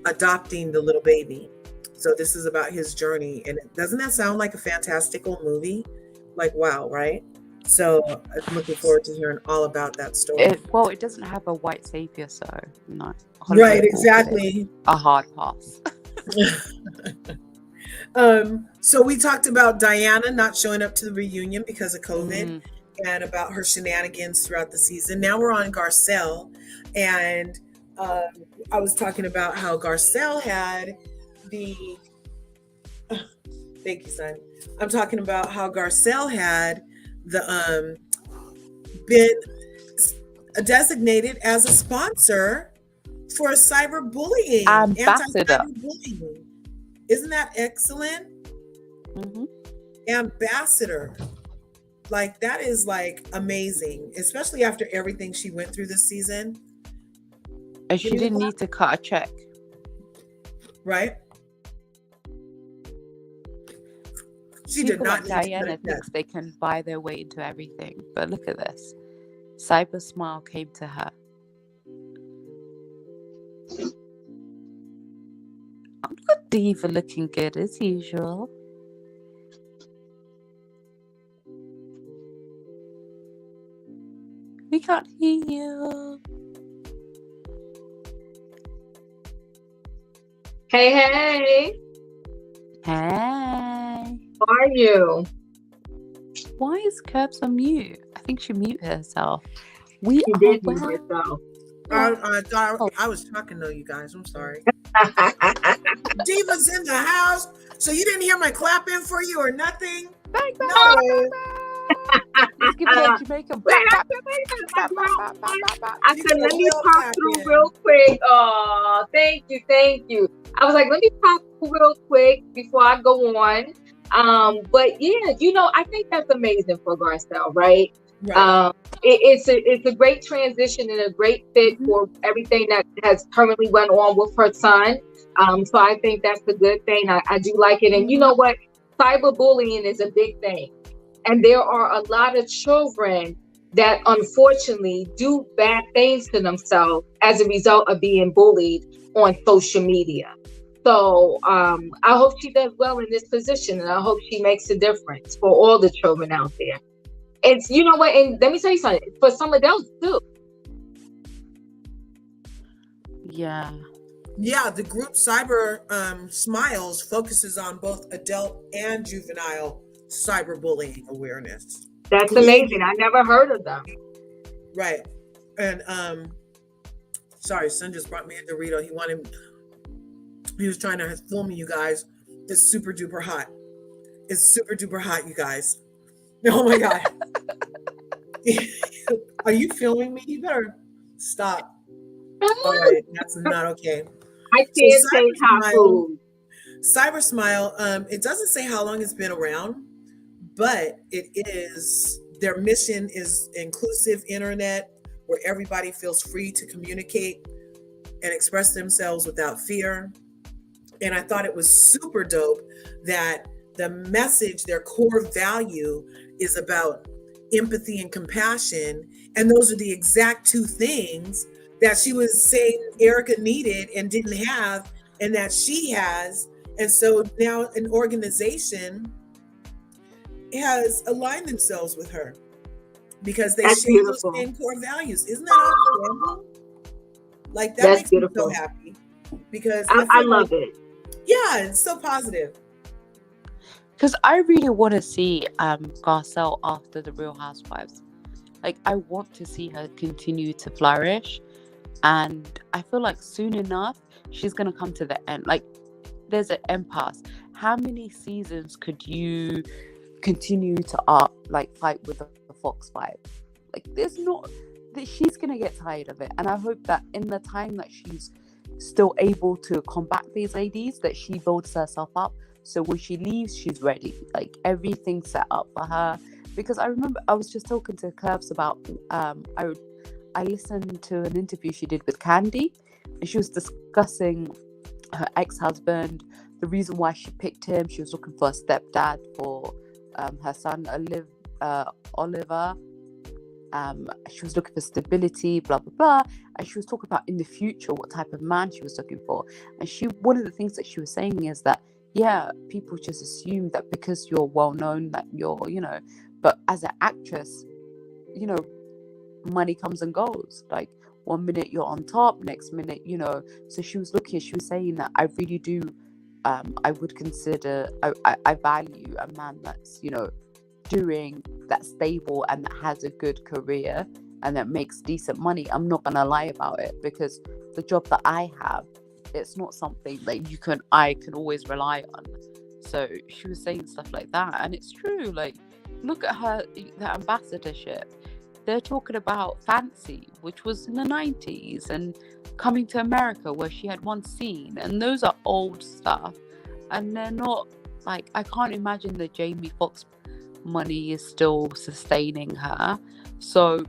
adopting the little baby. So this is about his journey. And doesn't that sound like a fantastical movie? Like, wow, right? So I'm looking forward to hearing all about that story. It doesn't have a white savior, so no. Right, exactly. A hard pass. So we talked about Diana not showing up to the reunion because of COVID and about her shenanigans throughout the season. Now we're on Garcelle, and I was talking about how Garcelle had thank you, son. I'm talking about how Garcelle had been designated as a sponsor for cyberbullying, anti-cyberbullying. Isn't that excellent? Ambassador. Like, that is like amazing, especially after everything she went through this season. And she didn't need to cut a check. Right? She did not need Diana thinks they can buy their way into everything. But look at this. Cyber Smile came to her. I'm not Diva looking good as usual. We can't hear you. Hey, hey. Hey. How are you? Why is Curbs on mute? I think she muted herself. She did mute herself. I was talking though, you guys. I'm sorry. Diva's in the house, so you didn't hear my clapping for you or nothing? No. Let's give that Jamaican. I said, let me pop through real quick. Oh, thank you. I was like, let me pop through real quick before I go on. But yeah, I think that's amazing for Garcelle, right? It's a great transition and a great fit for everything that has currently went on with her son. So I think that's a good thing. I do like it. And you know what? Cyberbullying is a big thing. And there are a lot of children that unfortunately do bad things to themselves as a result of being bullied on social media. So I hope she does well in this position, and I hope she makes a difference for all the children out there. It's, you know what, and let me tell you something, for some adults too. Yeah. Yeah, the group Cyber Smiles focuses on both adult and juvenile cyberbullying awareness. That's amazing. I never heard of them. Right. And sorry, son just brought me a Dorito. He was trying to fool me, you guys. It's super duper hot. It's super duper hot, you guys. Oh my God. Are you filming me? You better stop. All right, that's not okay. I can't take hot food. Cyber Smile, it doesn't say how long it's been around, but their mission is inclusive internet where everybody feels free to communicate and express themselves without fear. And I thought it was super dope that the message, their core value, is about empathy and compassion. And those are the exact two things that she was saying Erica needed and didn't have, and that she has. And so now an organization has aligned themselves with her because they share those same core values. Isn't that awesome? Like, that makes me so happy because I love it. Yeah, it's so positive. Because I really want to see Garcelle after the Real Housewives. Like, I want to see her continue to flourish. And I feel like soon enough, she's going to come to the end. Like, there's an impasse. How many seasons could you continue to fight with the Fox 5? Like, there's not... She's going to get tired of it. And I hope that in the time that she's still able to combat these ladies, that she builds herself up. So when she leaves, she's ready. Like, everything's set up for her. Because I remember I was just talking to Curbs about... I listened to an interview she did with Candy, and she was discussing her ex-husband, the reason why she picked him. She was looking for a stepdad for her son, Oliver. She was looking for stability, blah, blah, blah. And she was talking about in the future what type of man she was looking for. And one of the things that she was saying is that, yeah, people just assume that because you're well-known that you're, but as an actress, money comes and goes. Like, 1 minute you're on top, next minute, so she was saying that I really do, I would consider, I value a man that's, that's stable and that has a good career and that makes decent money. I'm not gonna lie about it, because the job that I have, it's not something that I can always rely on. So she was saying stuff like that, and it's true. Like, look at the ambassadorship. They're talking about Fancy, which was in the 90s, and Coming to America, where she had one scene, and those are old stuff, and they're not, like, I can't imagine the Jamie Foxx money is still sustaining her. So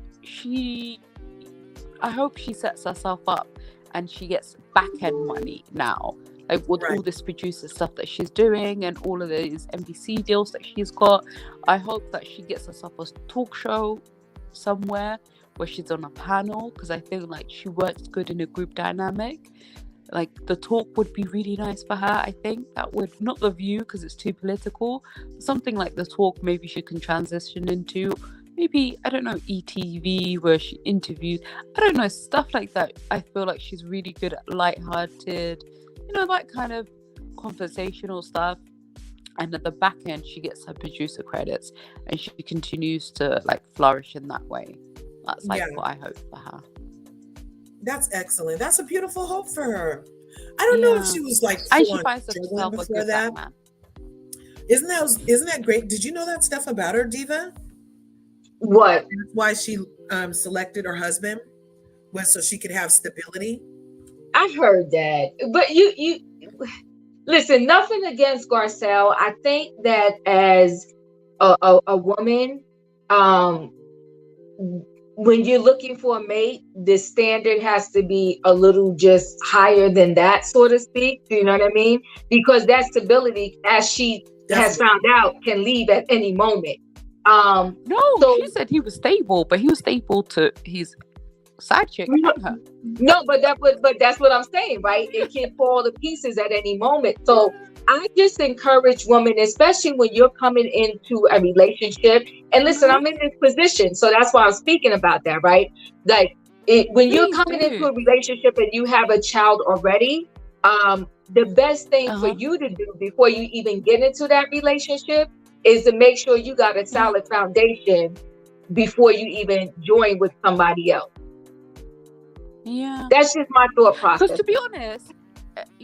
I hope she sets herself up and she gets back-end money now, like with all this producer stuff that she's doing and all of these NBC deals that she's got. I hope that she gets herself a talk show somewhere where she's on a panel, because I feel like she works good in a group dynamic. Like, the talk would be really nice for her. I think that would, not The View because it's too political, something like the talk maybe she can transition into. Maybe, I don't know, ETV, where she interviews, I don't know, stuff like that. I feel like she's really good at lighthearted, that kind of conversational stuff. And at the back end, she gets her producer credits and she continues to flourish in that way. That's what I hope for her. That's excellent. That's a beautiful hope for her. I don't know if she was I should find herself before that. Man. Isn't that great? Did you know that stuff about her, Diva? What? That's why she selected her husband, was so she could have stability. I heard that, but you listen. Nothing against Garcelle. I think that as a woman, when you're looking for a mate, the standard has to be a little just higher than that, so to speak. Do you know what I mean? Because that stability, as she has found out, can leave at any moment. She said he was stable, but he was stable to his Side chick No, and her. no, but that's what I'm saying, right? It can fall to pieces at any moment. So I just encourage women, especially when you're coming into a relationship. And listen, I'm in this position, so that's why I'm speaking about that, right? Like when you're Please coming into do. a relationship and you have a child already, the best thing for you to do before you even get into that relationship is to make sure you got a solid foundation before you even join with somebody else. Yeah. That's just my thought Because process. to be honest,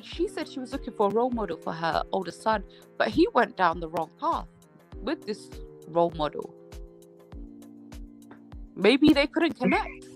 she said she was looking for a role model for her oldest son, but he went down the wrong path with this role model. Maybe they couldn't connect.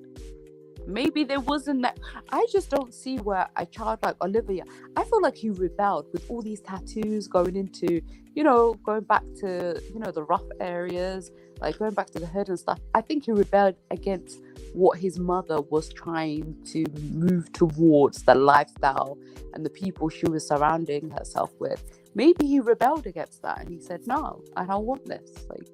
Maybe there wasn't that. I just don't see where a child like Olivia, I feel like he rebelled with all these tattoos going into, going back to, the rough areas, like going back to the hood and stuff. I think he rebelled against what his mother was trying to move towards, the lifestyle and the people she was surrounding herself with. Maybe he rebelled against that and he said, no, I don't want this. Like,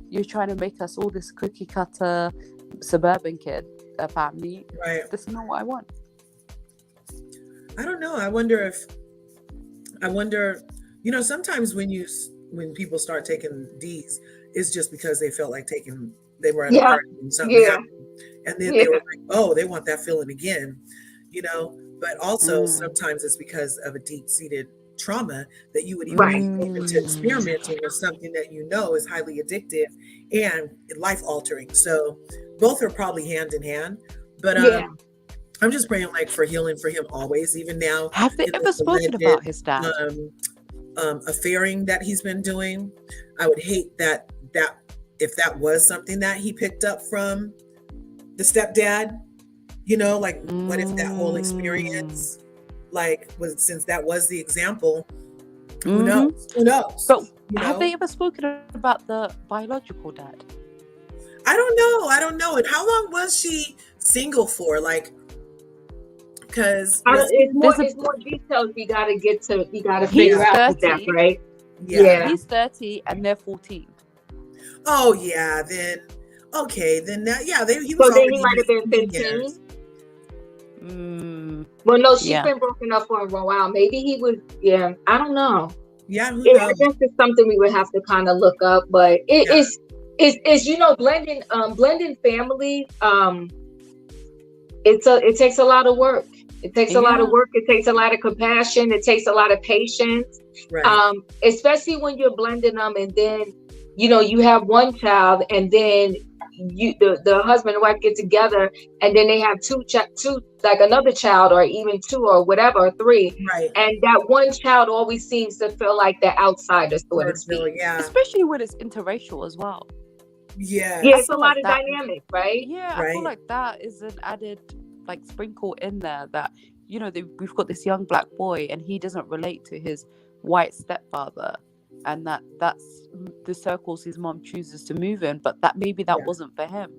you're trying to make us all this cookie cutter suburban kid family. Right. This is not what I want. I don't know. I wonder, sometimes when people start taking D's, it's just because they felt like they were at a party and something happened. And then they were like, oh, they want that feeling again, but also sometimes it's because of a deep-seated trauma that you would even be open to experimenting with something that is highly addictive and life-altering. So both are probably hand in hand, but I'm just praying like for healing for him always, even now. Have they ever spoken about his dad? Affairing that he's been doing. I would hate that if that was something that he picked up from the stepdad, what if that whole experience since that was the example, who knows? But have they ever spoken about the biological dad? I don't know. And how long was she single for? Because it's more details you gotta figure out with that, right? Yeah. He's 30 and they're 14. Oh yeah, then okay, then that he was. So then already he might have been 15. Well, no, she's been broken up for a while. Maybe he was. Yeah, I don't know. Yeah, who knows? I guess it's something we would have to kind of look up. But it's blending families. It takes a lot of work. It takes a lot of work. It takes a lot of compassion. It takes a lot of patience. Right. Especially when you're blending them, and then you have one child, and then the husband and wife get together, and then they have two like another child, or even two, or whatever, or three. Right. And that one child always seems to feel like the outsider, so to speak. Yeah. Especially when it's interracial as well. Yeah. Yeah, it's a lot of dynamic, right? Yeah, I feel like that is an added sprinkle in there that we've got this young black boy and he doesn't relate to his white stepfather, and that's the circles his mom chooses to move in, but that wasn't for him.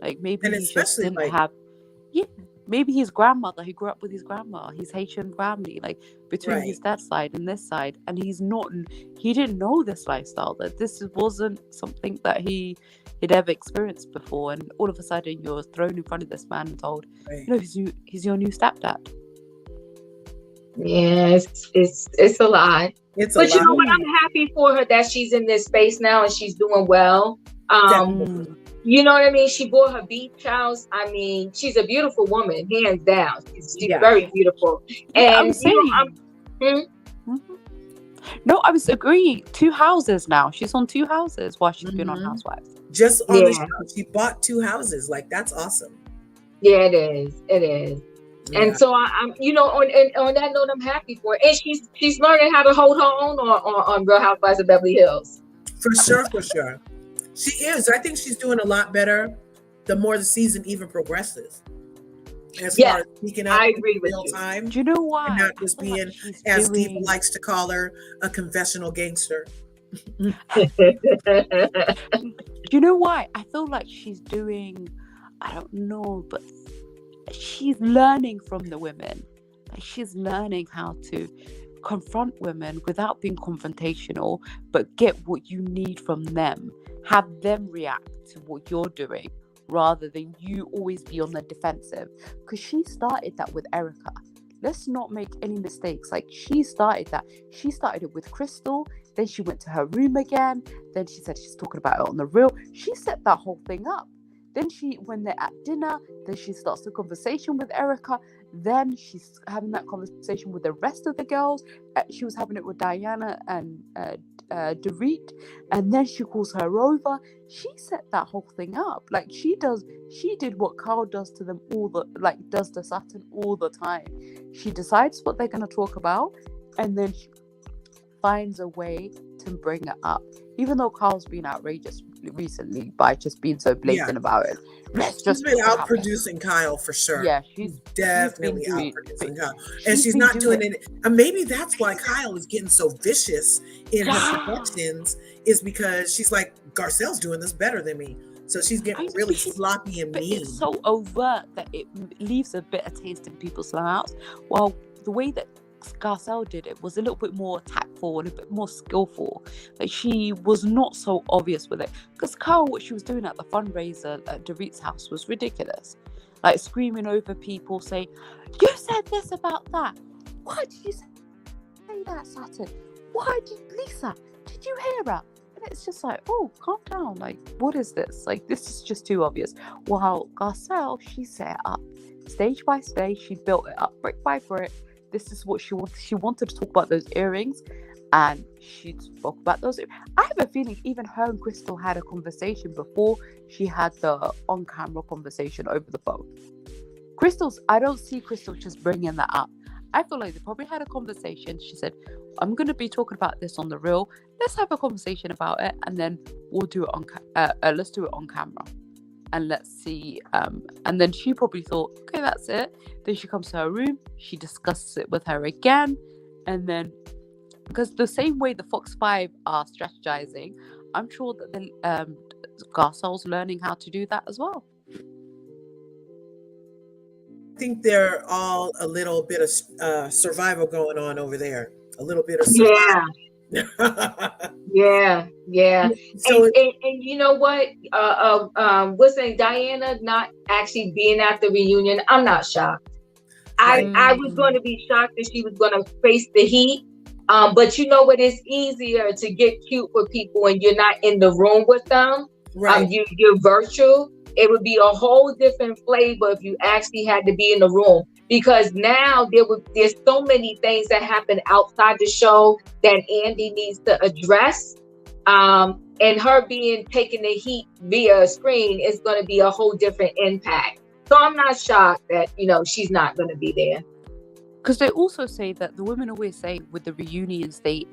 Like maybe he just didn't have maybe his grandmother, he grew up with his grandma, his Haitian family, between his dad's side and this side, and he didn't know this lifestyle, that this wasn't something that he'd ever experienced before, and all of a sudden you're thrown in front of this man and told, he's your new stepdad. Yeah, it's a lot. But you know what? I'm happy for her that she's in this space now and she's doing well. You know what I mean? She bought her beach house. I mean, she's a beautiful woman, hands down. She's very beautiful. And no, I was agreeing. 2 houses now. She's on 2 houses while she's been on Housewives. Just on the show, she bought 2 houses. That's awesome. Yeah, it is. It is. Yeah. And so I'm, on that note, I'm happy for her. And she's learning how to hold her own on Real Housewives of Beverly Hills. For sure. She is. I think she's doing a lot better the more the season even progresses. As far as speaking up, I agree with real you. time. Do you know why? And not just being, as Steve likes to call her, a confessional gangster. Do you know why? I feel like she's doing, I don't know, but she's learning from the women. She's learning how to confront women without being confrontational, but get what you need from them. Have them react to what you're doing rather than you always be on the defensive. Because she started that with Erica. Let's not make any mistakes. Like, she started that. She started it with Crystal. Then she went to her room again. Then she said she's talking about it on the real. She set that whole thing up. Then when they're at dinner, then she starts the conversation with Erica. Then she's having that conversation with the rest of the girls. She was having it with Diana and Dorit. And then she calls her over. She set that whole thing up. Like, she did what Carl does to them does to Sutton all the time. She decides what they're going to talk about. And then she finds a way to bring it up. Even though Carl's been outrageous recently by just being so blatant about it. She's been out-producing Kyle for sure. Yeah, she's definitely out-producing Kyle. And she's not doing it. And maybe that's why Kyle is getting so vicious in her productions, is because she's like, Garcelle's doing this better than me. So she's getting really sloppy and mean. It's so overt that it leaves a bitter taste in people's mouths. While the way that Garcelle did it was a little bit more tactful and a bit more skillful. Like, she was not so obvious with it. Because Carl, what she was doing at the fundraiser at Dorit's house was ridiculous. Like, screaming over people, saying, "You said this about that. Why did you say that, Sutton? Lisa, did you hear her?" And it's just like, oh, calm down. Like, what is this? Like, this is just too obvious. While Garcelle, she set it up stage by stage. She built it up brick by brick. This is what she wanted. She wanted to talk about those earrings, and she spoke about those. I have a feeling even her and Crystal had a conversation before she had the on-camera conversation over the phone. I don't see Crystal just bringing that up. I feel like they probably had a conversation. She said, "I'm going to be talking about this on the real. Let's have a conversation about it, and then we'll do it let's do it on camera. And let's see." And then she probably thought, okay, that's it. Then she comes to her room, she discusses it with her again, and then, because the same way the Fox 5 are strategizing, I'm sure that the Garcelle's learning how to do that as well. I think they're all a little bit of survival going on over there. A little bit of survival. Yeah. So and you know what? Wasn't Diana not actually being at the reunion? I'm not shocked. I was going to be shocked that she was going to face the heat. But you know what? It's easier to get cute with people when you're not in the room with them. Right. You're virtual. It would be a whole different flavor if you actually had to be in the room. Because now there's so many things that happen outside the show that Andy needs to address. And her taking the heat via a screen is going to be a whole different impact. So I'm not shocked that, she's not going to be there. Because they also say that the women always say with the reunions, they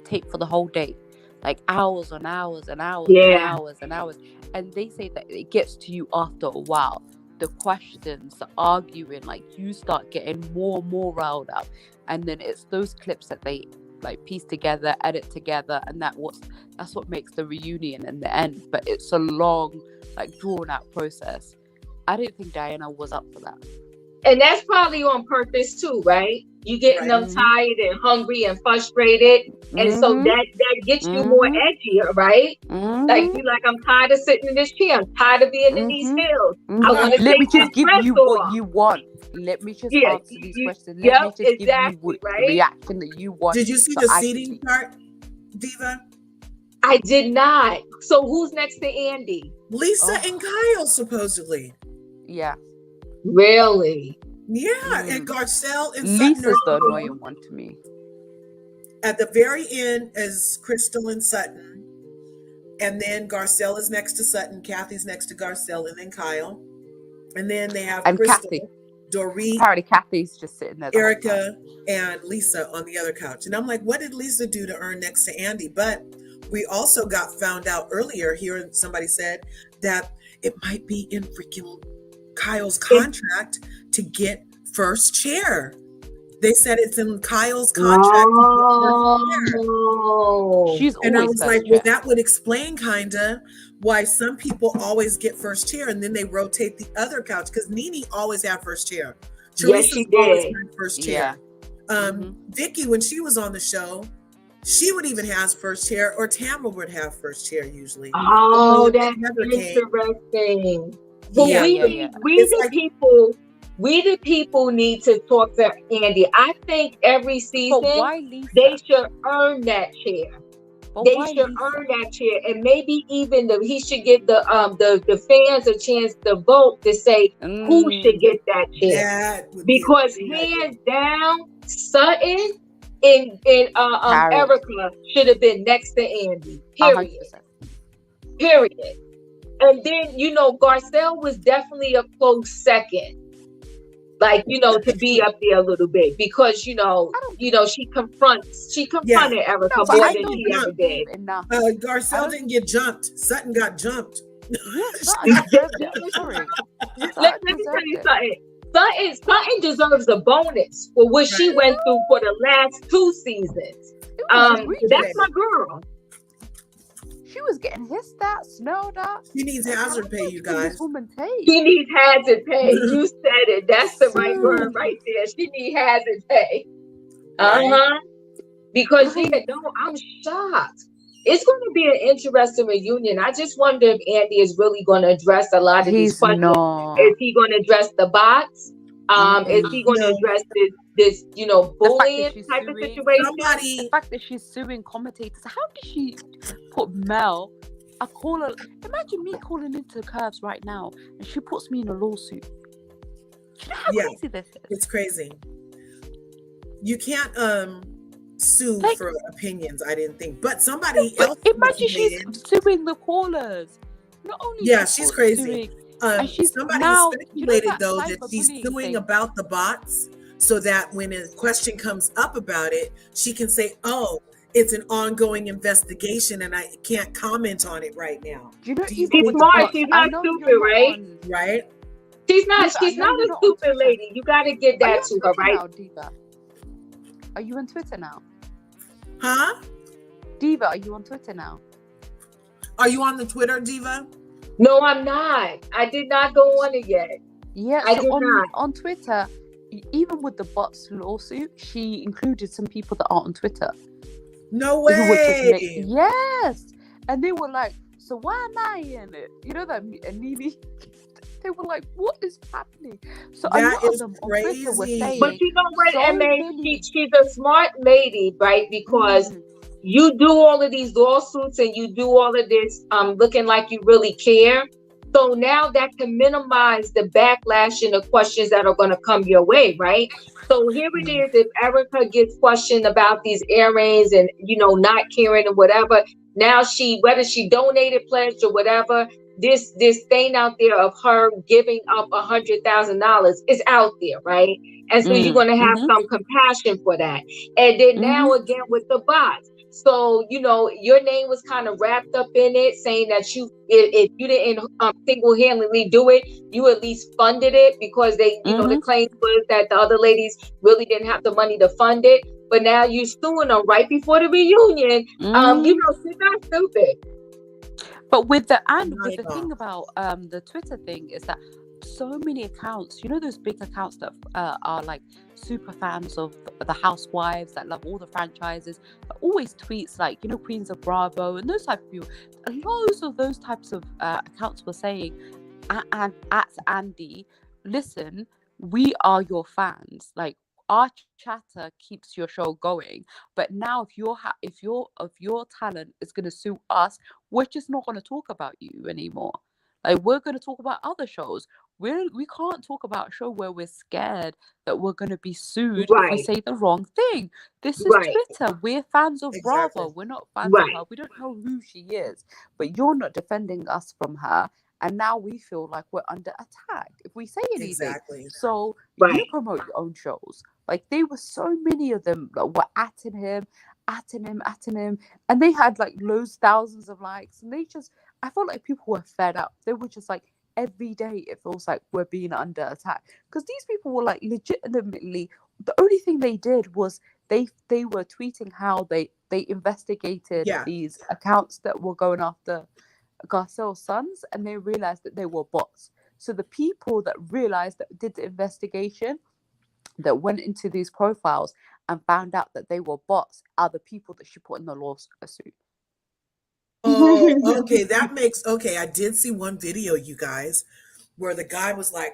take for the whole day, like hours and hours and hours and hours and hours. And they say that it gets to you after a while. The questions, the arguing, like, you start getting more and more riled up. And then it's those clips that they like piece together, edit together, and that's what makes the reunion in the end. But it's a long, like, drawn out process. I didn't think Diana was up for that. And that's probably on purpose too, right? You getting them tired and hungry and frustrated. And so that gets you more edgier, right? Like, you're like, I'm tired of sitting in this chair. I'm tired of being in these hills. I want to Let me just give you off. what you want. Let me just answer these questions. Let me just give you the reaction that you want. Did you see the seating chart, Diva? I did not. So who's next to Andy? Lisa and Kyle, supposedly. Yeah. Really? Yeah, and Garcelle and Lisa's the annoying one to me. At the very end is Crystal and Sutton, and then Garcelle is next to Sutton, Kathy's next to Garcelle, and then Kyle, and then they have Crystal, Kathy. Dorit, apparently Kathy's just sitting there, Erica, and Lisa on the other couch. And I'm like, what did Lisa do to earn next to Andy? But we also found out earlier here, somebody said that it might be in freaking Kyle's contract to get first chair. They said it's in Kyle's contract. She's and I was like, chair. well, that would explain kind of why some people always get first chair and then they rotate the other couch, because Nene always had first chair. Teresa's always had first chair. Vicky, when she was on the show, She would even have first chair, or Tamara would have first chair usually. Oh, But that's when Heather came, interesting. But yeah, Yeah. we it's the like, people need to talk to Andy. I think every But season why they Lisa? should earn that chair. But They why should Lisa? earn that chair, and maybe even he should give the fans a chance to vote to say who should get that chair. that would be a Because great idea. hands down, Sutton and Harriet. Erica should have been next to Andy. 100%. Period. And then Garcelle was definitely a close second. Like, to be up there a little bit because she confronted Erica No, but more I than don't she think ever she did. gave enough. Garcelle didn't get jumped. Sutton got jumped. Yes, Sutton deserved it. I'm sorry. Let Sutton me tell deserved you it. something. Sutton deserves a bonus for what she went through for the last 2 seasons. It was egregious. That's my girl. She was getting hissed at, snowed at. She needs hazard pay, you guys. This woman take. She needs hazard pay. You said it. That's the right word right there. She needs hazard pay. Because I'm shocked. It's going to be an interesting reunion. I just wonder if Andy is really going to address a lot of these questions. Not. Is he going to address the bots? Is he going to address this bullying type of situation? The fact that she's suing commentators. How did she put Mel? I call her. Imagine me calling into Curves right now, and she puts me in a lawsuit. Do you know how crazy this is? It's crazy. You can't sue for opinions, I didn't think. But somebody else. Imagine she's suing the callers. Not only she's crazy. Somebody speculated though that she's suing about the bots so that when a question comes up about it, she can say, "Oh, it's an ongoing investigation and I can't comment on it right now." She's smart. She's not stupid, right? Right. She's not a stupid lady. You got to give that to her, right? Now, Diva? Are you on Twitter now? Huh? Diva, are you on Twitter now? Are you on the Twitter, Diva? No, I'm not. I did not go on it yet. Yeah, I did not. On Twitter, even with the bots lawsuit, she included some people that aren't on Twitter. No way. Yes. And they were like, so why am I in it? You know that Nene? They were like, what is happening? So a lot of them on Twitter were saying, but you know what, she's a smart lady, right? Because you do all of these lawsuits and you do all of this looking like you really care. So now that can minimize the backlash and the questions that are going to come your way, right? So here it is. If Erica gets questioned about these earrings and, not caring and whatever, now whether she donated, pledged or whatever, this thing out there of her giving up $100,000 is out there, right? And so you're going to have some compassion for that. And then now again with the bots. So, your name was kind of wrapped up in it, saying that if you didn't single-handedly do it, you at least funded it because they, the claim was that the other ladies really didn't have the money to fund it. But now you're suing them right before the reunion. She's not stupid. But with the thing about the Twitter thing is that so many accounts, those big accounts that are like super fans of the Housewives that love all the franchises, always tweets like, Queens of Bravo and those type of people. Loads of those types of accounts were saying at Andy, listen, we are your fans. Like, our chatter keeps your show going, but now if your talent is going to sue us, we're just not going to talk about you anymore. Like, we're going to talk about other shows. We can't talk about a show where we're scared that we're going to be sued if we say the wrong thing. This is Twitter. We're fans of Bravo. We're not fans of her. We don't know who she is, but you're not defending us from her. And now we feel like we're under attack if we say anything. Exactly. So you promote your own shows. Like, there were so many of them that were atting him. And they had like thousands of likes. And I felt like people were fed up. They were just like, every day it feels like we're being under attack. Because these people were like legitimately, the only thing they did was they were tweeting how they investigated these accounts that were going after Garcelle's sons, and they realized that they were bots. So the people that realized that did the investigation, that went into these profiles and found out that they were bots are the people that she put in the lawsuit. Oh, okay. That makes okay. I did see one video, you guys, where the guy was like,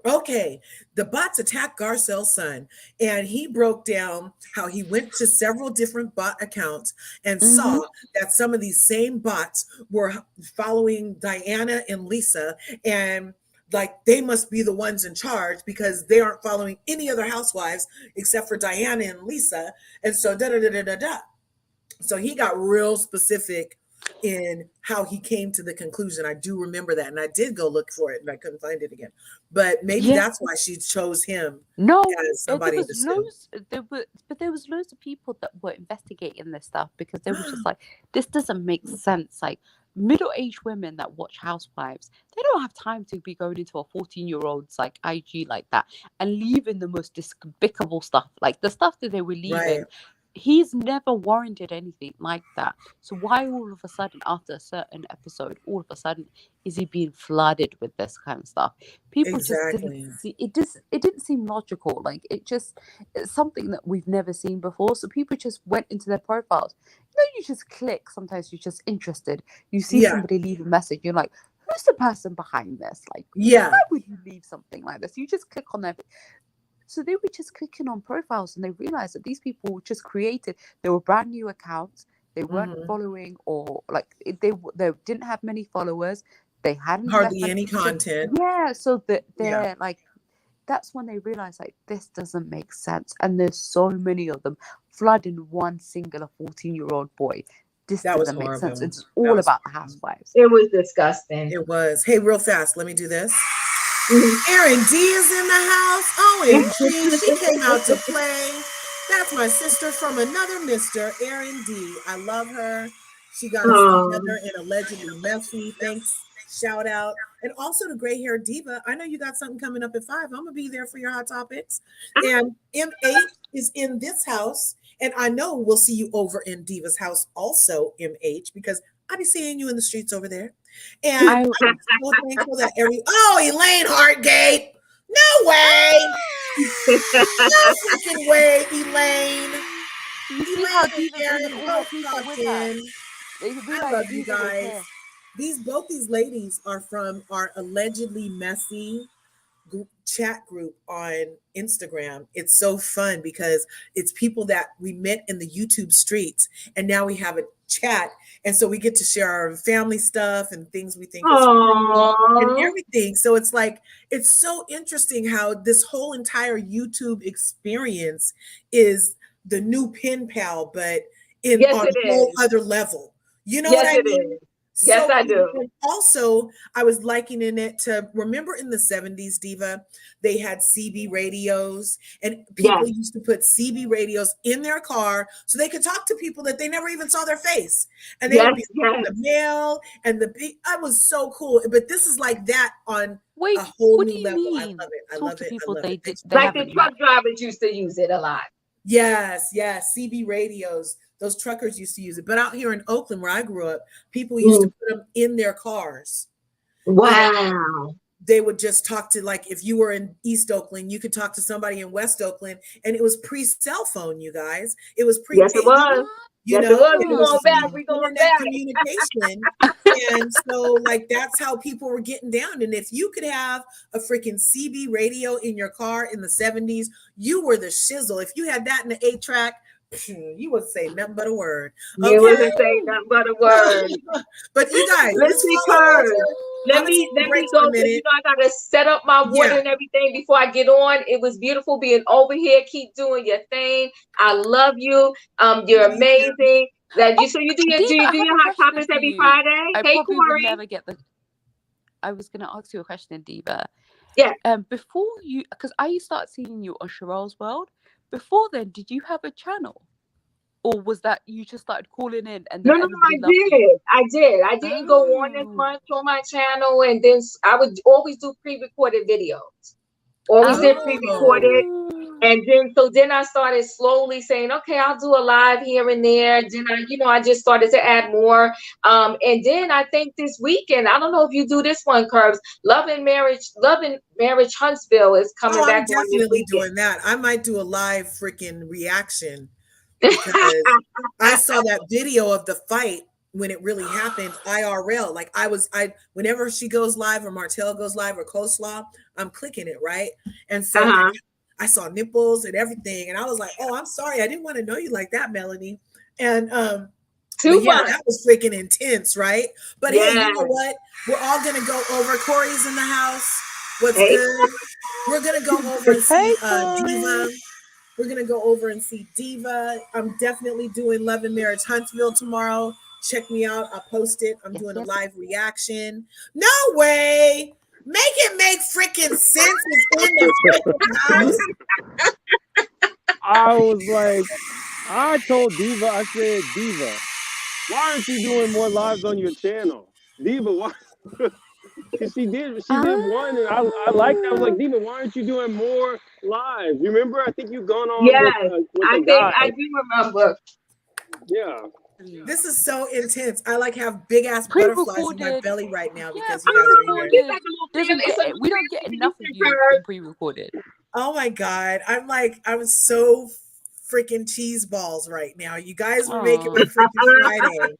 okay, the bots attacked Garcelle's son, and he broke down how he went to several different bot accounts and saw that some of these same bots were following Diana and Lisa, and like they must be the ones in charge because they aren't following any other housewives except for Diana and Lisa, and so da da da da da da. So he got real specific in how he came to the conclusion. I do remember that, and I did go look for it, and I couldn't find it again. But maybe that's why she chose him. No, as somebody there was loads of people that were investigating this stuff because they were just like, this doesn't make sense. Like middle-aged women that watch Housewives, they don't have time to be going into a 14-year-old's like IG like that and leaving the most despicable stuff, like the stuff that they were leaving. Right. He's never warranted anything like that. So why all of a sudden, after a certain episode, all of a sudden is he being flooded with this kind of stuff? People just didn't see it. It didn't seem logical. Like it's something that we've never seen before. So people just went into their profiles. You just click. Sometimes you're just interested. You see somebody leave a message. You're like, who's the person behind this? Like, why would you leave something like this? You just click on their. So they were just clicking on profiles and they realized that these people were just created. They were brand new accounts. They weren't following or like they didn't have many followers. They hadn't hardly any content. Yeah. So they're like, that's when they realized like this doesn't make sense. And there's so many of them flooding one singular 14-year-old boy. This doesn't make sense. It's all about the Housewives. It was disgusting. It was. Hey, real fast, let me do this. Erin D is in the house. OMG, she came out to play. That's my sister from another Mr. Erin D. I love her. She got us together in Allegedly Messy. Thanks. Shout out. And also to Gray Hair Diva. I know you got something coming up at 5. I'm going to be there for your hot topics. And M8 is in this house. And I know we'll see you over in Diva's house also, MH, because I'll be seeing you in the streets over there. And I'm so thankful that Elaine Hartgate. No way. No freaking way, Elaine. I love you guys. Both these ladies are from our Allegedly Messy chat group on Instagram. It's so fun because it's people that we met in the YouTube streets, and now we have a chat, and so we get to share our family stuff and things we think is funny and everything. So it's like it's so interesting how this whole entire YouTube experience is the new pen pal, but on a whole other level. You know what I mean? Yes, I do. And also, I was likening it to, remember in the 70s, Diva, they had CB radios, and people used to put CB radios in their car so they could talk to people that they never even saw their face. And they would be on the mail, and that was so cool. But this is like that on a whole new level. Mean? I love it. I love it. I love it. Like the truck drivers used to use it a lot. Yes, CB radios. Those truckers used to use it. But out here in Oakland, where I grew up, people used to put them in their cars. Wow. They would just talk to, like, if you were in East Oakland, you could talk to somebody in West Oakland. And it was pre-cell phone, you guys. It was pre- Yes, it was. You know, it was we going back. Communication. And so, like, that's how people were getting down. And if you could have a freaking CB radio in your car in the 70s, you were the shizzle. If you had that in the 8-track, you wouldn't say nothing but a word. Okay? You wouldn't say nothing but a word. But you guys, let me go. You know, I gotta set up my water and everything before I get on. It was beautiful being over here. Keep doing your thing. I love you. You're amazing. So you do your hot topics every Friday. Hey, Corey. I was gonna ask you a question, Diva. Yeah. Before you, because I started seeing you on Sherelle's World. Before then, did you have a channel, or was that you just started calling in? And then no, I did. I didn't go on as much on my channel, and then I would always do pre-recorded videos. Always did pre-recorded. And then I started slowly saying, okay, I'll do a live here and there. Then I just started to add more. And then I think this weekend, I don't know if you do this one, Curbs, Love and Marriage Huntsville is coming I'm back on this definitely weekend. doing that. I might do a live freaking reaction because I saw that video of the fight when it really happened IRL. Like whenever she goes live or Martell goes live or Coleslaw, I'm clicking it, right? And so like, I saw nipples and everything, and I was like, "Oh, I'm sorry, I didn't want to know you like that, Melanie." And Too yeah, much. that was freaking intense, right? But hey, you Yes. know what? We're all gonna go over. Corey's in the house. What's Hey. good? We're gonna go over and see Hey, Diva. We're gonna go over and see Diva. I'm definitely doing Love and Marriage Huntsville tomorrow. Check me out. I'll post it. I'm doing a live reaction. No way. Make it make freaking sense. It's in the freaking house. I was like, I told Diva, I said, Diva, why aren't you doing more lives on your channel? Diva, why? Because she did one, and I liked that. I was like, Diva, why aren't you doing more lives? You remember? I think you've gone on with a guy. I do remember. Yeah. This is so intense. I like have big ass butterflies in my belly right now because you guys are here. We don't get enough of you in pre-recorded. Oh my god, I'm so freaking cheese balls right now. You guys were making my freaking Friday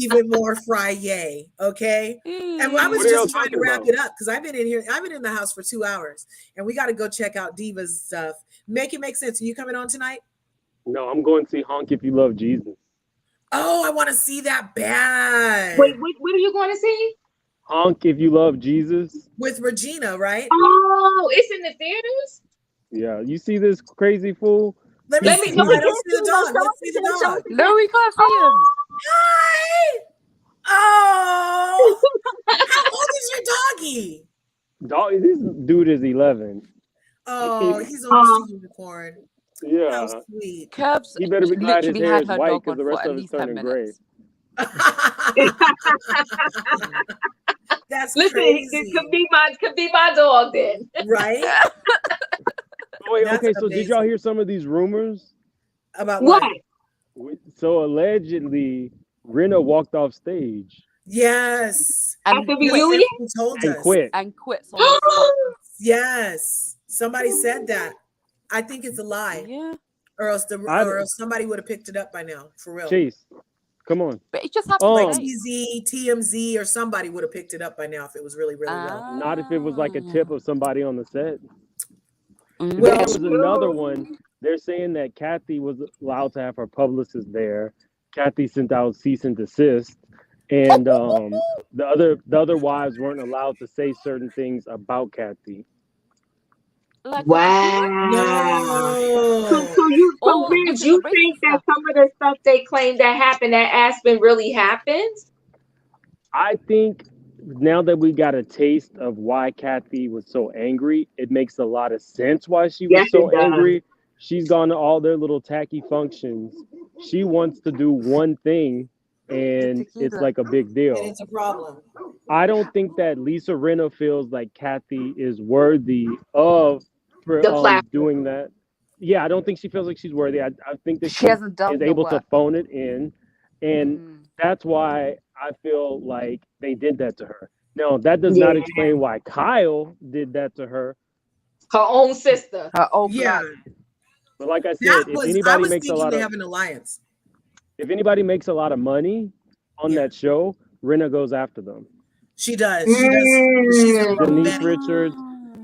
even more Friday, okay? And I was just trying to wrap it up because I've been in the house for 2 hours, and we got to go check out Diva's stuff. Make it make sense. Are you coming on tonight? No, I'm going to see Honk If You Love Jesus. Oh, I want to see that bad. Wait, what are you going to see? Honk If You Love Jesus. With Regina, right? Oh, it's in the theaters? Yeah, you see this crazy fool? Let me see. I don't see the dog. Let's see the dog. No, we can't see him. Hi. Oh, how old is your doggy? This dude is 11. Oh, he's almost a unicorn. Yeah. How sweet. Curbs He better be glad his hair is her white dog because on the for rest at of it's least 10 turning gray. That's Listen, crazy. it could be my dog then. Right? Oh, wait, That's okay, so amazing. did y'all hear some of these rumors? About What? So allegedly, Rena walked off stage. Yes. At the reunion? He told and us. quit. And quits on the spot. Yes. Somebody said that. I think it's a lie. Yeah. Or else somebody would have picked it up by now. For real. Chase, come on. But it just happened Like today. TMZ, or somebody would have picked it up by now if it was really, really well. Not if it was like a tip of somebody on the set. Mm. There was another one. They're saying that Kathy was allowed to have her publicist there. Kathy sent out cease and desist, and the other wives weren't allowed to say certain things about Kathy. Like Wow. No. So Vince, you think that some of the stuff they claim that happened at Aspen really happened? I think now that we got a taste of why Kathy was so angry, it makes a lot of sense why she was so angry. She's gone to all their little tacky functions. She wants to do one thing, and it's like a big deal. And it's a problem. I don't think that Lisa Rinna feels like Kathy is worthy of doing that. Yeah, I don't think she feels like she's worthy. I think that she hasn't done is able to phone it in, and that's why I feel like they did that to her. Now, that does not explain why Kyle did that to her. Her own sister. Her own Yeah. blood. But like I said, if anybody makes a lot they of have an alliance. if anybody makes a lot of money on that show, Rinna goes after them. She does. She does. She's a Denise Richards,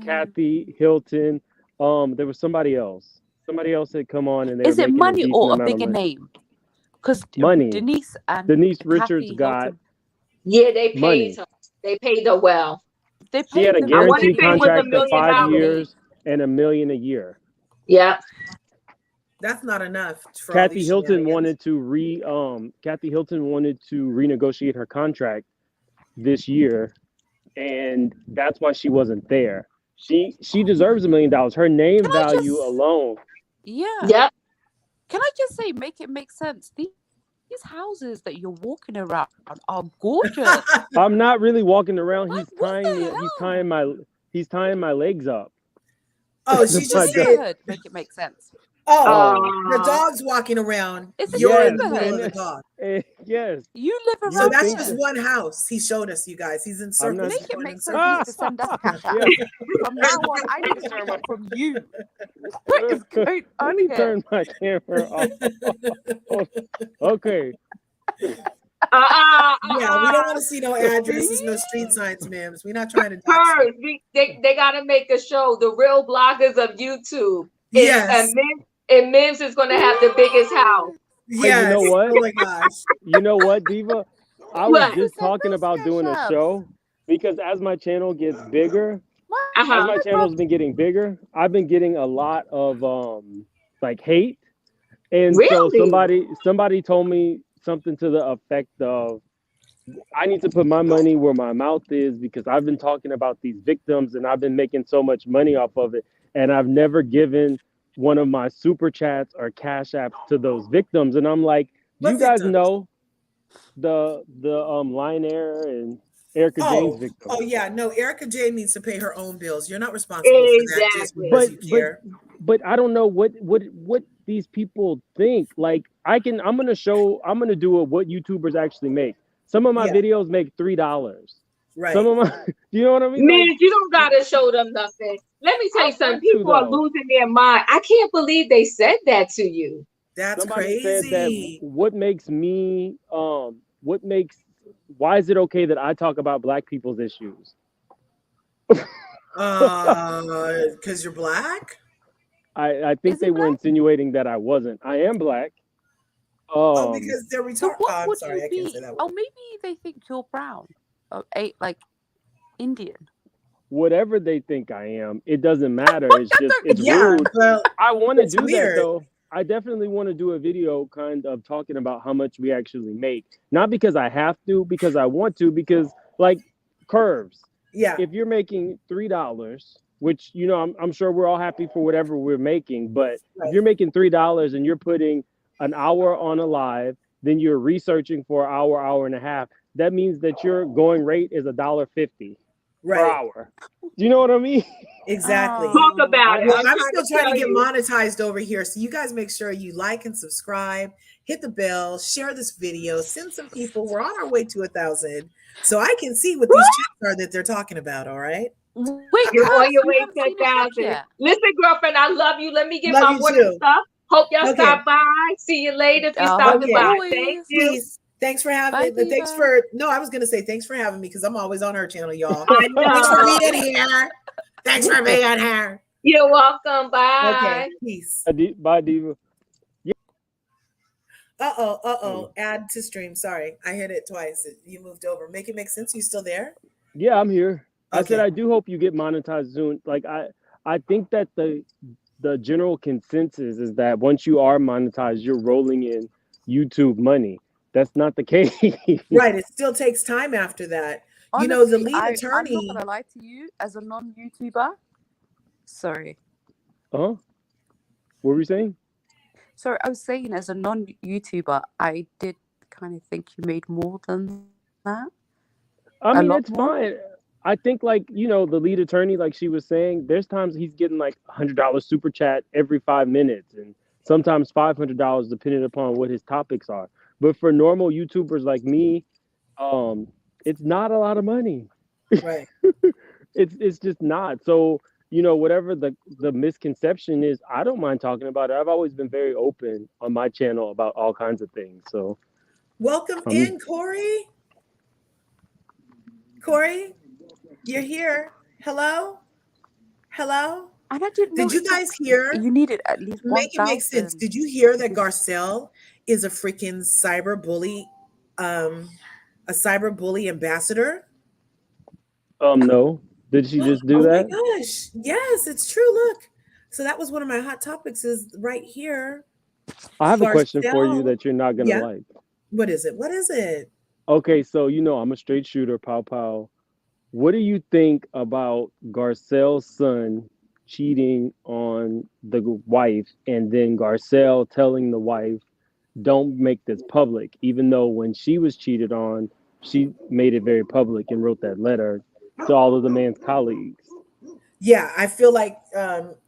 Kathy Hilton. There was somebody else. Somebody else had come on, and they is were it making money a or a decent bigger amount of money. name? Because Money. Denise Richards Kathy got Hilton, Yeah, they paid money. her. They paid her well. they She had a them guaranteed I wanna say it was contract $1 for 5 million. years and $1 million a year. Yeah. That's not enough for Kathy all Hilton these wanted to renegotiate her contract this year, and that's why she wasn't there. She deserves $1 million. Her name value alone. Yeah. Yep. Can I just say, make it make sense? These houses that you're walking around are gorgeous. I'm not really walking around. Like, He's tying my legs up. Oh, she's My just dog. saying, Neighborhood. Make it make sense. oh, Oh, the dog's walking around. It's a You're in yes, the middle of and the dog. yes, You live you So would around that's think just here. that. one house. He showed us, you guys. He's in I'm not. circles. Make He's it going make in sense. You need circles. to send us cash app. Yeah. From now on, I need to hear it from you. What is going Let on me here? turn my camera off. Okay. Yeah, we don't want to see no addresses, no street signs, ma'am. We're not trying to dox you. Purse. They gotta make a show, the real bloggers of YouTube. Yes. And Mims is gonna have the biggest house. But you Yes. know what? Oh my gosh. You know what, Diva? I was What? just Send talking us about cash doing a apps. show because as my channel gets bigger, as Uh-huh. my channel's been getting bigger, I've been getting a lot of like hate. And so Really? somebody told me something to the effect of I need to put my money where my mouth is because I've been talking about these victims and I've been making so much money off of it. And I've never given one of my super chats or cash apps to those victims. And I'm like, do What you guys victims? know the Lion Air and Erica Jane's Oh, victims? oh yeah. No, Erica J needs to pay her own bills. You're not responsible for that just because Exactly. you But care. but I don't know what these people think. Like I'm gonna do a what YouTubers actually make. Some of my Yeah, videos make $3. Some right. of my do you know what I mean? Like Man, you don't gotta show them nothing. Let me tell I you something. want to People are though. losing their mind. I can't believe they said that to you. That's Somebody said that crazy. what makes me what makes why is it okay that I talk about black people's issues? Because you're black? I think Is they he were black? insinuating that I wasn't. I am black. Oh, Um because they're So retarded. what I'm would sorry, you I can't be? say that Oh, word. maybe they think you're brown. Oh, like Indian. whatever they think I am, it doesn't matter. It's just it's Yeah, rude. well, I want to it's do that weird. though. I definitely want to do a video kind of talking about how much we actually make. Not because I have to, because I want to, because like curves. Yeah, If you're making $3, which I'm sure we're all happy for whatever we're making, but if right, you're making $3 and you're putting an hour on a live, then you're researching for an hour and a half, that means that your going rate is $1.50 per right. hour. Do you know what I mean? Exactly. Talk about it. Well, I'm I'm trying still to trying to tell get you. monetized over here. So you guys make sure you like and subscribe, hit the bell, share this video, send some people. We're on our way to 1,000. So I can see what these checks are that they're talking about. All right. Wait, You're on Curse, your you way haven't to seen a check 1,000. yet. Listen, girlfriend, I love you. Let me get Love my you water too. stuff. Hope y'all Okay. stop by. See you later if you I'll stop have to the Okay. by. Thank boys. you. Peace. Thanks for Bye, having. Thanks Diva. for. No, I was gonna say thanks for having me because I'm always on her channel, y'all. I Thanks for know. being here. Thanks for being here. You're welcome. Okay. Bye. Peace. Bye, Diva. Uh-oh. Add to stream. Sorry. I hit it twice. You moved over. Make it make sense. You still there? Yeah, I'm here. I said Okay. I do hope you get monetized soon. Like I think that the general consensus is that once you are monetized, you're rolling in YouTube money. That's not the case. Right. It still takes time after that. You know, the Honestly, lead I'm not attorney. gonna lie to you. As a non-YouTuber, sorry, Huh? What were you saying? sorry, I was saying as a non-YouTuber, I did kind of think you made more than that. I A mean, lot it's more. fine. I think like, the lead attorney, like she was saying, there's times he's getting like $100 super chat every 5 minutes and sometimes $500 depending upon what his topics are. But for normal YouTubers like me, um, it's not a lot of money. Right. It's just not. So, whatever the misconception is, I don't mind talking about it. I've always been very open on my channel about all kinds of things. So, Welcome I'm in, Corey. Corey, you're here. Hello? Hello? And I didn't know Did you it took. guys hear? You needed at least Make it make sense. 1,000 Did you hear to that be. Garcelle is a freaking cyber bully, a cyber bully ambassador? no. Did she just do Oh my that? gosh. Yes, it's true. Look. So that was one of my hot topics is right here. I have a question for you Garcelle. that you're not gonna Yeah. like. What is it? What is it? Okay, so I'm a straight shooter, pow pow. What do you think about Garcelle's son cheating on the wife and then Garcelle telling the wife, don't make this public, even though when she was cheated on, she made it very public and wrote that letter to all of the man's colleagues? Yeah, I feel like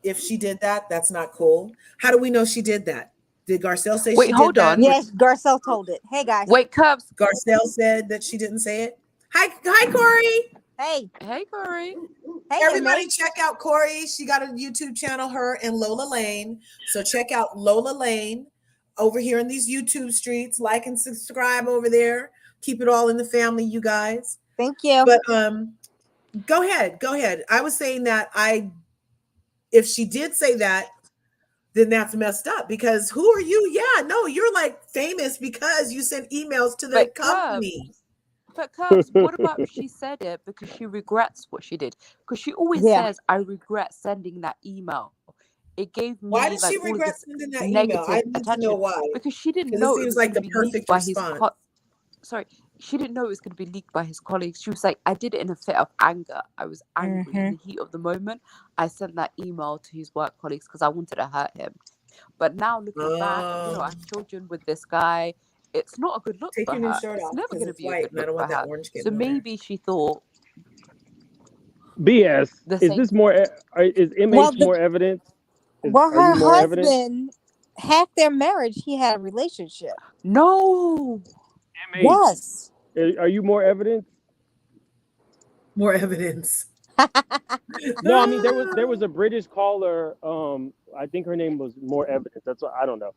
if she did that, that's not cool. How do we know she did that? Did Garcelle say Wait, she did hold that? on. Yes, Garcelle told it. Hey guys. Wait, Curbs. Garcelle said that she didn't say it. Hi, Corey. Hey. Hey, Corey. Hey, Everybody MA. check out Corey. She got a YouTube channel, her and Lola Lane. So check out Lola Lane over here in these YouTube streets. Like and subscribe over there. Keep it all in the family, you guys. Thank you. But go ahead. I was saying that if she did say that, then that's messed up because who are you? Yeah, no, you're like famous because you sent emails to the But company. But Curbs, what about if she said it because she regrets what she did? Because she always says, "I regret sending that email. It gave me Why did she all of regret this sending that email? negative I need to attention." know why. Because she didn't Because it know it seems was like going the to be leaked perfect by his response. sorry, she didn't know it was going to be leaked by his colleagues. She was like, "I did it in a fit of anger. I was angry in the heat of the moment. I sent that email to his work colleagues because I wanted to hurt him." But now looking back, I have children with this guy. It's not a good look Take for your new her. shirt It's off never because going to it's be a white good and I look don't for want that her. orange So getting on there. maybe she thought BS. the Is same. this more? Is MH more evidence? Well, Are you her more evidence? husband, half their marriage, he had a relationship. No. MH, Yes. are you more evidence? More evidence. No, I mean there was a British caller. I think her name was More Evidence. That's what I don't know.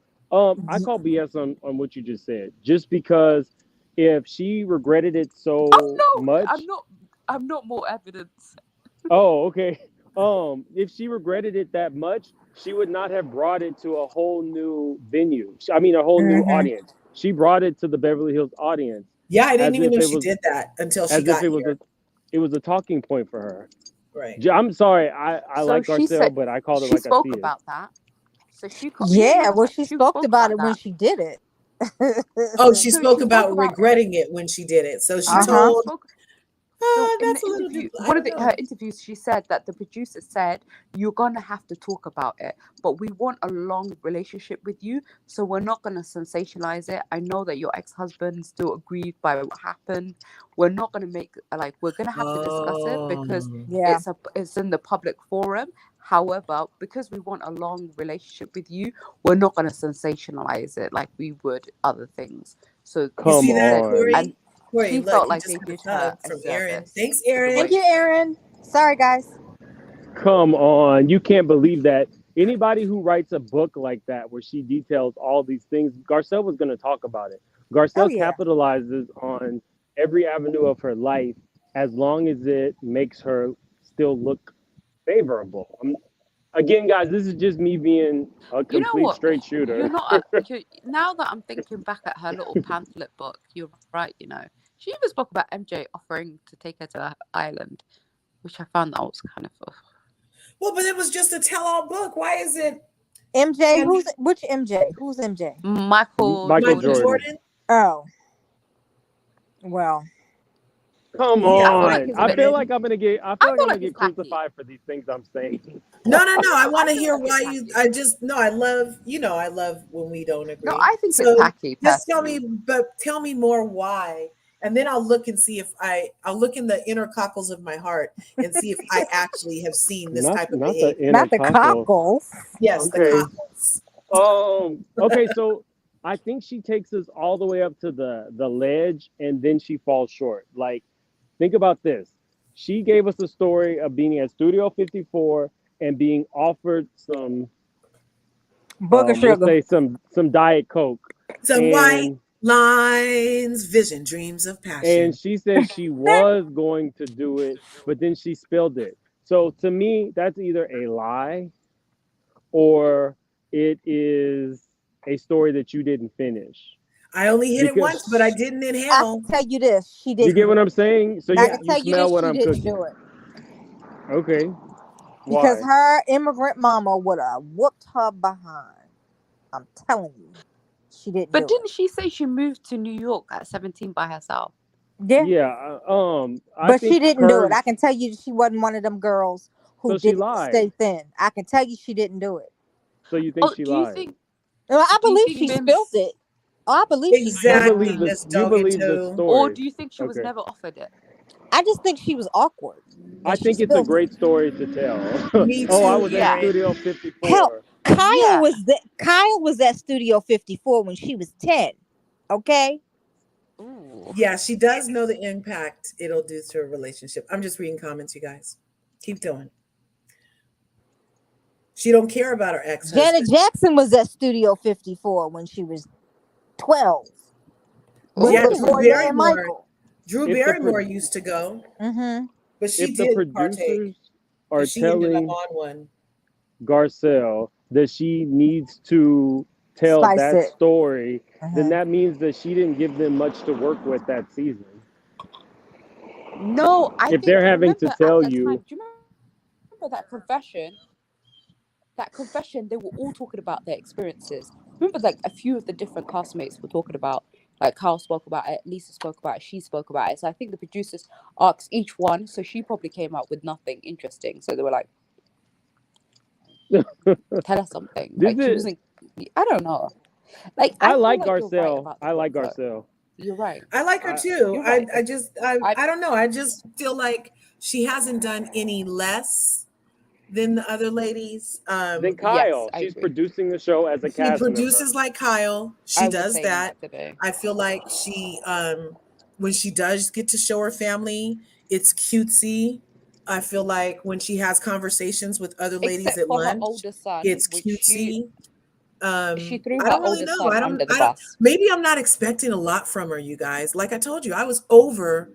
I call BS on what you just said. Just because if she regretted it so Oh no, much. I'm not more evidence. Oh, okay. If she regretted it that much, she would not have brought it to a whole new venue. I mean, a whole new audience. She brought it to the Beverly Hills audience. Yeah, I didn't as even if know it she was did that until she as got if here. it was a talking point for her. Right. I'm sorry. I So like she Garcelle, said but I called it she like I spoke see it. about that. So she Yeah, well, she spoke about it when that. she did it. Oh, she So spoke she about spoke about regretting it when she did it. So she No, told, she spoke. So in that's the a little interview, I one of don't her know. interviews, she said that the producer said, "You're gonna have to talk about it, but we want a long relationship with you, so we're not gonna sensationalize it. I know that your ex-husband still aggrieved by what happened. We're not gonna make we're gonna have to discuss it because Yeah. it's in the public forum. However, because we want a long relationship with you, we're not gonna sensationalize it like we would other things." So You Come see she said, that, on. and Corey? Corey, she look, felt you like just they got did a hug her a from Aaron. service. Thanks, The Aaron. Thank way you, Aaron. Sorry, guys. Come on. You can't believe that. Anybody who writes a book like that where she details all these things, Garcelle was going to talk about it. Oh Garcelle yeah. capitalizes on every avenue of her life as long as it makes her still look favorable. Again, guys, this is just me being a You know complete what? straight You're shooter. not. Now that I'm thinking back at her little pamphlet book, you're right. She even spoke about MJ offering to take her to her island, which I found that was kind of. Well, but it was just a tell-all book. Why is it MJ, and which MJ? Who's MJ? Michael Michael Michael Jordan. Jordan. Oh, well. Come Yeah, I feel like on. he's a I bit. feel Jordan. like I'm gonna get I feel like he's tacky. crucified for these things I'm saying. No. I want I to feel hear like why it's you. tacky. I love when we don't No, agree. I think it's So tacky just tell me, personally. but tell me more why, and then I'll look and see if I'll look in the inner cockles of my heart and see if I actually have seen this type of Not the behavior. inner Not the cockle. cockles. Yes, the Okay. cockles. Okay, so I think she takes us all the way up to the ledge and then she falls short. Like, think about this. She gave us a story of being at Studio 54 and being offered some Booger we'll sugar. say some Diet Coke. Some white And lines, vision, dreams of passion. she said she was going to do it, but then she spilled it. So to me, that's either a lie or it is a story that you didn't finish. I only hit it once, but I Because didn't I inhale. can tell you this. She you didn't get do what it. I'm saying? So I Yeah. can you tell you smell this. what She I'm didn't cooking. do it. Okay. Because Why? her immigrant mama would have whooped her behind. I'm telling you. She didn't But do it. didn't she say she moved to New York at 17 by herself? Yeah. Yeah, I But she think didn't do it. I Curbs. can tell you she wasn't one of them girls who So she did it to stay lied. thin. I can tell you she didn't do it. So you think Oh, she do you lied? think? Well, I Do you believe think she spilled Mims, it. Oh, I believe she You spilled it. Exactly, believe this? Miss You Dog and believe the Toe. or story? do you think she was Okay. never offered it? I just think she was awkward, I and she think it's a still. great story to tell. Me Oh, I too, was at Yeah. Erin. Studio Hell, 54. Kyle Yeah. was Kyle was at Studio 54 when she was 10. Okay. Ooh. Yeah, she does know the impact it'll do to a relationship. I'm just reading comments, you guys. Keep going. She don't care about her Janet ex-husband. Jackson was at Studio 54 when she was 12 with Yeah, Ooh. Latoya and Michael. Drew If the Barrymore used to go, Mm-hmm. but she if the did partake, producers are but she ended up telling on one. Garcelle that she needs to tell Spice that it. story, then Mm-hmm. that means that she didn't give them much to work with that season. No, I If think they're having to remember at tell the time. you, Do you remember that confession? That confession, they were all talking about their experiences. Remember, like a few of the different castmates were talking about, like Carl spoke about it, Lisa spoke about it, she spoke about it. So I think the producers asked each one. So she probably came out with nothing interesting. So they were like, tell us something. this Like she is, wasn't. I don't know. Like I I feel like like you're right Garcelle. about the I like book, though. Garcelle. You're right. I like her I, too. You're right. I don't know. I just feel like she hasn't done any less than the other ladies. then Yes, Kyle, I she's agree. producing the show as a She cast member. produces like Kyle. She I was does saying that. that today. I feel like she when she does get to show her family, it's cutesy. I feel like when she has conversations with other ladies Except at for her lunch, older son, it's which cutesy. she threw I her don't really older know. son under the I don't bus. maybe I'm not expecting a lot from her, you guys. Like I told you, I was over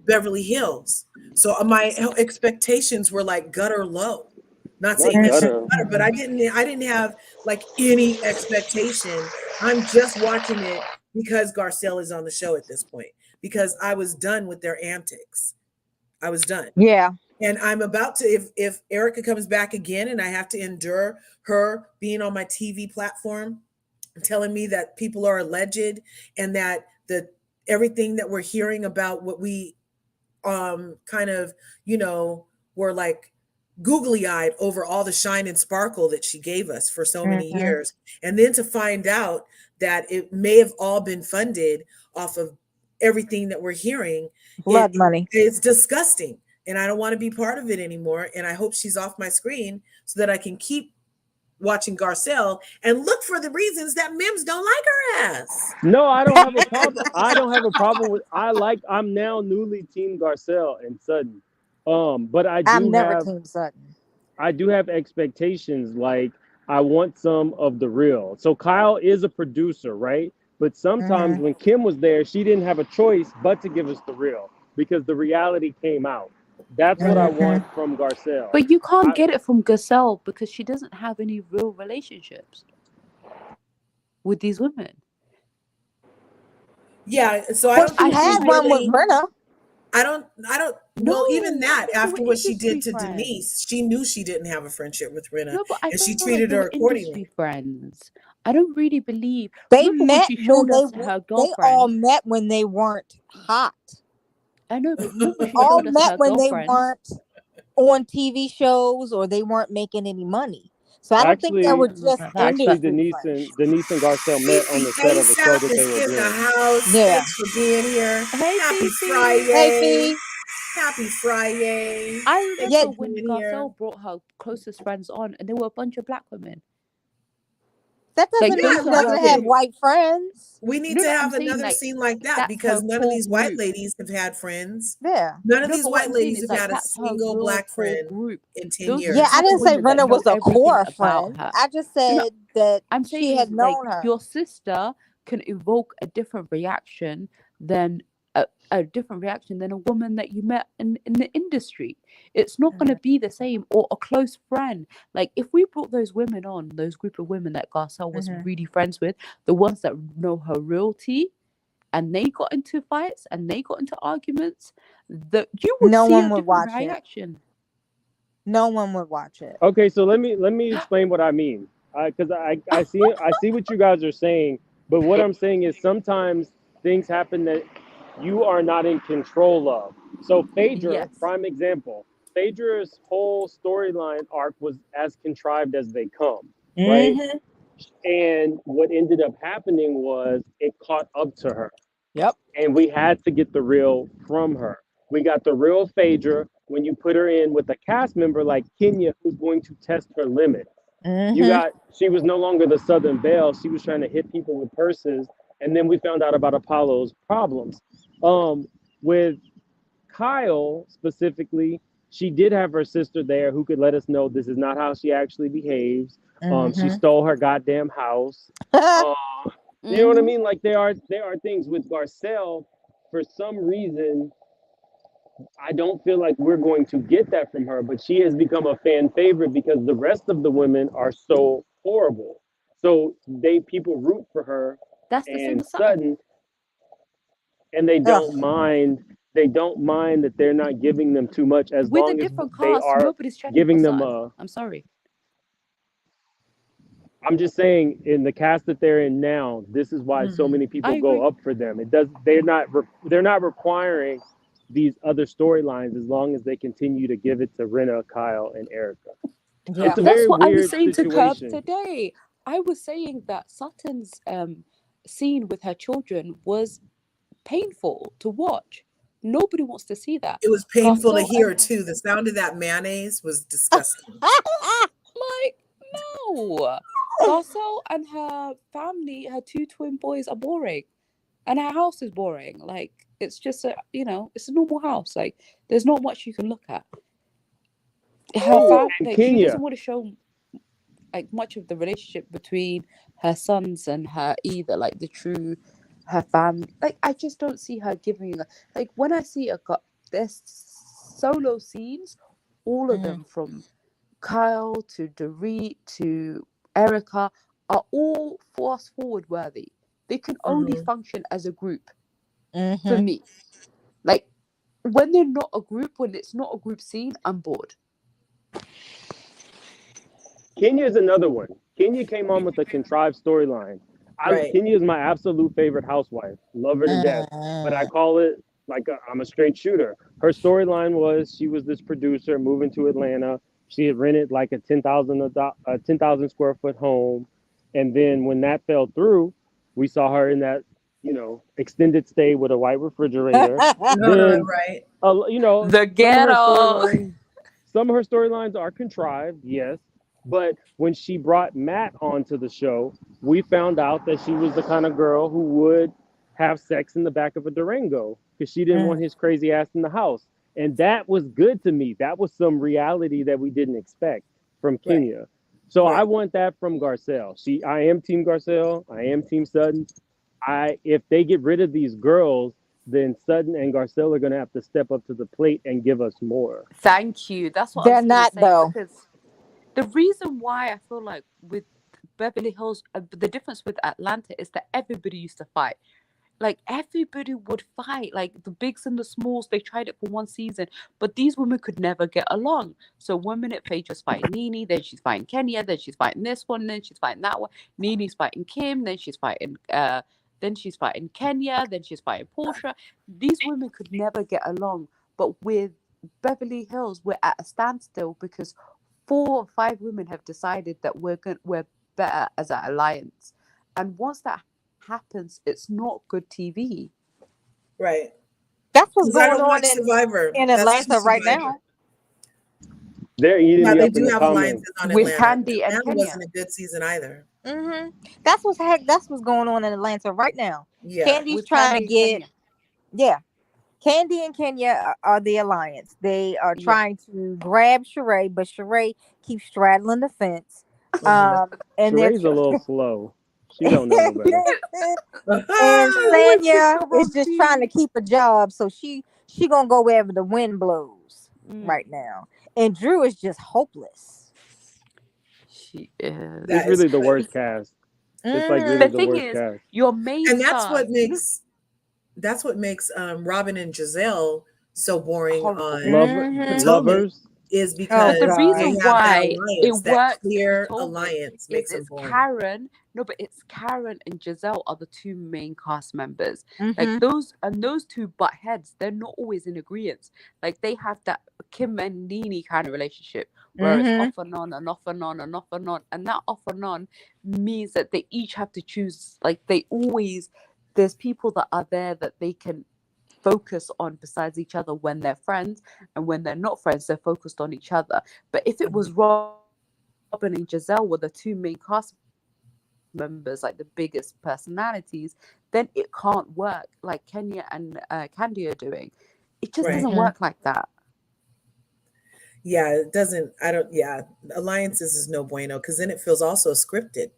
Beverly Hills. So my expectations were like gutter low. Not saying Not that she's gutter. gutter, but I didn't have like any expectation. I'm just watching it because Garcelle is on the show at this point because I was done with their antics. I was done. Yeah. And I'm about to if Erica comes back again and I have to endure her being on my TV platform telling me that people are alleged and that the everything that we're hearing about what we kind of, were like googly eyed over all the shine and sparkle that she gave us for so many Mm-hmm. years. And then to find out that it may have all been funded off of everything that we're hearing, Blood money. it's disgusting. And I don't want to be part of it anymore. And I hope she's off my screen so that I can keep watching Garcelle and look for the reasons that Mims don't like her ass. No, I don't have a problem. I don't have a problem with. I'm now newly Team Garcelle and Sutton. But I'm never Team Sutton. I do have expectations. Like I want some of the real. So Kyle is a producer, right? But sometimes Mm-hmm. when Kim was there, she didn't have a choice but to give us the real because the reality came out. That's what I Mm-hmm. want from Garcelle. But you can't I, get it from Garcelle because she doesn't have any real relationships with these women. Yeah, so I Well, don't she I think feel she's had like one with really. Brenna. I don't. Well, even no, I that thought they were after what she industry did to friends. Denise, she knew she didn't have a friendship with Rena, No, but I and she feel like treated they her were industry accordingly. friends. I don't really believe. They Remember when met she when showed us her they all girlfriends? met when they weren't hot. I know, but remember They she all showed us met her when they girlfriends? weren't on TV shows or they weren't making any money. So I don't think they were actually, just That's fair. industry friends. Denise and Garcelle met on the set of a show ASAP that they is were in the doing. house. Yeah. Thanks for being here. Hey, Happy Fifi. Hey, Friday. Fee. Happy Friday. I Thanks Yeah, for remember when being here. Garcelle brought her closest friends on, and there were a bunch of black women. that Like doesn't mean Yeah, those she are we her doesn't need have to core. white friends. we need No, to no, I'm have saying another like scene like that that's her because none of core these white group. ladies have had friends. Yeah. None of No, these but what white I'm saying ladies is have like had a that's her single real black core friend group. in 10 Those are the Yeah, I years. type of didn't say women that Brenna know was a everything core about friend. her. I just No, no, said that I'm she saying had is like known her. your sister can evoke a different reaction than a different reaction than a woman that you met in the industry. It's not going to be the same, or a close friend. Like if we brought those women on, those group of women that Garcelle was Mm-hmm. really friends with, the ones that know her realty, and they got into fights and they got into arguments, that you would No see one a would different watch it. reaction. No one would watch it. Okay, so let me explain what I mean. Because I see what you guys are saying, but what I'm saying is sometimes things happen that you are not in control of. So Phaedra, Yes. prime example. Phaedra's whole storyline arc was as contrived as they come, right? Mm-hmm. And what ended up happening was it caught up to her, Yep. and we had to get the real from her. We got the real Phaedra when you put her in with a cast member like Kenya, who's going to test her limit. You Mm-hmm. got, she was no longer the Southern Belle. She was trying to hit people with purses. And then we found out about Apollo's problems. With Kyle specifically, she did have her sister there who could let us know this is not how she actually behaves. She Mm-hmm. stole her goddamn house. Uh, you know what I mean? Like there are things with Garcelle. For some reason, I don't feel like we're going to get that from her, but she has become a fan favorite because the rest of the women are so horrible. So people root for her That's the same and with Sutton. Sutton, and they Ugh. don't mind. They don't mind that they're not giving them too much as With a long as different they cast, are nobody's checking for giving them Sutton. a. I'm sorry. I'm just saying, in the cast that they're in now, this is why so many I people agree. go up for them. It does. They're not requiring these other storylines as long as they continue to give it to Rinna, Kyle, and Erica. Yeah. It's a That's very what I was weird saying to Curb situation. today. I was saying that Sutton's scene with her children was painful to watch. Nobody wants to see that. It was painful to Garcelle hear and too. The sound of that mayonnaise was disgusting. like no, Garcelle and her family, her two twin boys are boring, and her house is boring. Like it's just it's a normal house. Like there's not much you can look at. Her Oh, and like she Kenya. doesn't want to show like much of the relationship between her sons and her either, like the true her family. Like I just don't see her giving like when I see there's solo scenes, all of Mhm. them from Kyle to Dorit to Erica are all fast forward worthy. They can only Mhm. function as a group for Mhm. me. Like when they're not a group, when it's not a group scene, I'm bored. Kenya is another one. Kenya came on with a contrived storyline. Right. Kenya is my absolute favorite housewife. Love her to death. But I Mhm. call it like I'm a straight shooter. Her storyline was she was this producer moving to Atlanta. She had rented like a 10,000 square foot home, and then when that fell through, we saw her in that extended stay with a white refrigerator. Then Right. The some of her ghetto. storylines are contrived, yes, but when she brought Matt onto the show, we found out that she was the kind of girl who would have sex in the back of a Durango because she didn't want his crazy ass in the house. And that was good to me. That was some reality that we didn't expect from Right. Kenya. So I Right. want that from Garcelle. I am Team Garcelle. I am Team Sutton. If they get rid of these girls, then Sutton and Garcelle are going to have to step up to the plate and give us more. Thank you. That's what I They're was gonna not say though. because the reason why I feel like with Beverly Hills, the difference with Atlanta is that everybody used to fight. Like everybody would fight, like the bigs and the smalls. They tried it for one season, but these women could never get along. So 1 minute Phaedra's fighting Nene, then she's fighting Kenya, then she's fighting this one, then she's fighting that one. Nene's fighting Kim, then she's fighting Kenya, then she's fighting Portia. These women could never get along. But with Beverly Hills, we're at a standstill because 4 or 5 women have decided that we're better as an alliance. And once that happens, it's not good TV. Right. That's what's Because I going don't on watch Survivor. in That's too Atlanta right Survivor. now. They're eating Yeah, me they up in do the have comments. alliances on With Atlanta. Candy and Atlanta Kenya. wasn't a good season either. That's what's going on in Atlanta right now. Yeah. Candy's With trying to Candy and get Kenya. yeah. Candy and Kenya are the alliance. They are Yeah. trying to grab Sheree, but Sheree keeps straddling the fence. Mhm. And they're Sheree's a little slow. She don't know no better. and She always picks Sanya the is wrong just trying to team. keep a job, so she gonna go wherever the wind blows right now. And Drew is just hopeless. She is. It's That is really the crazy. worst cast. It's like Mm-hmm. really The the thing worst is, cast. your main And that's stars what makes Robin and Giselle so boring horrible. on Lover Mm-hmm. Potomac lovers. is Oh But the because God. they reason have that why it alliance, that works for clear Potomac alliance is makes them it's boring. Karen. No, but it's Karen and Giselle are the two main cast members. Like Mm-hmm. those two butt heads, they're not always in agreement. Like they have that Kim and Nene kind of relationship where it's Mm-hmm. off and on and off and on and off and on. And that off and on means that they each have to choose, like there's people that are there that they can focus on besides each other when they're friends, and when they're not friends, they're focused on each other. But if it was Robin and Giselle were the two main cast members, like the biggest personalities, then it can't work like Kenya and Candy are doing. It just Right. doesn't work like that. Yeah, it doesn't. I don't. Yeah, alliances is no bueno because then it feels also scripted.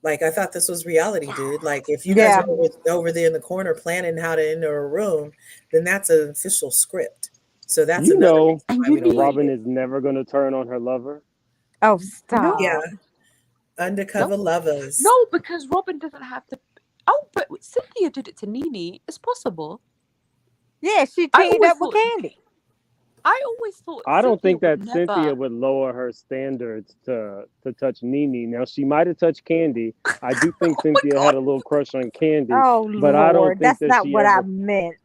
Like I thought this was reality, dude. Like if you guys Yeah. are over there in the corner planning how to enter a room, then that's an official script. So that's You another know, reason And why you we don't need like Robin it. is never going to turn on her lover. Oh, stop. Yeah, undercover no, lovers. no, because Robin doesn't have to. Oh, but Cynthia did it to Nene. It's possible. Yeah, she I teamed always up with thought. Candy. I always thought I don't Cynthia think would that Cynthia never. would lower her standards to touch Nene. Now she might have touched Candy. I do think Oh my Cynthia had God! a little crush on Candy, Oh but I don't Lord, think that's that not she what I ever. meant.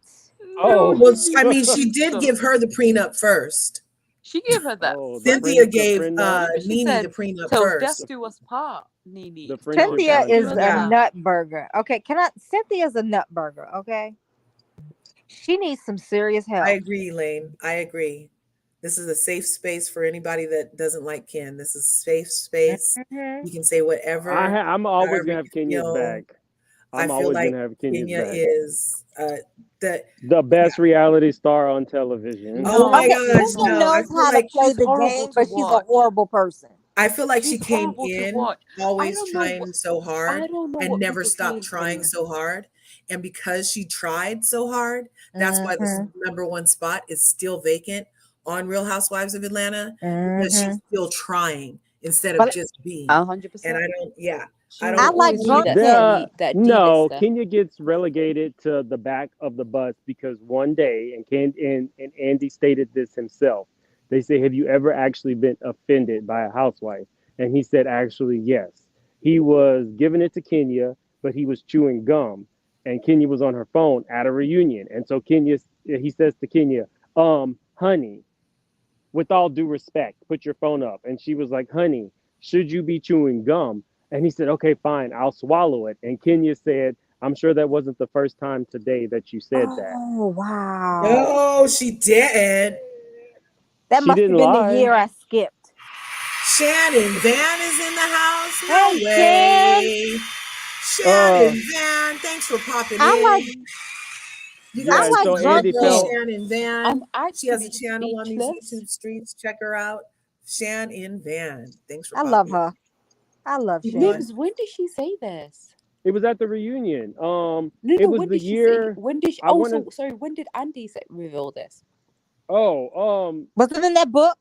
No, Oh, Well, you I mean, don't she think did so. give her the prenup first. She gave her that oh, the Cynthia first. friend, the gave friend up, Remember, she Nene the said, prenup "Till death first. do us part, Nene. the Till friendship Cynthia death do is us a contract. Yeah, part." nut burger. Okay, Cynthia's a nut burger, okay? She needs some serious I help. agree, Elaine. I agree. This is a safe space for anybody that doesn't like Ken. This is a safe space. Hmm. You can say whatever, I'm always however gonna you have Kenya's feel. back. I I'm feel always like gonna have Kenya's Kenya back. is the The yeah. best reality star on television. Oh my Okay, No, gosh, Kenya no. no, I knows feel how to like play she's the horrible game, to but she's a watch. horrible person. she She's came horrible to in watch. I always don't know what. trying so I hard don't know and what never people see stopped in trying Kenya. so hard. And because she tried so hard, that's why this Hmm. number one spot is still vacant on Real Housewives of Atlanta because Hmm. she's still trying instead of But just being. And 100%. I don't, yeah, She I will I don't like always be need drunk that Kenya. The no, D-lister. Kenya gets relegated to the back of the bus because one day, and Andy stated this himself. They say, "Have you ever actually been offended by a housewife?" And he said, "Actually, yes." He was giving it to Kenya, but he was chewing gum, and Kenya was on her phone at a reunion, and so he says to Kenya, honey, with all due respect, put your phone up." And she was like, "Honey, should you be chewing gum?" And he said, "Okay, fine, I'll swallow it." And Kenya said, "I'm sure that wasn't the first time today that you said that." Oh, wow. No, she didn't. That She must have didn't been the lie. year I skipped. Shannon Van is in the house. Hey, No Shan. way. Uh, Shannon Van, thanks for popping I like in. You yeah, guys and see so like my drunk Andy girl felt Ken. Shannon I'm Van. She has a actually channel on these speechless. YouTube streets. Check her out. Shannon Van. Thanks for I love popping her. I love in. Shan. Nibs, when did she say this? it was at the reunion. No, It no, was when the did she say? year When did she? I Oh, wanted. so sorry. When did Andy reveal this? Oh, Was it in that book?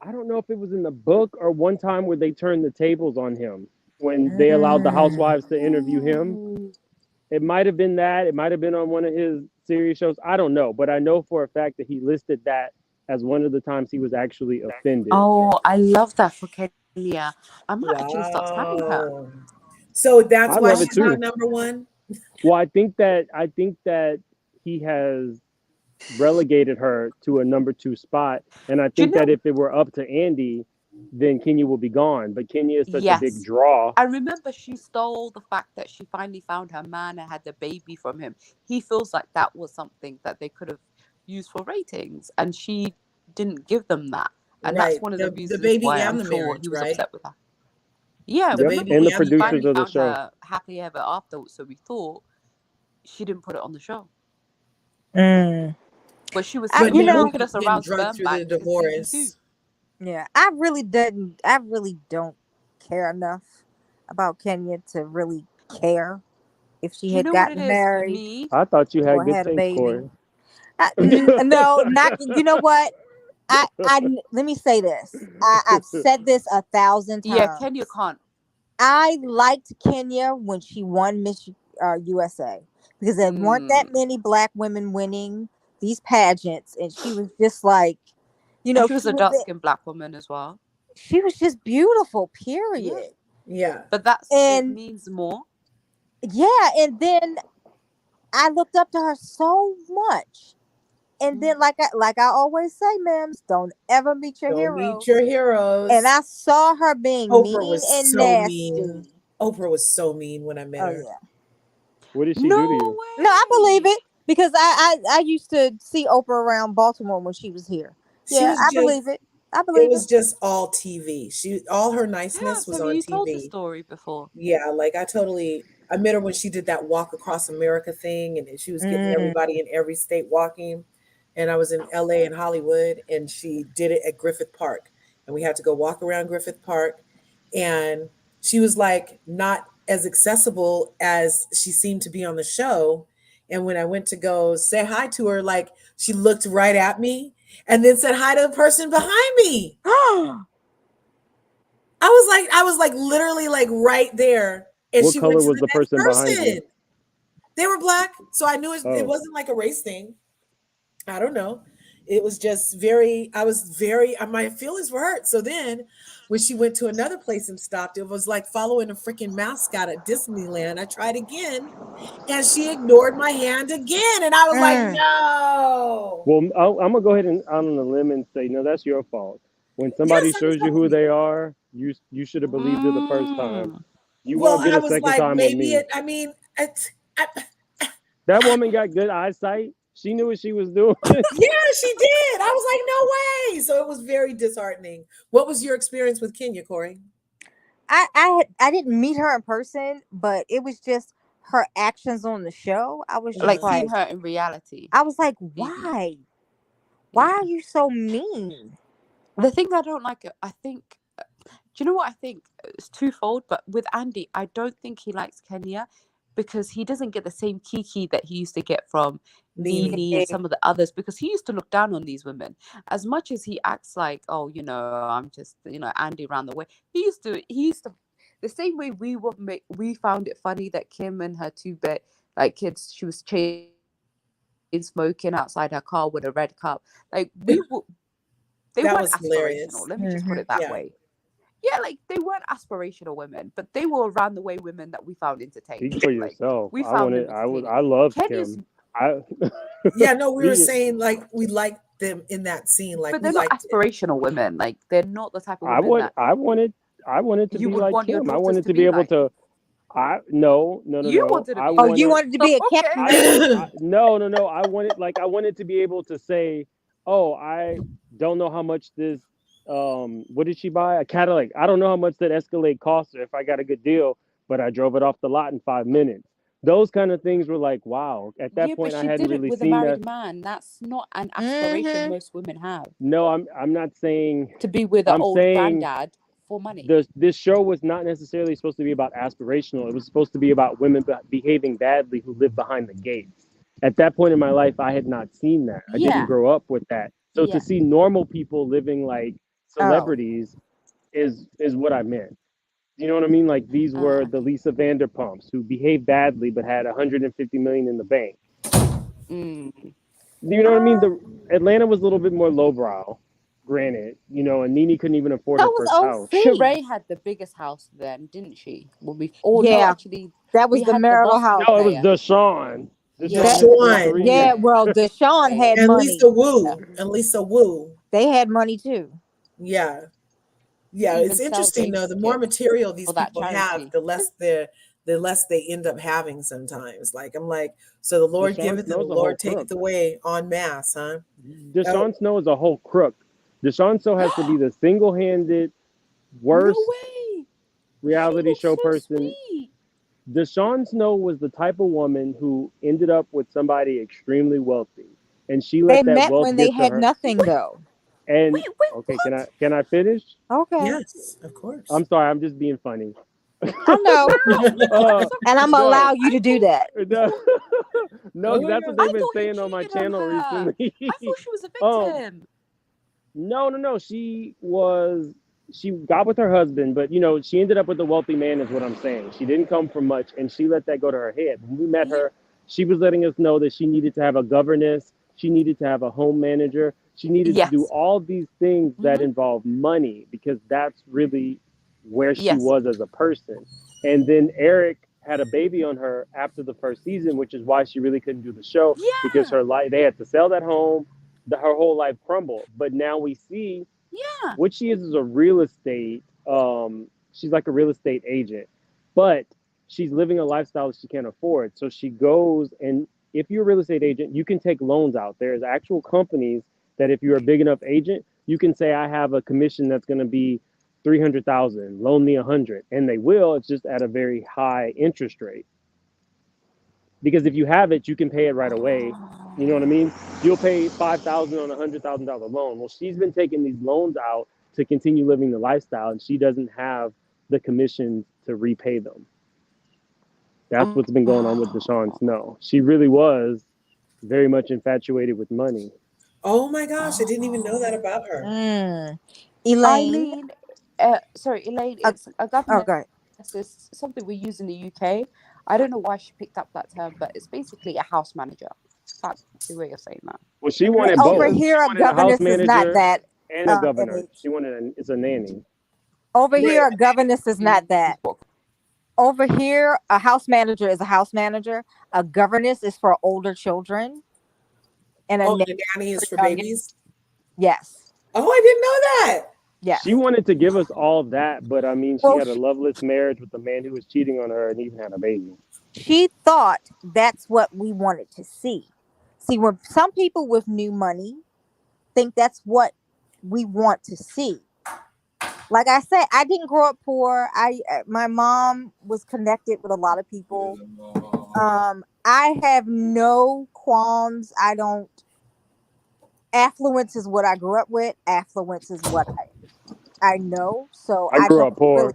I don't know if it was in the book or one time where they turned the tables on him when they allowed the Mm. housewives to interview him. Oh, It might have been that. It might have been on one of his series shows. I don't know, but I know for a fact that he listed that as one of the times he was actually offended. oh, I love that for Kenya. I might actually start tagging her. Wow. So that's I why love it she's not too. number one. Well, I think that he has relegated her to a number two spot, and I Do you think that know? if it were up to Andy, then Kenya will be gone. But Kenya is such a big Yes. draw. I remember she stole the fact that she finally found her man and had the baby from him. He feels like that was something that they could have used for ratings, and she didn't give them that. And that's Right. one of the The reasons baby why and I'm the sure marriage, he was right? upset with her. Yeah, The Yep, remember and baby the when and she the producers finally of marriage. the found show. her happily ever after? So we thought she didn't put it on the show. Mm. But she was But You still know, taking Naomi's us getting around drug sperm through the banks in season 2. divorce. yeah, I really didn't. I really don't care enough about Kenya to really care if she Do you had know what it gotten is for married me? I thought you or had good had a taste, baby. Corey. No, not. You know what? Let me say this. I've said this 1,000 Yeah, Kenya times. can't. I liked Kenya when she won Miss USA because there weren't that Mm. many black women winning these pageants, and she was just like, And she was she a was dark skinned black woman as well. she was just beautiful. Yeah. Period. Yeah. But it And means more. yeah, and then I looked up to her so much. And then, like I always say, ma'ams, don't ever meet your Don't meet your heroes. And heroes. I saw her being Oprah mean was and so mean. nasty. Oprah was so mean when I met Oh her. yeah. What did she do to No you? No, I believe way. it. Because I used to see Oprah around Baltimore when she was here. She Yeah, was I just, believe it. I it believe it. was just all TV. All her Yeah, niceness was so on you told the TV. story before. Yeah, like I met her when she did that walk across America thing, and then she was getting Mm. everybody in every state walking. And I was in LA and Hollywood, and she did it at Griffith Park. And we had to go walk around Griffith Park. And she was like not as accessible as she seemed to be on the show. And when I went to go say hi to her, like she looked right at me and then said hi to the person behind me. I was like literally like right there. And What she went color to was the the next person behind you? person. They were black. So I knew it Oh, wasn't like a race thing. I don't know. It was just my feelings were hurt. So then when she went to another place and stopped, it was like following a freaking mascot at Disneyland. I tried again and she ignored my hand again. And I was like, Mm. no. well, I'm gonna go ahead and out on a limb and say, no, that's your fault. When Yes, somebody I was shows you who helping they you. are, you should have believed it the first time. Mm. You Well, won't and get I a was second like, time with maybe me. it, I mean, I, That woman got good eyesight. She knew what she was doing. yeah, she did. I was like, no way. So it was very disheartening. What was your experience with Kenya, Corey? I didn't meet her in person, but it was just her actions on the show. I was just Like Uh-huh. seeing like, her in reality. I was like, Yeah. why? Why Yeah. are you so mean? The thing I don't like, I think, do you know what I think? It's twofold, but with Andy, I don't think he likes Kenya because he doesn't get the same kiki that he used to get from Nene. Nini and some of the others because he used to look down on these women. As much as he acts like, oh, I'm just, Andy around the way. He used to, the same way we found it funny that Kim and her two like kids, she was chain smoking outside her car with a red cup. Like they That weren't was aspirational. hilarious. Let me just put Hmm. it that Yeah. way. Yeah, like they weren't aspirational women, but they were around the way women that we found Speak entertaining. for Like yourself. we found them entertaining. I love Kenya's, Kim. I Yeah, no, we were he saying like we liked them in that scene. Like but we they're not liked it. aspirational women. Like they're not the type of I women would that I wanted to you be would like want your Kim. I daughters wanted to to be be able like. to I no no no You no. wanted to I be Oh, like you wanted wanted to them. be a Kim? I, Okay. no no no. I wanted to be able to say, oh, I don't know how much this what did she buy? A Cadillac. I don't know how much that Escalade cost her if I got a good deal, but I drove it off the lot in 5 minutes. Those kind of things were like, wow. At that Yeah, but point I she hadn't did it really with a seen that. married man. That's not an aspiration Hmm. most women have. No, I'm not saying To be with an I'm old saying granddad for money. this show was not necessarily supposed to be about aspirational. It was supposed to be about women behaving badly who live behind the gates. At that point in my life, I had not seen that. I didn't Yeah. grow up with that. So to Yeah. see normal people living like Oh. celebrities is what I meant. You know what I mean? Like these were the Okay. Lisa Vanderpumps who behaved badly but had 150 million in the bank. Mm. You know what I mean? Uh, The Atlanta was a little bit more lowbrow, granted. And Nene couldn't even afford that her was first house. OC. Sheree had the biggest house then, didn't she? When we, oh no, Yeah, actually, that was we the had the marital Boston house. No, it was player. Deshaun. Yeah, That Deshaun is still Deshaun free. yeah, yeah, well, Deshaun yeah, had and money. Lisa yeah. Wu. And Lisa Wu. They had money too. Yeah. Yeah. Even It's sell interesting though. The James more kit material these for that people have, charity. the less they end up having sometimes. Like I'm like, so the Lord Deshaun giveth and the Snow's a whole Lord taketh crook. away en masse, huh? Oh, Deshaun Snow is a whole crook. Deshaun Snow has to be the single-handed No worst way. She reality looks show so person. sweet. Deshaun Snow was the type of woman who ended up with somebody extremely wealthy, and she They let that met wealth when they get to had her. nothing Wait, though. And wait, okay, can I what? can I finish? Okay, yes, of course. I'm sorry, I'm just being funny. I know, How? What? uh, So, and I'm gonna allow no, you I to do thought, that. I no, thought, no, Oh my that's what God. they've I been thought he saying on my cheated on channel her. recently. I thought she was a um, victim. no, no, no. She got with her husband, but she ended up with a wealthy man, is what I'm saying. She didn't come from much, and she let that go to her head. When we met Yeah. her, she was letting us know that she needed to have a governess, she needed to have a home manager, she needed to do Yes. all these things that Hmm. involve money because that's really where she Yes. was as a person. And then Eric had a baby on her after the first season, which is why she really couldn't do the show because Yeah. her life they had to sell that home, her whole life crumbled. But now we see Yeah. what she is a real estate. She's like a real estate agent, but she's living a lifestyle that she can't afford. So she goes and if you're a real estate agent, you can take loans out. There's actual companies that if you're a big enough agent, you can say, I have a commission that's going to be 300,000, loan me 100, and they will. It's just at a very high interest rate. Because if you have it, you can pay it right away. You know what I mean? You'll pay 5,000 on a $100,000 loan. Well, she's been taking these loans out to continue living the lifestyle, and she doesn't have the commission to repay them. That's what's been going on with Deshaun Snow. She really was very much infatuated with money. Oh my gosh, I didn't even know that about her. Elaine. Elaine, Uh, it's a governance. Okay. It's something we use in the UK. I don't know why she picked up that term, but it's basically a house manager. Fancy way of saying that. Well, she wanted both. Over here, a She wanted a house governess is not manager that. and a governor. Age. She wanted it's a nanny. Over here, a governess is not that. What- Over here, a house manager is a house manager. A governess is for older children. And a Oh, the nanny is for babies? Yes. Oh, I didn't know that. Yes. She wanted to give us all that, but I mean, she Well, had a loveless marriage with the man who was cheating on her and even had a baby. She thought that's what we wanted to see. See, when some people with new money think that's what we want to see. Like I said, I didn't grow up poor. My mom was connected with a lot of people. I have no qualms. Affluence is what I grew up with. Affluence is what I know. So I grew up poor.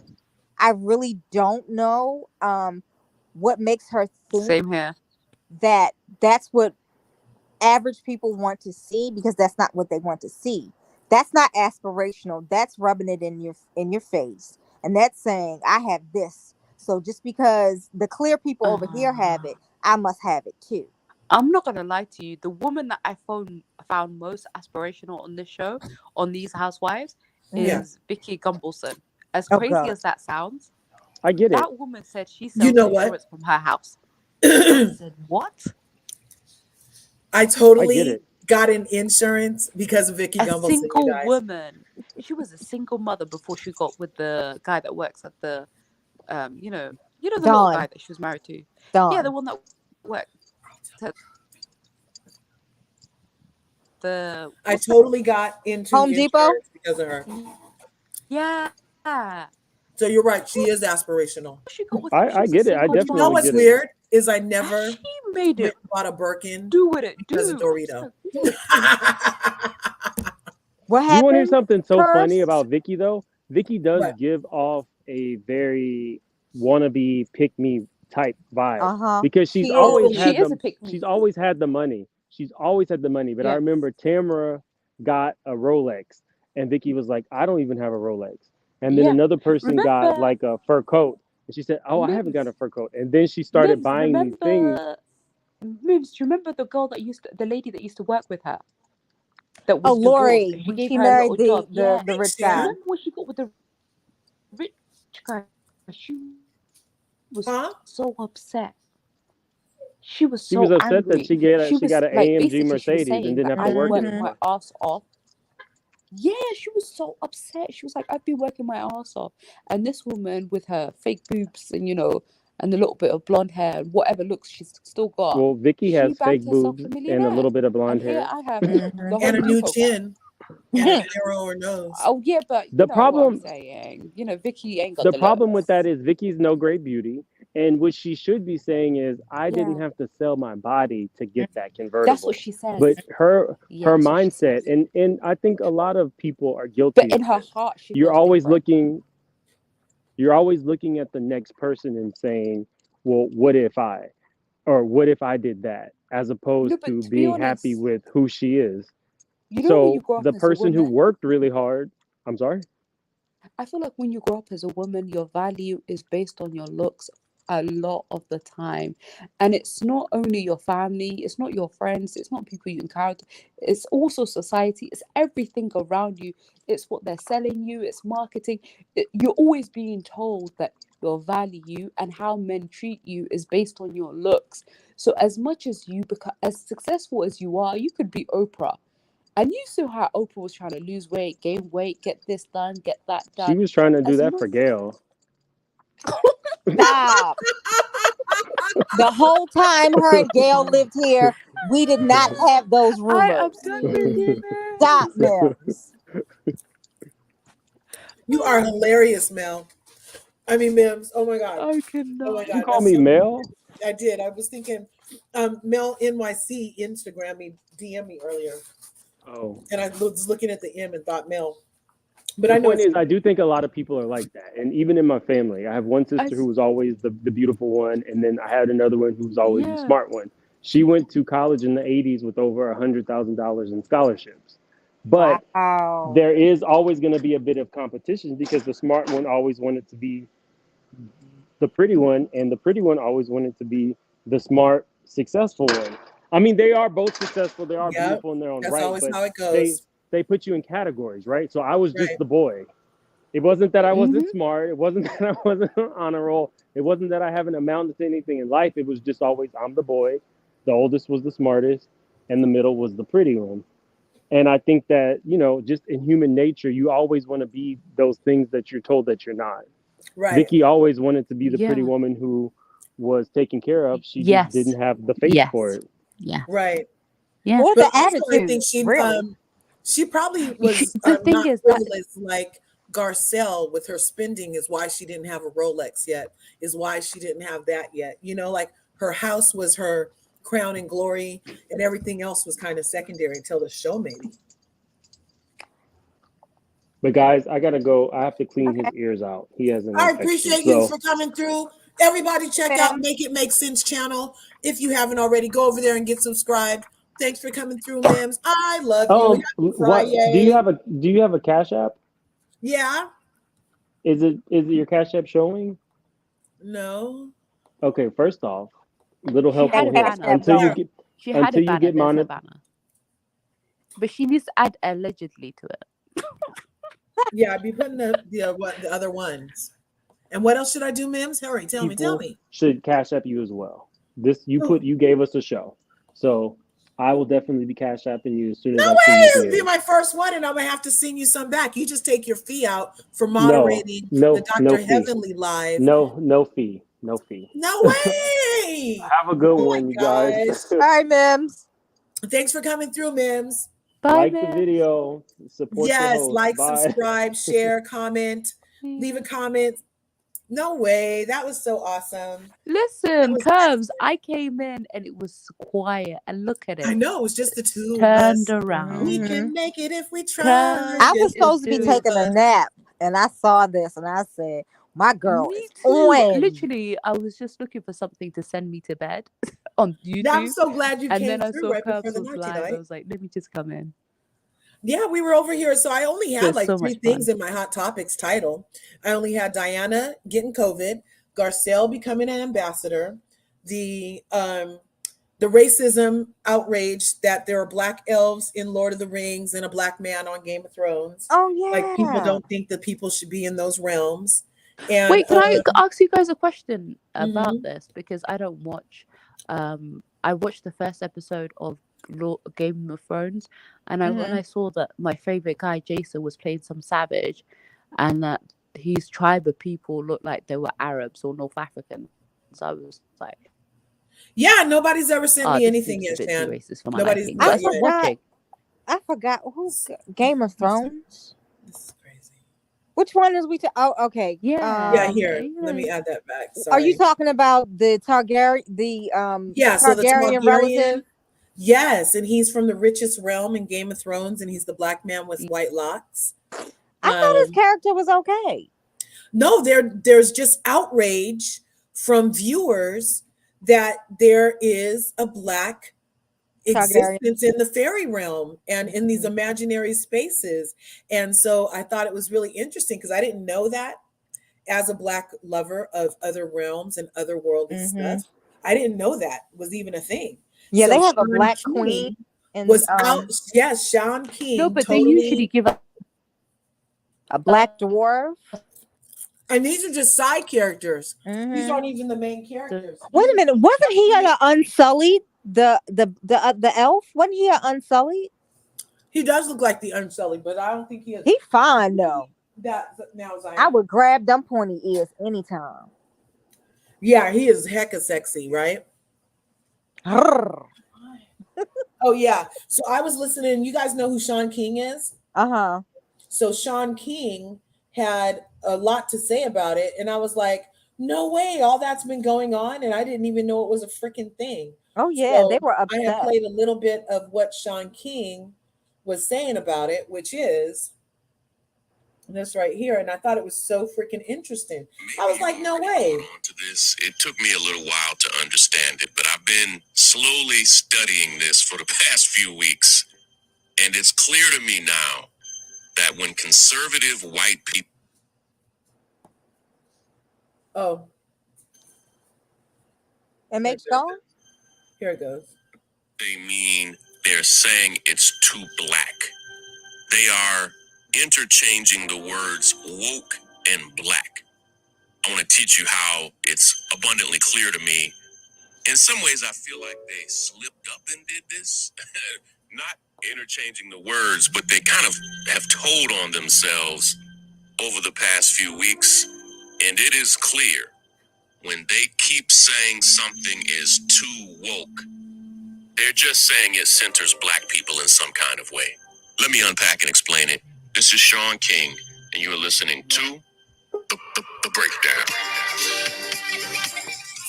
I really don't know what makes her think Same here. that that's what average people want to see, because that's not what they want to see. That's not aspirational. That's rubbing it in your face, and that's saying I have this. So just because the clear people over here have it, I must have it too. I'm not gonna lie to you. The woman that I found most aspirational on this show, on these housewives, is Vicky Gumbelson. As crazy as that sounds, I get it. that woman said she sells insurance from her house. I said, what? I totally got an insurance because of Vicky Gumbelson. A single woman. She was a single mother before she got with the guy that works at the, you know the little guy that she was married to. Dawn. Yeah, the one that worked. I totally got into Home Depot because of her. Yeah. So you're right. She is aspirational. I get it. I definitely You know what's get weird is I never made it bought a Birkin. Do what it do. As a Dorito. What happened? You want to hear something so first? funny about Vicky though? Vicky does give off a very wannabe pick me type vibe because she's always had the money. She's always had the money. But I remember Tamara got a Rolex, and Vicky was like, "I don't even have a Rolex." And then another person got like a fur coat, and she said, "Oh, I haven't got a fur coat." And then she started buying these things. Mims, do you remember the girl the lady that used to work with her? That was Lori. She married the rich guy. Remember what she got with the rich guy? She was so upset. She was so upset angry. that she got an AMG Mercedes and didn't have to work working my ass off. Yeah, she was so upset. She was like, I've been working my ass off. And this woman with her fake boobs and, and a little bit of blonde hair and whatever looks she's still got. Well, Vicky has fake boobs and a little bit of blonde hair. I have the and a new chin. And a narrower nose. Oh, yeah, but the problem, what I'm saying. Vicky ain't got the problem with that is Vicky's no great beauty. And what she should be saying is, I didn't have to sell my body to get that convertible. That's what she says. But her mindset, and I think a lot of people are guilty. But in her heart, you're always looking at the next person and saying, well, what if I did that? As opposed to being happy with who she is. So the person who worked really hard, I'm sorry? I feel like when you grow up as a woman, your value is based on your looks a lot of the time. And it's not only your family, it's not your friends, it's not people you encounter, it's also society, it's everything around you. It's what they're selling you, it's marketing. You're always being told that your value and how men treat you is based on your looks. So as much as you become as successful as you are, you could be Oprah. And you saw how Oprah was trying to lose weight, gain weight, get this done, get that done. She was trying to do that for Gail. Stop. The whole time her and Gail lived here, we did not have those I am rumors. done with you, man. Stop, Mims. You are hilarious, Mel. I mean, Mims. Oh my God. I Oh my cannot. You God. call That's me so Mel? I did. I was thinking, Mel NYC Instagram me, DM me earlier, Oh. and I was looking at the M and thought Mel, but The I know point it's is, I do think a lot of people are like that, and even in my family, I have one I sister who s- was always the beautiful one, and then I had another one who was always the yeah. smart one. She went to college in the '80s with over $100,000 in scholarships, but Wow. there is always going to be a bit of competition because the smart one always wanted to be the pretty one, and the pretty one always wanted to be the smart, successful one. I mean, they are both successful, they are Yep. beautiful in their own That's right, always but how it they goes. they put you in categories, right? So I was just Right. the boy. It wasn't that I wasn't Hmm. smart. It wasn't that I wasn't on a roll. It wasn't that I haven't amounted to anything in life. It was just always I'm the boy. The oldest was the smartest, and the middle was the pretty one. And I think that, just in human nature, you always want to be those things that you're told that you're not. Right. Vicky always wanted to be the pretty Yeah. woman who was taken care of. She just Yes. didn't have the face for Yes. it. Yeah. Right. Yeah. Or But the also, I think attitude, really. she probably was The thing not is that frivolous like Garcelle with her spending is why she didn't have a Rolex yet, is why she didn't have that yet. Like her house was her crown and glory, and everything else was kind of secondary until the show, maybe. But guys, I gotta go. I have to clean Okay. his ears out. He has an I infection. appreciate you So, for coming through. Everybody, check out Ma'am. Make It Make Sense channel. If you haven't already, go over there and get subscribed. Thanks for coming through, Mims. I love you. Happy what do you Friday. have a Cash App? Yeah. Is it your Cash App showing? No. Okay, first off, little she had helpful a That hint. Cash banner. App Until you don't. Yeah. get She had a until you banner. get There's no monet banner. But she needs to add allegedly to it. Yeah, I'd be putting the other ones. And what else should I do, Mims? Hurry, tell people me. should Cash App you as well. This Oh, you gave us a show. So I will definitely be Cash Apping you as soon no as I see way! you It'll be here. my first one, and I'm gonna have to sing you some back. You just take your fee out for No, moderating the no Dr. fee. Heavenly Live. No fee. No fee. No way! Have a good Oh my one, you guys. gosh. All right, Mims. Thanks for coming through, Mims. Bye, Like the Mims. video, support your Yes, host. like, Bye. subscribe, share, comment, leave a Yeah. comment. No way. That was so awesome. That Listen, was Curves, excellent. I came in and it was quiet. And look at I it. know it was just the It's two of turned us. around. We Hmm can make it if we try. I Curves was Just is the supposed to be two doing. of taking a us. nap, and I saw this, and I said, "My girl Me is too. on." Literally, I was just looking for something to send me to bed on Yeah, I'm YouTube. so glad you And came then I through saw right before Curves the was nighty live. I night. was like, let me just come in. Yeah, we were over here. So I only But had it's like so three much things fun. in my Hot Topics title. I only had Diana getting COVID, Garcelle becoming an ambassador, the racism outrage that there are black elves in Lord of the Rings and a black man on Game of Thrones. Oh Like people yeah. don't think that people should be in those realms. And Wait, can I ask you guys a question about mhm, this? Because I don't watch. I watched the first episode of Game of Thrones, and when Hmm I saw that my favorite guy Jason was playing some savage, and that his tribe of people looked like they were Arabs or North Africans, I was like, yeah, nobody's ever sent "Oh, me this anything seems a yet, bit too Shan. racist for my Nobody's liking." But I I not stopped yet. forgot. watching. I forgot who Game of This Thrones. is crazy. Which one is we? Oh, okay. Yeah, Yeah, here. you Let me know, add that back. Are you Sorry. talking about the Yeah, so the Targaryen Targaryen, relative? yes, and he's from the richest realm in Game of Thrones, and he's the black man with white locks. I thought his Um, character was okay. no, there's just outrage from viewers that there is a black Targaryen. existence in the fairy realm and in these Mhm. imaginary spaces. And so I thought it was really interesting because I didn't know that as a black lover of other realms and otherworldly Mhm. stuff. I didn't know that was even a thing. Yeah, So they have a Sean black queen King and was out. Yes, Sean no, King but they usually totally. give us a black dwarf. And these are just side characters. These Mhm. aren't even the main characters. Wait a minute, wasn't he an Unsullied? The elf, wasn't he an Unsullied? He does look like the Unsullied, but I don't think he is He fine though. that now. I Zion. would grab them pointy ears anytime. Yeah, he is hecka sexy, right? Uh Oh yeah. So I was listening. You guys know who Sean King is? huh. So Sean King had a lot to say about it, and I was like, no way, all that's been going on, and I didn't even know it was a freaking thing. Oh yeah, they So were I have upset. played a little bit of what Sean King was saying about it, which is this right here, and I thought it was so freaking interesting. I was like, no way. To this, it took me a little while to understand it, but I've been slowly studying this for the past few weeks, and it's clear to me now that when conservative white people Oh, It makes gone. here it goes. they mean they're saying it's too black. They are interchanging the words woke and black. I want to teach you how it's abundantly clear to me. In some ways, I feel like they slipped up and did this. Not interchanging the words, but they kind of have told on themselves over the past few weeks. And it is clear when they keep saying something is too woke, they're just saying it centers black people in some kind of way. Let me unpack and explain it. This is Sean King, and you're listening to the Breakdown.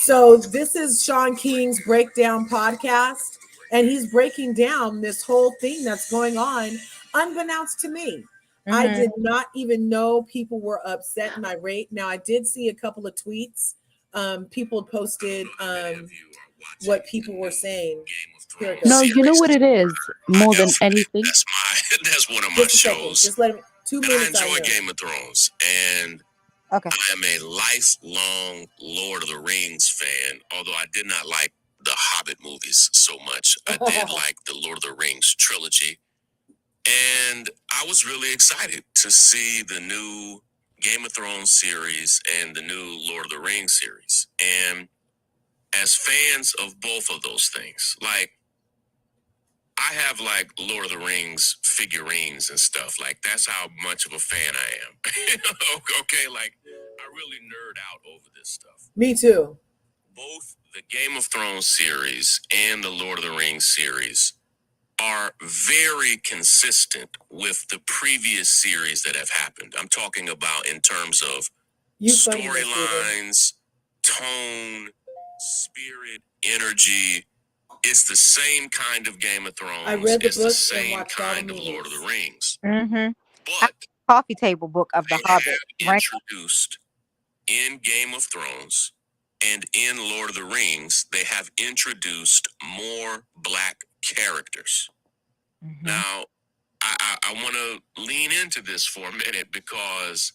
So this is Sean King's Breakdown podcast, and he's breaking down this whole thing that's going on, unbeknownst to me. I Mm-hmm. did not even know people were upset and irate. Now I did see a couple of tweets. People posted what people were saying. Here it goes. No, you know what it is more than anything? That's one of my Just a second. shows. Just let me 2 And I minutes. enjoy I Game of Thrones, and Okay. I am a lifelong Lord of the Rings fan, although I did not like the Hobbit movies so much. I did like the Lord of the Rings trilogy. And I was really excited to see the new Game of Thrones series and the new Lord of the Rings series. And as fans of both of those things, like, I have like Lord of the Rings figurines and stuff. Like, that's how much of a fan I am. Okay, like, I really nerd out over this stuff. Me too. Both the Game of Thrones series and the Lord of the Rings series are very consistent with the previous series that have happened. I'm talking about in terms of storylines, tone, spirit, energy. It's the same kind of Game of Thrones. I read the it's the book same and kind of Lord of the Rings. Mm-hmm. But Coffee table book of the they Hobbit. have Right. introduced in Game of Thrones and in Lord of the Rings, they have introduced more black characters. Mm-hmm. Now, I want to lean into this for a minute because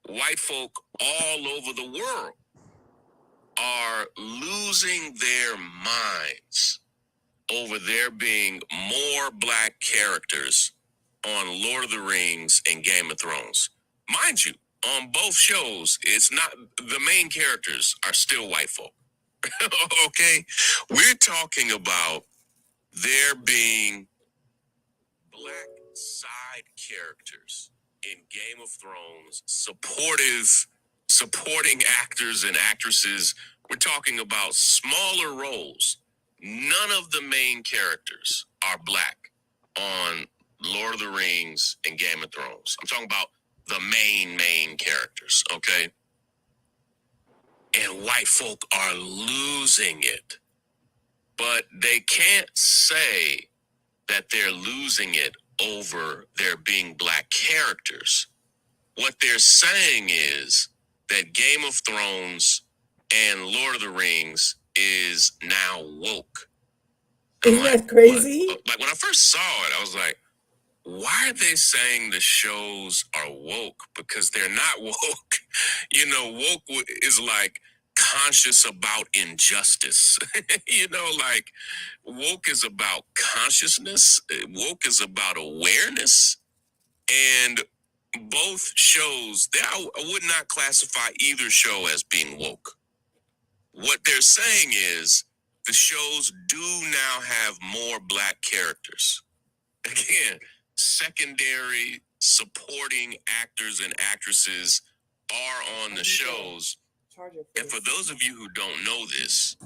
white folk all over the world are losing their minds over there being more black characters on Lord of the Rings and Game of Thrones. Mind you, on both shows, it's not the main characters are still white folk. Okay? We're talking about there being black side characters in Game of Thrones, supporting actors and actresses. We're talking about smaller roles. None of the main characters are black on Lord of the Rings and Game of Thrones. I'm talking about the main characters, okay? And white folk are losing it. But they can't say that they're losing it over there being black characters. What they're saying is that Game of Thrones and Lord of the Rings is now woke. Isn't that crazy? Like, when I first saw it, I was like, why are they saying the shows are woke? Because they're not woke. You know, woke is like conscious about injustice. You know, like, woke is about consciousness. Woke is about awareness. And both shows, I would not classify either show as being woke. What they're saying is the shows do now have more black characters. Again, secondary supporting actors and actresses are on the shows, And for those of you who don't know this,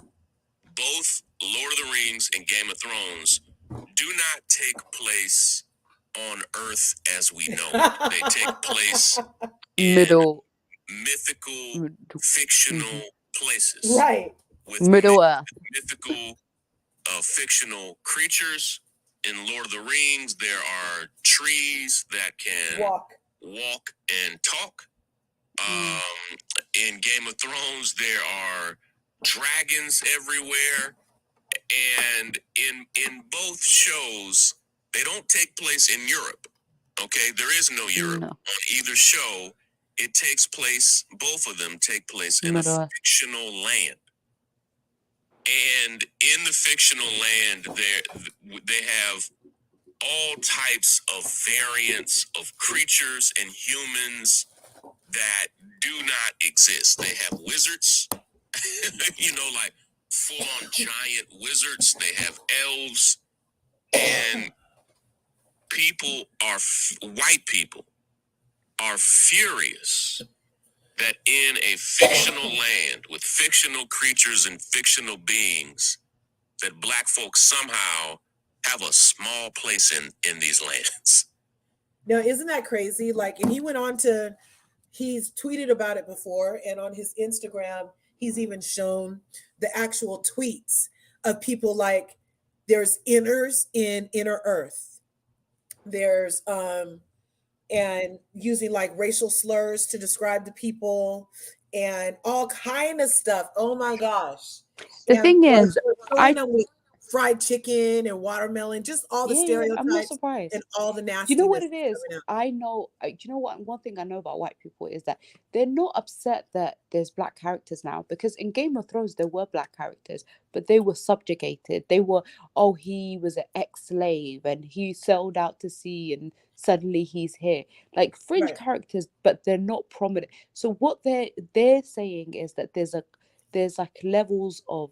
both Lord of the Rings and Game of Thrones do not take place on Earth as we know it. They take place in Middle, mythical, fictional places. Right. With Middle Earth. mythical, fictional creatures. In Lord of the Rings, there are trees that can Walk. and talk. In Game of Thrones, there are dragons everywhere. And in both shows, they don't take place in Europe. Okay, there is no Europe No. on either show. It takes place, both of them take place in Middle a Earth. fictional land. And in the fictional land, they have all types of variants of creatures and humans that do not exist. They have wizards, like full-on giant wizards. They have elves, and white people are furious that in a fictional land with fictional creatures and fictional beings, that black folks somehow have a small place in these lands. Now, isn't that crazy? Like, and he's tweeted about it before, and on his Instagram, he's even shown the actual tweets of people like there's inners in Inner Earth. There's and using like racial slurs to describe the people and all kind of stuff. Oh my gosh. The And thing like, is, showing them with fried chicken and watermelon, just all the yeah, I'm not stereotypes surprised. and all the You nastiness. know what it is? coming out. I know. You know what? One thing I know about white people is that they're not upset that there's black characters now, because in Game of Thrones there were black characters, but they were subjugated. They were, oh, he was an ex-slave and he sailed out to sea and suddenly he's here. Like fringe Right. characters, but they're not prominent. So what they're saying is that there's like levels of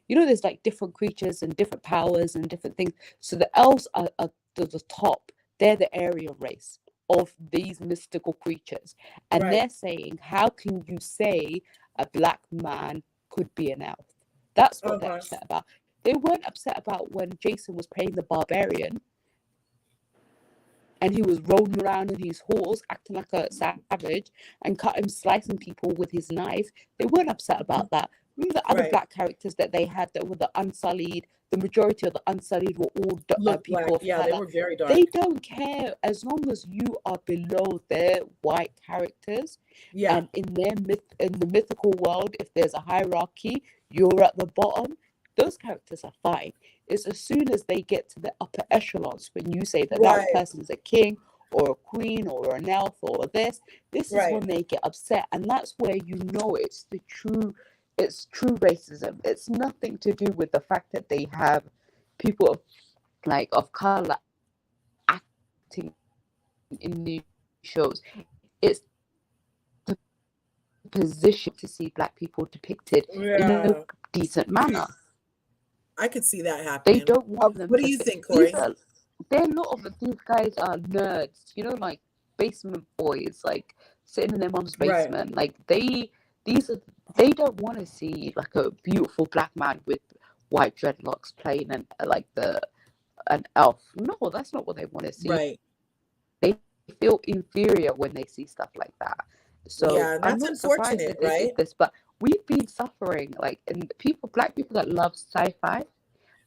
there's like different creatures and different powers and different things. So the elves are the top. They're the Aryan race of these mystical creatures, and Right. they're saying, how can you say a black man could be an elf? That's what they're upset about. They weren't upset about when Jason was playing the barbarian and he was rolling around on his horse acting like a savage and slicing people with his knife. They weren't upset about that. Remember the other Right. black characters that they had that were the Unsullied? The majority of the Unsullied were all Look people black. of Yeah, color. they were very dark. They don't care as long as you are below their white characters. Yeah. And in the mythical world, if there's a hierarchy, you're at the bottom. Those characters are fine. It's as soon as they get to the upper echelons when you say that Right. that person is a king or a queen or an elf or this is Right. when they get upset, and that's where you know it's true racism. It's nothing to do with the fact that they have people of color acting in these shows. It's the position to see black people depicted in Yeah. a decent manner. I could see that happening. They don't want them What do to you fit. think, Corey? There are a lot of these guys are nerds, like basement boys, like sitting in their mom's Right. basement. Like they don't want to see like a beautiful black man with white dreadlocks playing an elf. No, that's not what they want to see. Right. They feel inferior when they see stuff like that. So Yeah, I'm that's not surprised unfortunate, that they did right? this, but we've been suffering, and black people that love sci-fi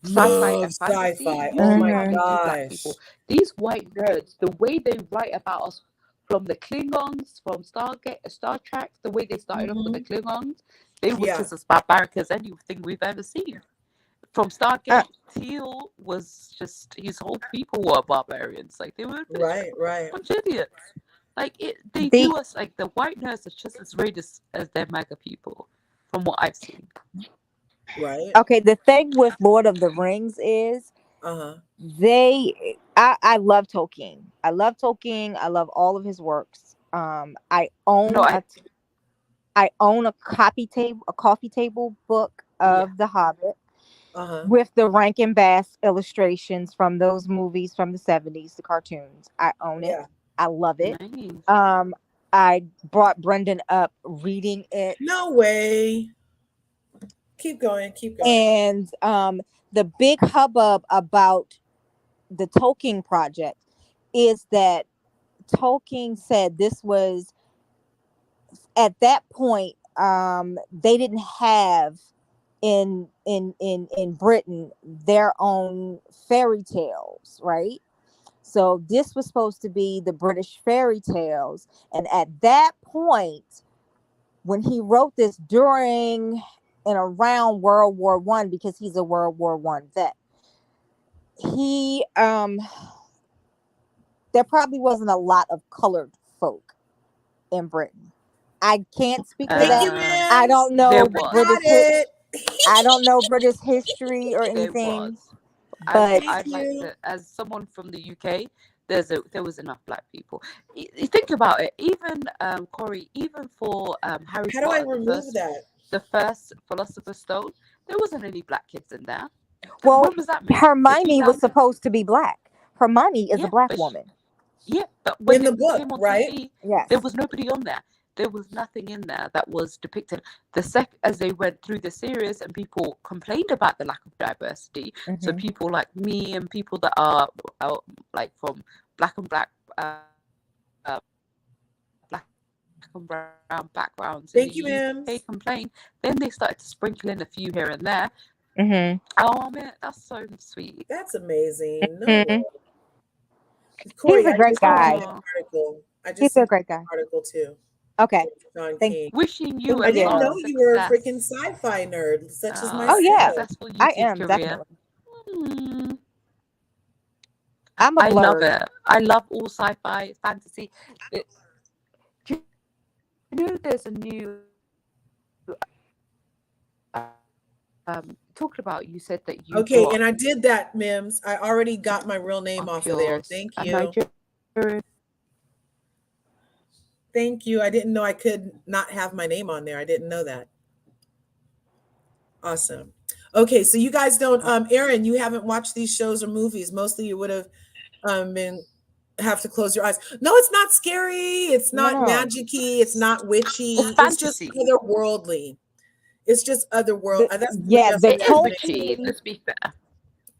Love and fantasy. sci-fi. You Oh see my how they do black gosh. people. These white nerds, the way they write about us, from the Klingons, from Star Trek, the way they started off with the Klingons, they were Yeah. just as barbaric as anything we've ever seen. From Stargate, Teal was just, his whole people were barbarians. Like they were Right. a bunch of idiots. Like they The- do us, like the white nerds are just as racist as their MAGA people, from what I've seen. Right. Okay, the thing with Lord of the Rings is Uh-huh. I love Tolkien. I love Tolkien. I love all of his works. I own I own a coffee table book of The Hobbit Uh-huh. with the Rankin Bass illustrations from those movies from the 70s, the cartoons. I own it. Yeah. I love it. Nice. I brought Brendan up reading it, No way. Keep going. Keep going. and the big hubbub about the Tolkien project is that Tolkien said this was at that point they didn't have in Britain their own fairy tales, right? So this was supposed to be the British fairy tales, and at that point, when he wrote this during and around World War One, because he's a World War One vet, he there probably wasn't a lot of colored folk in Britain. I can't speak to Thank that. you, I ma'am. don't There know was. Got it. I don't know British history or There anything, was. but Thank I'd like you. to, as someone from the UK, there was enough black people. You think about it, even Corey, even for Harry How do I Potter, remove that? the first Philosopher's Stone, there wasn't any black kids in there. well, When was that made? The Hermione was 2000s? supposed to be black. Hermione is Yeah, a black but woman. but when In the it book, came on right? TV, Yes. there was nobody on there. There was nothing in there that was depicted. As they went through the series and people complained about the lack of diversity, so Mhm. people like me and people that are like from black and brown backgrounds in Thank you, the ma'am. UK complained. Then they started to sprinkle in a few here and there. Mhm. Oh man, that's so sweet. That's amazing. No way. Mhm. Corey, He's a I great just sent you guy. that article. I just He's a sent you great guy. that article too. Okay. John Thank King. Wishing you I a didn't lot know of you were a success. freaking sci-fi nerd, such as Oh myself. yeah, Successful I YouTube am career. definitely. Mm. I'm a I love blurred. it. I love all sci-fi, fantasy. Do you know there's a new talked about? You said that you Okay, got and I did that, Mims. I already got my real name off of there. yours Thank a you. Nigerian. Thank you. I didn't know I could not have my name on there. I didn't know that. Awesome. Okay, so you guys don't Aaron, you haven't watched these shows or movies. Mostly you would have been have to close your eyes. No, it's not scary. It's not No. magic-y. It's not witchy. It's It's just fantasy. otherworldly. It's just otherworld. That's Yeah, that's the what It is makes witchy. it. Tolkien. Let's be fair.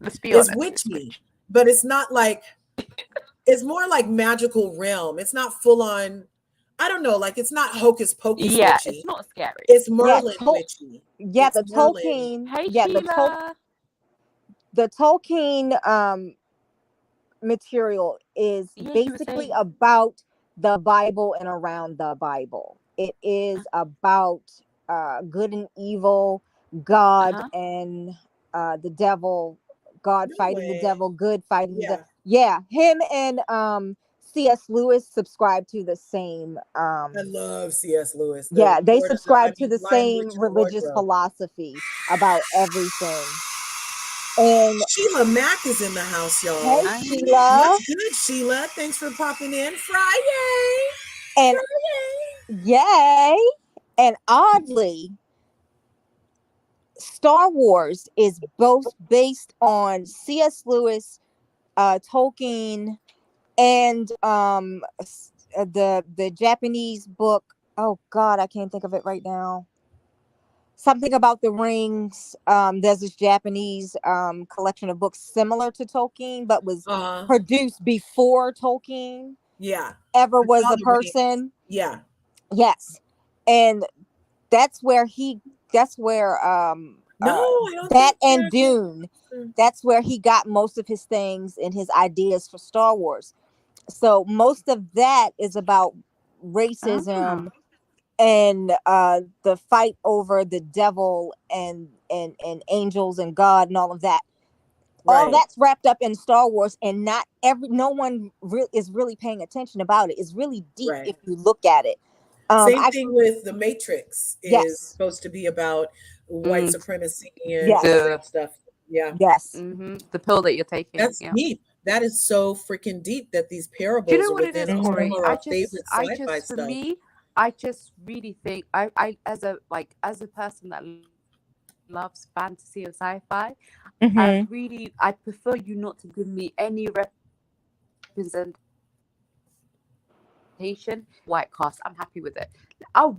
Let's be It's honest. It's witchy, witchy. but it's not like it's more like magical realm. It's not full on. I don't know. Like it's not hocus pocus Yeah, witchy. it's not scary. It's Yeah, Merlin witchy. yeah, It's the Merlin. Tolkien. Hey Yeah, Sheila. the Tolkien material is Yeah, you were basically saying. about the Bible and around the Bible. It is about good and evil, God Uh-huh. and the devil, God No fighting the way. devil, good fighting the Yeah. devil. Yeah, him and C.S. Lewis subscribe to the same I love C.S. Lewis. yeah, they Lord of the, subscribe to the Lion, same Witch, and the religious Wardrobe. philosophy about everything. And Sheila Mack is in the house, y'all. hey, I Sheila. What's good, Sheila? Thanks for popping in. Friday. And Friday. yay. And oddly, Star Wars is both based on C.S. Lewis, Tolkien, and the Japanese book. Oh God, I can't think of it right now. Something about the rings. There's this Japanese collection of books similar to Tolkien, but was produced before Tolkien Yeah. ever I was saw a the rings. person. Yeah. Yes, and that's where No, I don't that think and Dune. That's where he got most of his things and his ideas for Star Wars. So most of that is about racism and the fight over the devil and angels and God and all of that. All that's wrapped up in Star Wars, and no one is really paying attention about it. It's really deep if you look at it. Same thing with The Matrix is supposed to be about white supremacy and all that stuff. Yeah. Yes. The pill that you're taking. That's deep. That is so freaking deep that these parables Do you know are what it within is, Corey? some of our favorite sci-fi for stuff. me, I just really think I as a person that loves fantasy and sci-fi, I prefer you not to give me any representation representation, white cast, I'm happy with it. I'll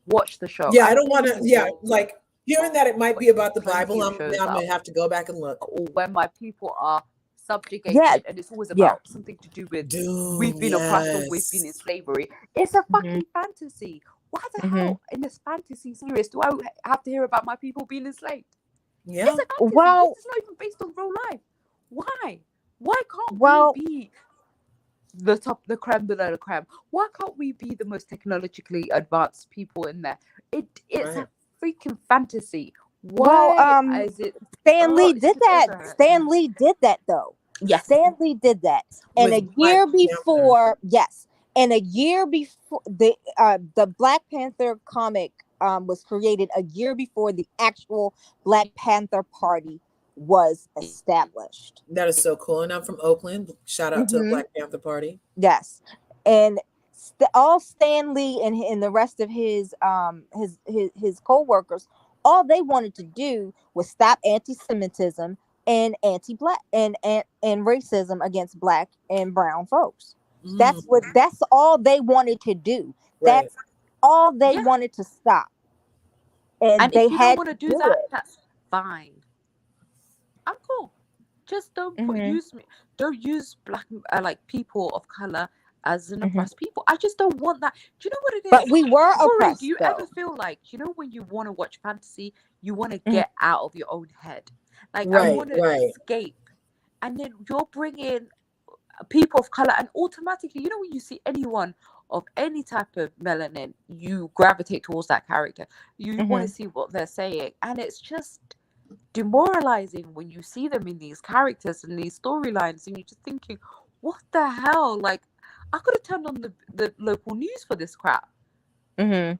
watch the show. Yeah, I I don't want to. clearly Yeah, will like hearing that it might be watch about the plenty Bible. of I'm shows now I'm that gonna have to go back and look. or when my people are subjugated Yeah, and it's always yeah. about something to do with we've Doom, been oppressed or we've been in yes. slavery. It's a hmm fucking fantasy. Why the hmm hell in this fantasy series do I have to hear about my people being enslaved? Yeah. It's a fantasy. Well, This is not even based on real life. Why? Why can't well, we be the top, the creme de la creme? Why can't we be the most technologically advanced people in there? It's Right. a freaking fantasy. well. Why is it? Stan Oh, Lee it's did just that. over. Stan Lee did that though. Yes. Stan Lee did that. And With a Black year Panther. before, yes, and a year before the Black Panther comic was created a year before the actual Black Panther Party was established. That is so cool. And I'm from Oakland. Shout out to the hmm Black Panther Party. Yes, and all Stan Lee and the rest of his co-workers, all they wanted to do was stop anti-Semitism and anti-black and racism against black and brown folks. Mm, That's all they wanted to do. right. That's all they Yeah. wanted to stop, and And they if you don't had want to to do do that, it. that's fine. I'm cool. Just hmm use me. Don't use black like people of color as an hmm oppressed people. I just don't want that. Do you know what it But is? we were Sorry, do oppressed you ever though. feel like, when you want to watch fantasy, you want to Mhm. get out of your own head? Like I Right, want to right. escape, and then you're bringing people of color, and automatically, when you see anyone of any type of melanin, you gravitate towards that character. You want to Mhm. see what they're saying, and it's just demoralizing when you see them in these characters and these storylines, and you're just thinking, what the hell? Like, I could have turned on the local news for this crap. Mhm.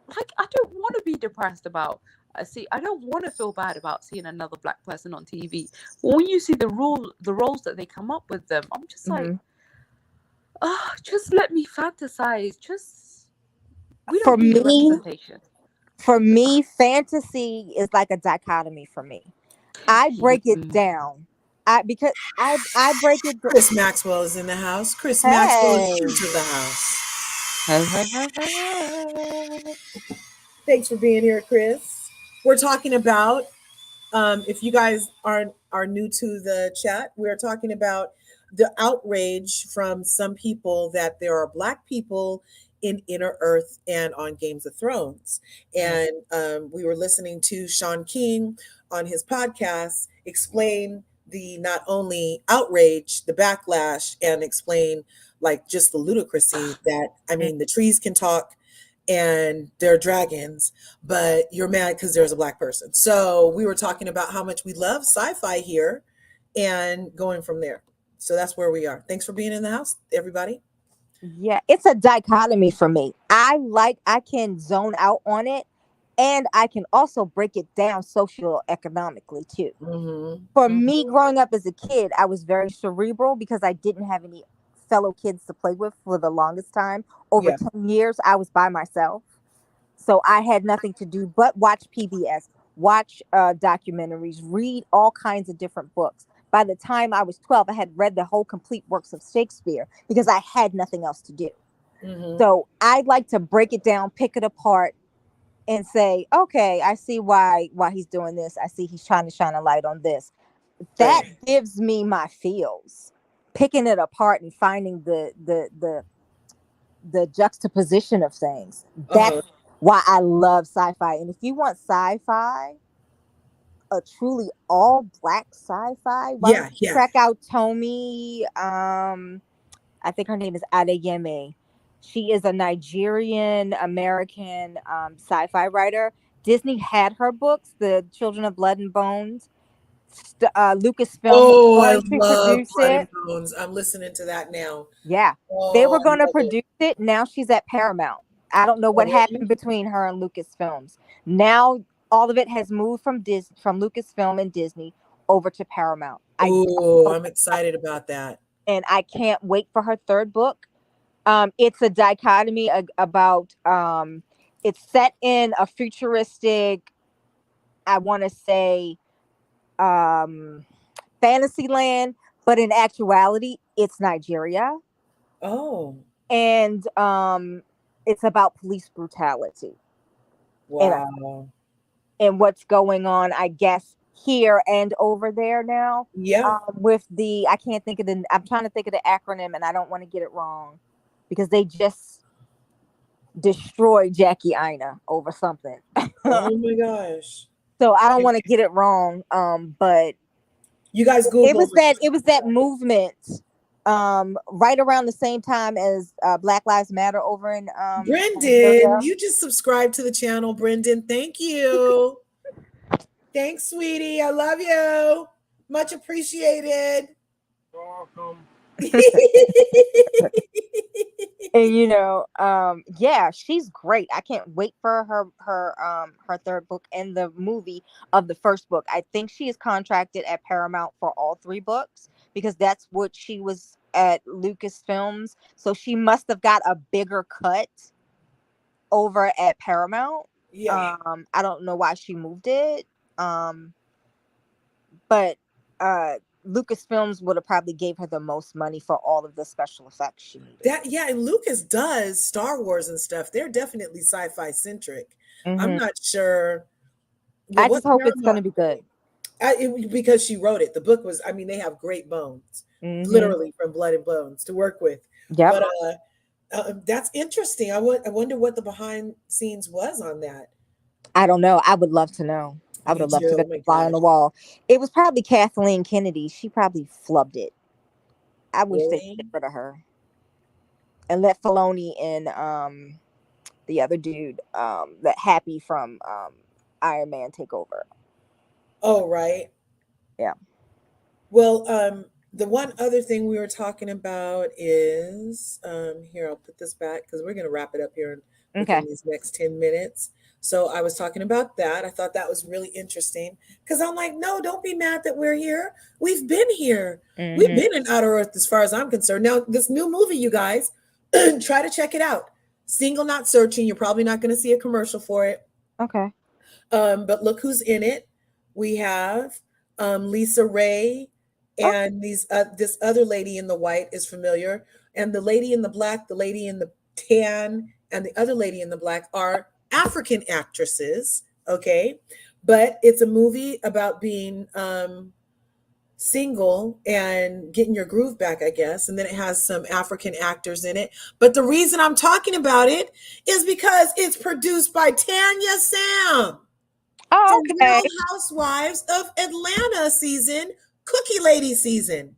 Like, I don't want to be depressed about. I don't want to feel bad about seeing another black person on TV. But when you see the roles that they come up with them, I'm just like, Mhm. oh, just let me fantasize. We For don't need the me, representation. fantasy is like a dichotomy for me. I break it Mm. down. I break it. Chris Maxwell is in the house. Chris Maxwell is true Hey. to the house. Hey, hey, hey, hey. Thanks for being here, Chris. We're talking about if you guys are new to the chat, we're talking about the outrage from some people that there are black people in Inner Earth and on Games of Thrones. And we were listening to Sean King on his podcast explain the not only outrage, the backlash, and explain like just the ludicrousy that I mean, the trees can talk and they're dragons, but you're mad because there's a black person. So we were talking about how much we love sci-fi here and going from there. So that's where we are. Thanks for being in the house, everybody. Yeah, it's a dichotomy for me. I can zone out on it, and I can also break it down socioeconomically too. For Mm-hmm. me, growing up as a kid, I was very cerebral because I didn't have any fellow kids to play with for the longest time. Over Yeah. 10 years, I was by myself. So I had nothing to do but watch PBS, watch documentaries, read all kinds of different books. By the time I was 12, I had read the whole complete works of Shakespeare because I had nothing else to do. Mm-hmm. So I'd like to break it down, pick it apart, and say, okay, I see why he's doing this. I see he's trying to shine a light on this. That Right. gives me my feels. Picking it apart and finding the juxtaposition of things. That's Uh-huh. why I love sci-fi. And if you want sci-fi, a truly all black sci-fi, why don't Yeah, you yeah. check out Tomi? I think her name is Adeyemi. She is a Nigerian American sci-fi writer. Disney had her books, The Children of Blood and Bones. Lucasfilm was Oh, I going to love produce Blood and it. Bones. I'm listening to that now. Yeah, they Oh, were I going to love it. produce it. Now she's at Paramount. I don't know Oh, what really? happened between her and Lucasfilms. Now all of it has moved from Lucasfilm and Disney over to Paramount. I don't Oh, know, I'm excited about that. and I can't wait for her third book. It's a dichotomy about it's set in a futuristic, I want to say, um, fantasy land, but in actuality, it's Nigeria. Oh. and it's about police brutality Wow. and what's going on, I guess, here and over there now. Yeah. With the, I can't think of the, I'm trying to think of the acronym, and I don't want to get it wrong because they just destroyed Jackie Ina over something. Oh my gosh. So I don't want to get it wrong. But You guys it Google was that movement right around the same time as Black Lives Matter over in Brendan, Nigeria. you just subscribed to the channel, Brendan. Thank you. Thanks, sweetie. I love you. Much appreciated. Welcome. And yeah, she's great. I can't wait for her third book and the movie of the first book. I think she is contracted at Paramount for all 3 books because that's what she was at Lucasfilms. So she must have got a bigger cut over at Paramount. Yeah. I don't know why she moved it. But Lucasfilms would have probably gave her the most money for all of the special effects she needed. And Lucas does Star Wars and stuff. They're definitely sci-fi centric. I'm Mhm. not sure. I just hope it's going to be good. Because she wrote it. The book was, I mean, they have great bones, literally from blood and bones to work with. Yep. But that's interesting. I wonder what the behind scenes was on that. I don't know. I would love to know. I would have loved to get the fly on the wall. It was probably Kathleen Kennedy. She probably flubbed it. I wish they Really? get rid of her and let Filoni and the other dude, that Happy from Iron Man, take over. Oh, right. Yeah. Well, the one other thing we were talking about is here, I'll put this back because we're going to wrap it up here within these next 10 minutes. So I was talking about that. I thought that was really interesting because I'm like, no, don't be mad that we're here. We've been here. We've been in Outer Earth as far as I'm concerned. Now, this new movie, you guys, try to check it out. Single Not Searching. You're probably not going to see a commercial for it. Okay. But look who's in it. We have Lisa Ray, and this other lady in the white is familiar, and the lady in the black, the lady in the tan, and the other lady in the black are African actresses. Okay, but it's a movie about being single and getting your groove back, I guess. And then it has some African actors in it. But the reason I'm talking about it is because it's produced by Tanya Sam. Oh, From okay. Real Housewives of Atlanta season, Cookie Lady season.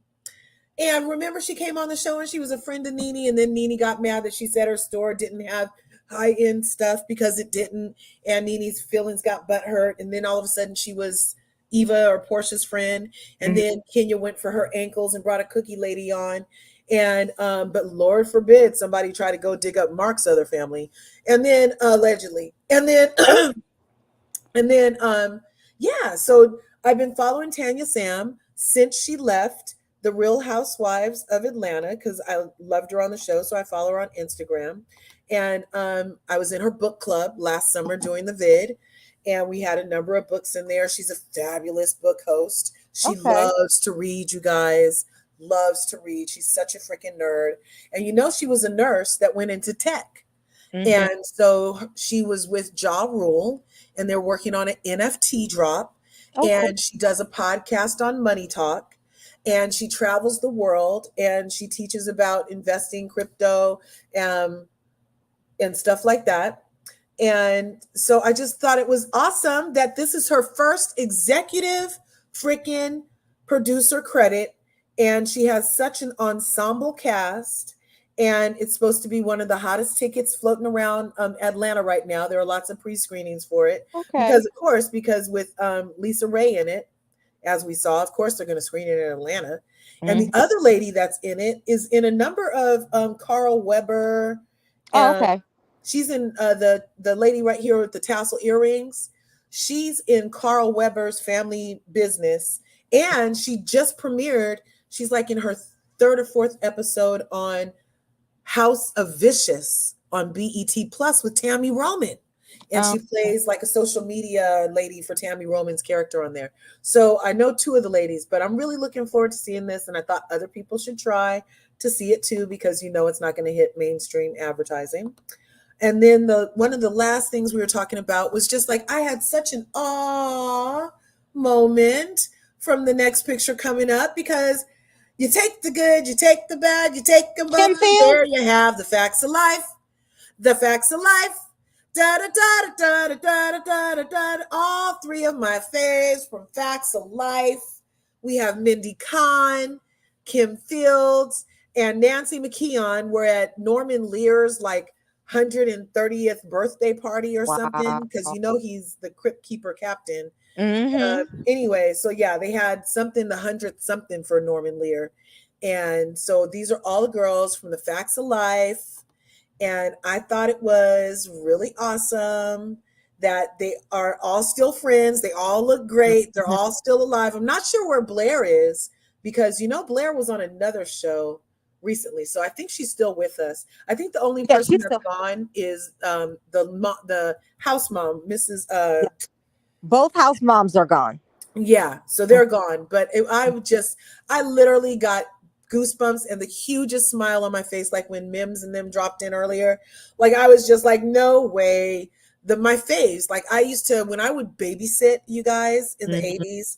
And remember, she came on the show and she was a friend of Nene, and then Nene got mad that she said her store didn't have high-end stuff because it didn't, and Nene's feelings got butthurt, and then all of a sudden she was Eva or Portia's friend, and then Kenya went for her ankles and brought a Cookie Lady on, and but Lord forbid somebody try to go dig up Mark's other family, and then allegedly, and then and then yeah, so I've been following Tanya Sam since she left the Real Housewives of Atlanta because I loved her on the show, so I follow her on Instagram. And I was in her book club last summer doing the vid, and we had a number of books in there. She's a fabulous book host. She loves to read, you guys. Loves to read. She's such a freaking nerd. And she was a nurse that went into tech. And so she was with Ja Rule, and they're working on an NFT drop. And she does a podcast on Money Talk, and she travels the world, and she teaches about investing, crypto, and stuff like that. And so I just thought it was awesome that this is her first executive freaking producer credit. And she has such an ensemble cast. And it's supposed to be one of the hottest tickets floating around Atlanta right now. There are lots of pre-screenings for it. Because with Lisa Ray in it, as we saw, of course, they're going to screen it in Atlanta. And the other lady that's in it is in a number of Carl Weber. She's in the lady right here with the tassel earrings. She's in Carl Weber's Family Business. And she just premiered, she's like in her 3rd or 4th episode on House of Vicious on BET Plus with Tammy Roman. And she plays like a social media lady for Tammy Roman's character on there. So I know 2 of the ladies, but I'm really looking forward to seeing this. And I thought other people should try to see it too, because it's not going to hit mainstream advertising. And then one of the last things we were talking about was just like I had such an awe moment from the next picture coming up, because you take the good, you take the bad, you take them Kim both. Field? There you have the facts of life. The facts of life. Da da da da da da da da da. All three of my faves from Facts of Life. We have Mindy Kahn, Kim Fields, and Nancy McKeon were at Norman Lear's 130th birthday party or something, because Wow. he's the Crypt Keeper captain. Mm-hmm. Anyway, so yeah, they had something, the 100th something for Norman Lear. And so these are all the girls from the Facts of Life. And I thought it was really awesome that they are all still friends. They all look great. They're all still alive. I'm not sure where Blair is, because Blair was on another show recently, so I think she's still with us. I think the only Yeah, person she's that's still. gone is the house mom, Mrs. Yeah, both house moms are gone. Yeah, so they're gone. But I literally got goosebumps and the hugest smile on my face, like when Mims and them dropped in earlier. Like I was just like, no way. My faves, like I used to, when I would babysit you guys in the Mhm. 80s,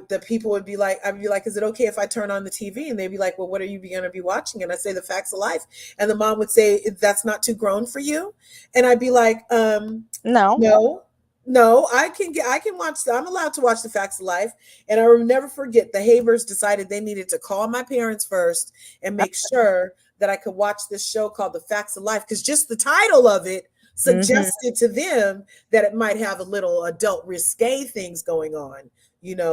the people would be like, I'd be like, is it okay if I turn on the TV? And they'd be like, well, what are you going to be watching? And I say, The Facts of Life. And the mom would say, that's not too grown for you. And I'd be like, No. no, I can watch, I'm allowed to watch The Facts of Life. And I will never forget, the Havers decided they needed to call my parents first and make sure that I could watch this show called The Facts of Life, because just the title of it suggested to them that it might have a little adult risque things going on.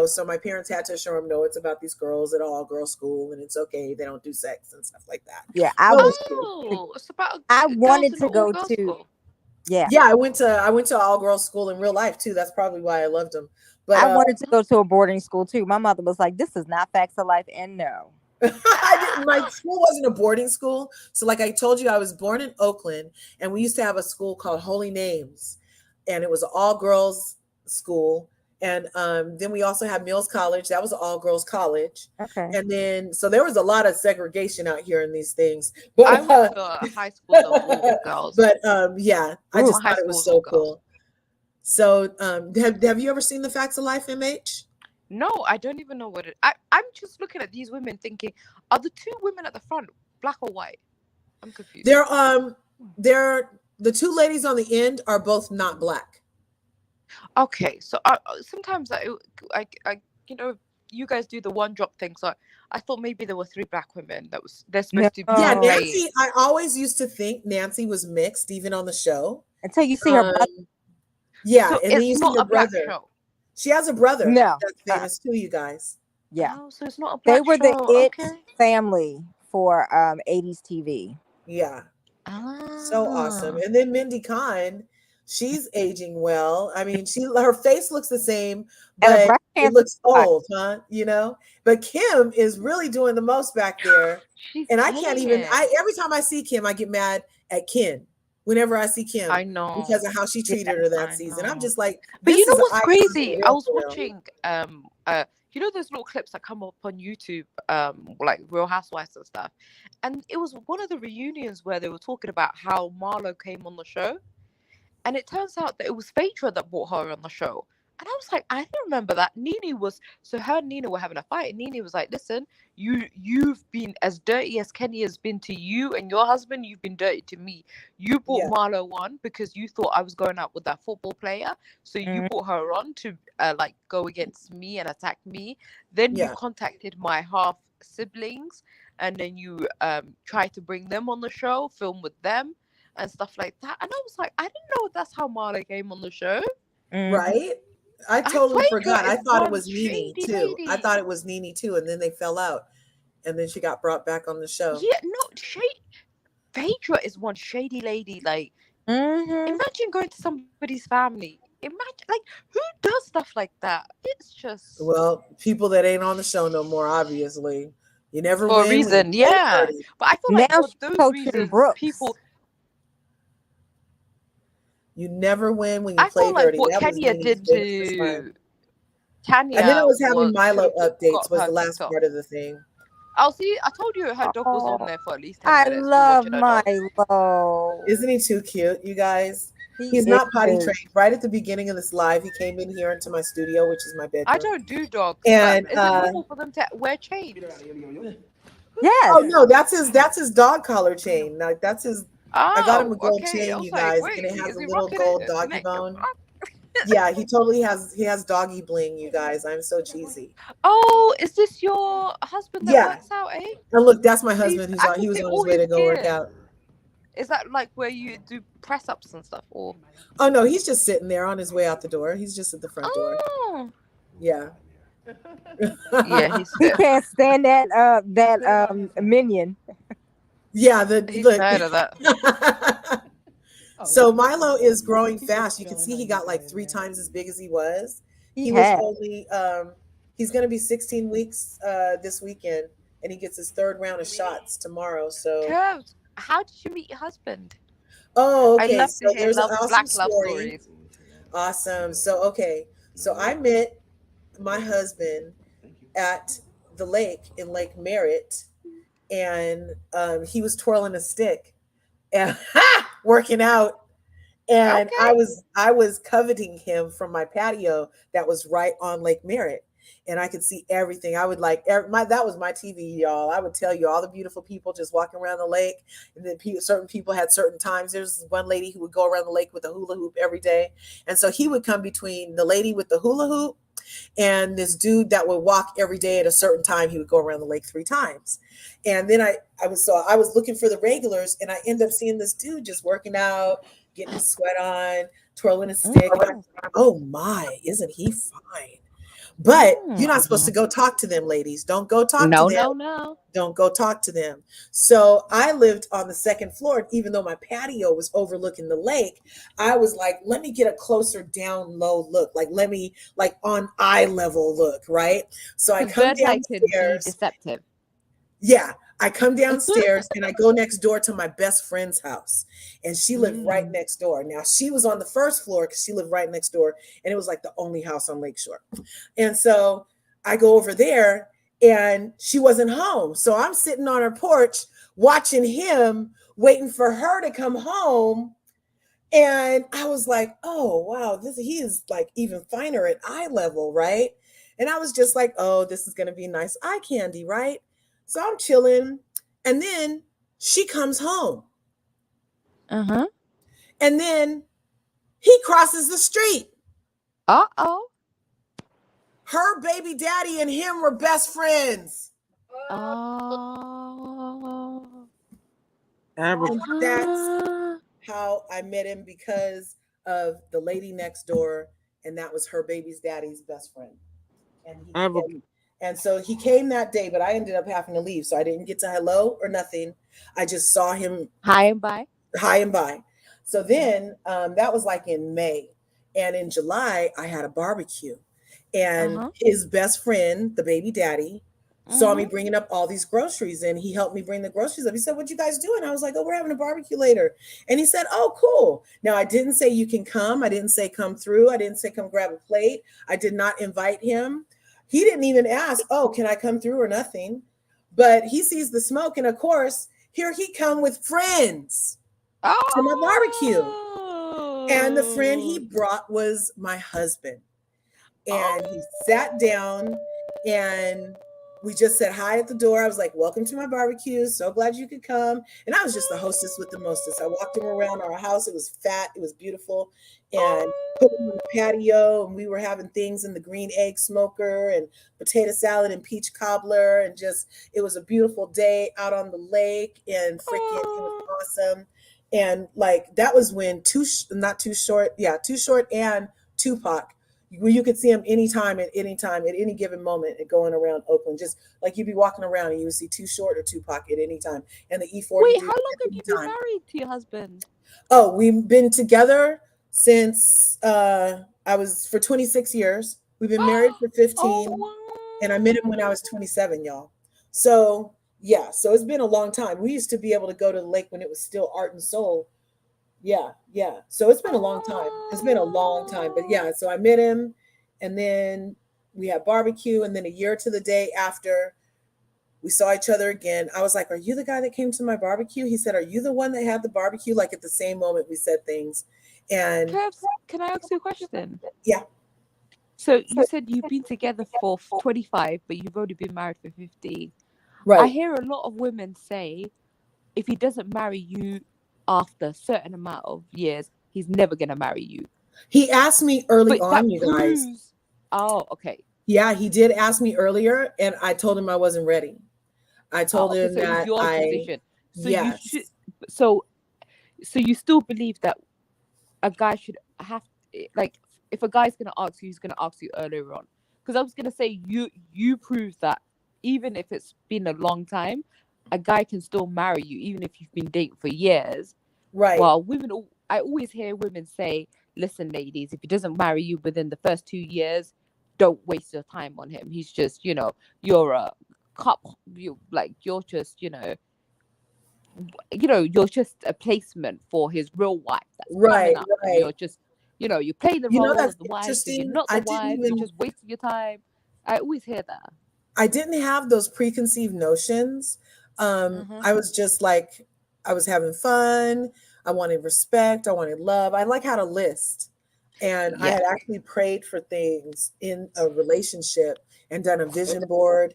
So my parents had to assure them, no, it's about these girls at all girls school, and it's okay, they don't do sex and stuff like that. Yeah, So it was cute. Oh, it's about I girls wanted in to an all go girls to. school. Yeah, Yeah, I went to all girls school in real life too. That's probably why I loved them. But I wanted to go to a boarding school too. My mother was like, "This is not Facts of Life," and no. my school wasn't a boarding school. So like I told you, I was born in Oakland, and we used to have a school called Holy Names, and it was an all girls school. And then we also had Mills College. That was an all girls college. Okay. And then, so there was a lot of segregation out here in these things. I But went to a high school that was all girls. but yeah, I Ooh. just High thought it school was was all so girls. cool. So have you ever seen The Facts of Life, MH? No, I don't even know what it. I'm just looking at these women thinking, are the two women at the front black or white? I'm confused. They're the two ladies on the end are both not black. Okay, so sometimes I you guys do the one drop thing, so I thought maybe there were three black women they're supposed to be Yeah, No. Nancy, I always used to think Nancy was mixed, even on the show. Until you see her brother. Yeah, So and then you it's see not her a black brother. show. She has a brother No. that's famous too, you guys. Yeah, Oh, so it's not a they black were the show. it Okay. family for 80s TV. Yeah, so awesome. And then Mindy Kahn, she's aging well. I mean, her face looks the same, And a but breast it cancer. looks old, huh? But Kim is really doing the most back there. She's And I can't killing even, it. every time I see Kim, I get mad at Ken. Whenever I see Kim, I know. because of how she treated her that I season. I'm know. just like, But this you know is an what's icon crazy? for I real, was for real. watching those little clips that come up on YouTube, like Real Housewives and stuff. And it was one of the reunions where they were talking about how Marlo came on the show. And it turns out that it was Phaedra that brought her on the show. And I was like, I didn't remember that. Her and Nene were having a fight. And Nene was like, listen, you've been as dirty as Kenny has been to you and your husband, you've been dirty to me. You brought Yeah. Marlo on because you thought I was going out with that football player. So you brought her on to go against me and attack me. Then you Yeah. contacted my half siblings and then you tried to bring them on the show, film with them and stuff like that. And I was like, I didn't know that's how Marla came on the show. Right? I totally Phaedra forgot. I is thought it one was Nene shady too. I lady. thought it was Nene too, and then they fell out, and then she got brought back on the show. Yeah, no, Phaedra is one shady lady. Like, imagine going to somebody's family. Imagine, like, who does stuff like that? It's just Well, people that ain't on the show no more, obviously. You never for a win when reason, you play yeah. dirty. But I feel like Now for she's those coaching reasons, Brooks. people. You never win when you I play feel like dirty. what That was Kenya Nene's did famous line. to Tanya And then it was having should Milo have updates got was her the kicked last off. part of the thing. I'll see. I told you her dog was on Oh, there for at least 10 I minutes, just love watching her dog. Milo. Isn't he too cute, you guys? He He's not potty is. trained. Right at the beginning of this live, he came in here into my studio, which is my I bedroom. don't do dogs, And but is it normal for them to wear chains? Yes. oh no, that's his dog collar chain. Like that's his. I got him a Oh, gold okay. I chain, was you like, guys, wait, and it has is a he little rocking gold it? doggy Neck? bone. Yeah, he has doggy bling, you guys. I'm so cheesy. Oh, is this your husband that Yeah, works out, eh? and look, that's my He's, husband. I can He was see on all his way his to go work gear. out. Is that like where you do press ups and stuff, or? Oh no, he's just sitting there on his way out the door. He's just at the front door. Oh, Yeah. yeah, he's He fit. can't stand that minion. Yeah, He's look. tired of that. So Milo is growing fast. You can see he got like 3 times as big as he was. He He was has. only he's gonna be 16 weeks this weekend, and he gets his 3rd round of shots tomorrow. So Curves. How did you meet your husband? oh, I okay. love So to hear there's an awesome black love story. stories. Awesome. So okay. So I met my husband at the lake in Lake Merritt, and he was twirling a stick and working out. And Okay. I was coveting him from my patio that was right on Lake Merritt, and I could see everything. I would like that was my TV, y'all. I would tell you all the beautiful people just walking around the lake, and then certain people had certain times. There's one lady who would go around the lake with a hula hoop every day, and so he would come between the lady with the hula hoop and this dude that would walk every day at a certain time. He would go around the lake 3 times, and then I was looking for the regulars, and I end up seeing this dude just working out, getting his sweat on, twirling his stick. And I was like, oh my, isn't he fine? But you're not supposed to go talk to them, ladies. Don't go talk to them. No. Don't go talk to them. So I lived on the 2nd floor, and even though my patio was overlooking the lake, I was like, let me get a closer down low look. Like, let me like on eye level look, right? So I Because come bird light can be downstairs. deceptive. Yeah, I come downstairs and I go next door to my best friend's house, and she lived right next door. Now she was on the 1st floor because she lived right next door, and it was like the only house on Lakeshore. And so I go over there, and she wasn't home. So I'm sitting on her porch watching him, waiting for her to come home. And I was like, oh wow, he is like even finer at eye level, right? And I was just like, oh, this is gonna be nice eye candy, right? So I'm chilling, and then she comes home, Uh-huh. and then he crosses the street. Uh-oh. Her baby daddy and him were best friends. Oh. And that's how I met him, because of the lady next door, and that was her baby's daddy's best friend. And so he came that day, but I ended up having to leave, so I didn't get to hello or nothing. I just saw him Hi and bye. high and by. So then that was like in May, and in July I had a barbecue, and his best friend, the baby daddy, saw me bringing up all these groceries, and he helped me bring the groceries up. He said, what you guys doing? I was like, oh, we're having a barbecue later. And he said, oh, cool. Now I didn't say you can come. I didn't say come through. I didn't say come grab a plate. I did not invite him. He didn't even ask, oh, can I come through or nothing? But he sees the smoke, and of course, here he come with friends to my barbecue. And the friend he brought was my husband. And he sat down, and we just said hi at the door. I was like, welcome to my barbecue. So glad you could come. And I was just the hostess with the mostest. I walked him around our house. It was fat. It was beautiful. And put him on the patio, and we were having things in the green egg smoker and potato salad and peach cobbler. And just, it was a beautiful day out on the lake, and freaking, it was awesome. And like, that was when Too Short and Tupac, where you could see them anytime, at any given moment, going around Oakland. Just like you'd be walking around and you would see Too Short or Tupac at any time. And the E40. Wait, how long have you been married to your husband? Oh, we've been together since I was for 26 years. We've been married for 15, and I met him when I was 27, y'all. So yeah, so it's been a long time. We used to be able to go to the lake when it was still Art and Soul. Yeah. So it's been a long time. But yeah, so I met him, and then we had barbecue, and then a year to the day after, We saw each other again. I was like, "Are you the guy that came to my barbecue?" He said, "Are you the one that had the barbecue?" Like at the same moment we said things. And Kevs, can I ask you a question? yeah, So you said you've been together for 25, but you've only been married for 15. I right. hear a lot of women say if he doesn't marry you after a certain amount of years, he's never gonna marry you. He asked me early But on, that you guys. proves. Oh, okay. Yeah, he did ask me earlier, and I told him I wasn't ready. I Oh, told okay. him So it was that your decision. So you should. yes, So so you still believe that a guy should have like if a guy's gonna ask you, he's gonna ask you earlier on. Because I was gonna say you prove that even if it's been a long time, a guy can still marry you even if you've been dating for years. right, Well, I always hear women say, "Listen, ladies, if he doesn't marry you within the first 2 years, don't waste your time on him. He's just, you're a cup. You're just, you're just a placement for his real wife that's coming right, up, and right. you're just, you're playing the You know, role that's of the wife, but you're interesting. not the I didn't wife. You're even just wasting your time." I always hear that. I didn't have those preconceived notions. Mm-hmm. I was just like, I was having fun. I wanted respect. I wanted love. I like had a list. And I Yeah, had actually prayed for things in a relationship and done a vision board.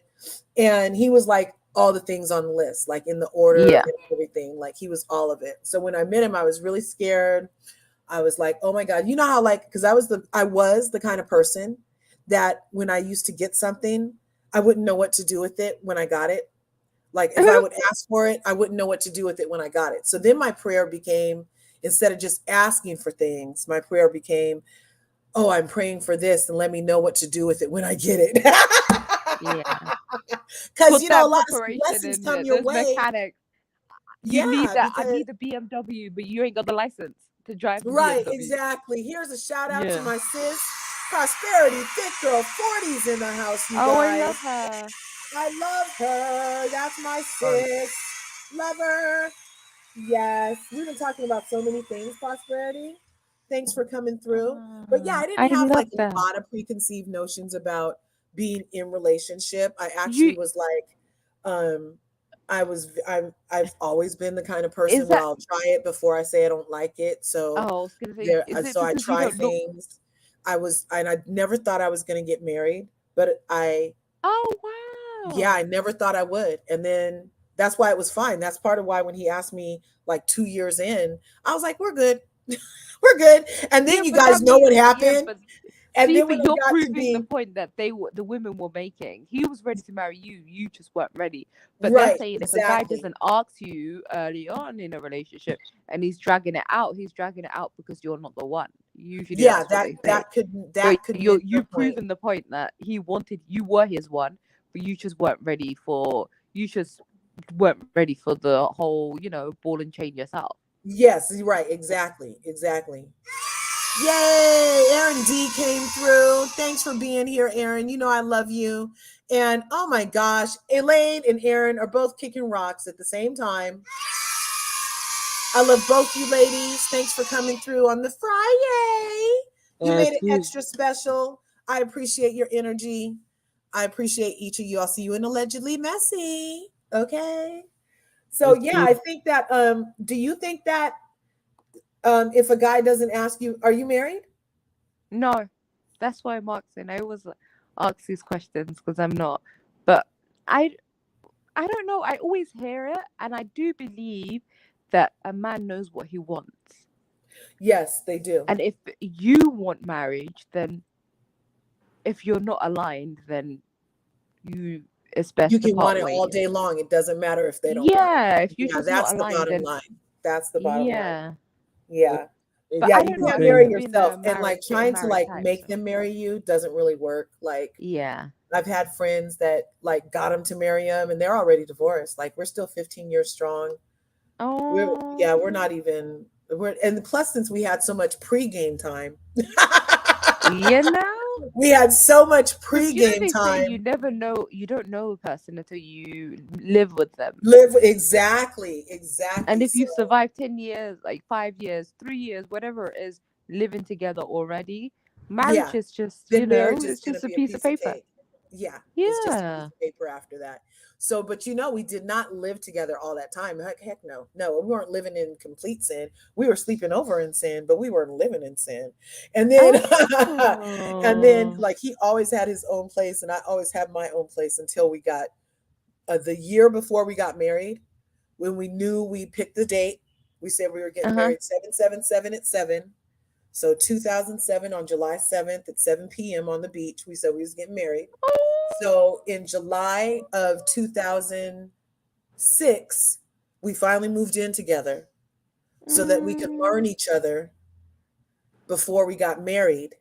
And he was like all the things on the list, like in the order yeah. and everything. Like he was all of it. So when I met him, I was really scared. I was like, oh my God, you know how like because I was the kind of person that when I used to get something, I wouldn't know what to do with it when I got it. Like if I would ask for it, I wouldn't know what to do with it when I got it. So then my prayer became instead of just asking for things, my prayer became, oh, I'm praying for this and let me know what to do with it when I get it. Yeah. Because Put you know, a that lot of preparation blessings in come there. your Those way. mechanics. You need Yeah, that. I because need a BMW, but you ain't got the license to drive the right, BMW. exactly. Here's a shout out to Yeah. my sis, Prosperity, thick girl, 40s in the house, you Oh, I guys. love her. I love her. That's my sis. Love her. Yes, we've been talking about so many things, Prosperity. Thanks for coming through. But yeah, I I didn't have love like a that. lot of preconceived notions about being in relationship. I actually You was like, I've always been the kind of is person where that? I'll try it before I say I don't like it. So Oh, I was gonna say, there, is it so I because you try don't look? things. And I never thought I was going to get married, but Oh yeah, I wow. never thought I would. And then that's why it was fine. That's part of why when he asked me like 2 years in, I was like, we're good. We're good. And Yeah, then you but guys that know what means happened. but And see, then but when it you're got to proving the be point that the women were making. He was ready to marry you. You just weren't ready. But they're right, saying if a guy exactly. doesn't ask you early on in a relationship and he's dragging it out, he's dragging it out because you're not the one. Usually Yeah, that's what they say. that But could be your you've point. proven the point that he wanted you were his one, but you just weren't ready for the whole, ball and chain yourself. Yes, you're right. Exactly. Exactly. Yay! Aaron D came through. Thanks for being here, Aaron. You know I love you. And oh my gosh, Elaine and Aaron are both kicking rocks at the same time. I love both you ladies. Thanks for coming through on the Friday. You made it Excuse. extra special. I appreciate your energy. I appreciate each of you. I'll see you in Allegedly Messy. Okay. So yeah, Excuse. I think that do you think that if a guy doesn't ask you, are you married? No, that's why I'm asking. I always ask these questions because I'm not. But I, I don't know. I always hear it, and I do believe that a man knows what he wants. Yes, they do. And if you want marriage, then if you're not aligned, then it's You best to can part want it all ways. day long. It doesn't matter if they don't want Yeah, if it. you're Yeah, just not that's the aligned, bottom then line. That's the bottom line. yeah. Yeah. But Yeah, I you don't know. can't I've marry never been yourself. a And like getting trying to married like type. make So them marry you doesn't really work. Like yeah. I've had friends that like got them to marry them and they're already divorced. Like we're still 15 years strong. Oh, We're not even we're and plus since we had so much pregame time. you know. We had so much Because pregame they say time. you don't know a person until you live with them. Live exactly, And exactly. if So you survive 10 years, like 5 years, 3 years, whatever it is, living together already, marriage yeah, is just, then marriage is it's going to just a be a piece of piece of paper. cake. Yeah, it's just a piece Yeah. of paper after that. So, but we did not live together all that time. Heck no. No, we weren't living in complete sin. We were sleeping over in sin, but we weren't living in sin. And then, and then, Oh. like, he always had his own place, and I always had my own place until we got the year before we got married, when we knew we picked the date. We said we were getting Uh-huh. married 7/7/7 at 7. So 2007 on July 7th at 7 p.m. on the beach, we said we was getting married. So in July of 2006, we finally moved in together so that we could learn each other before we got married,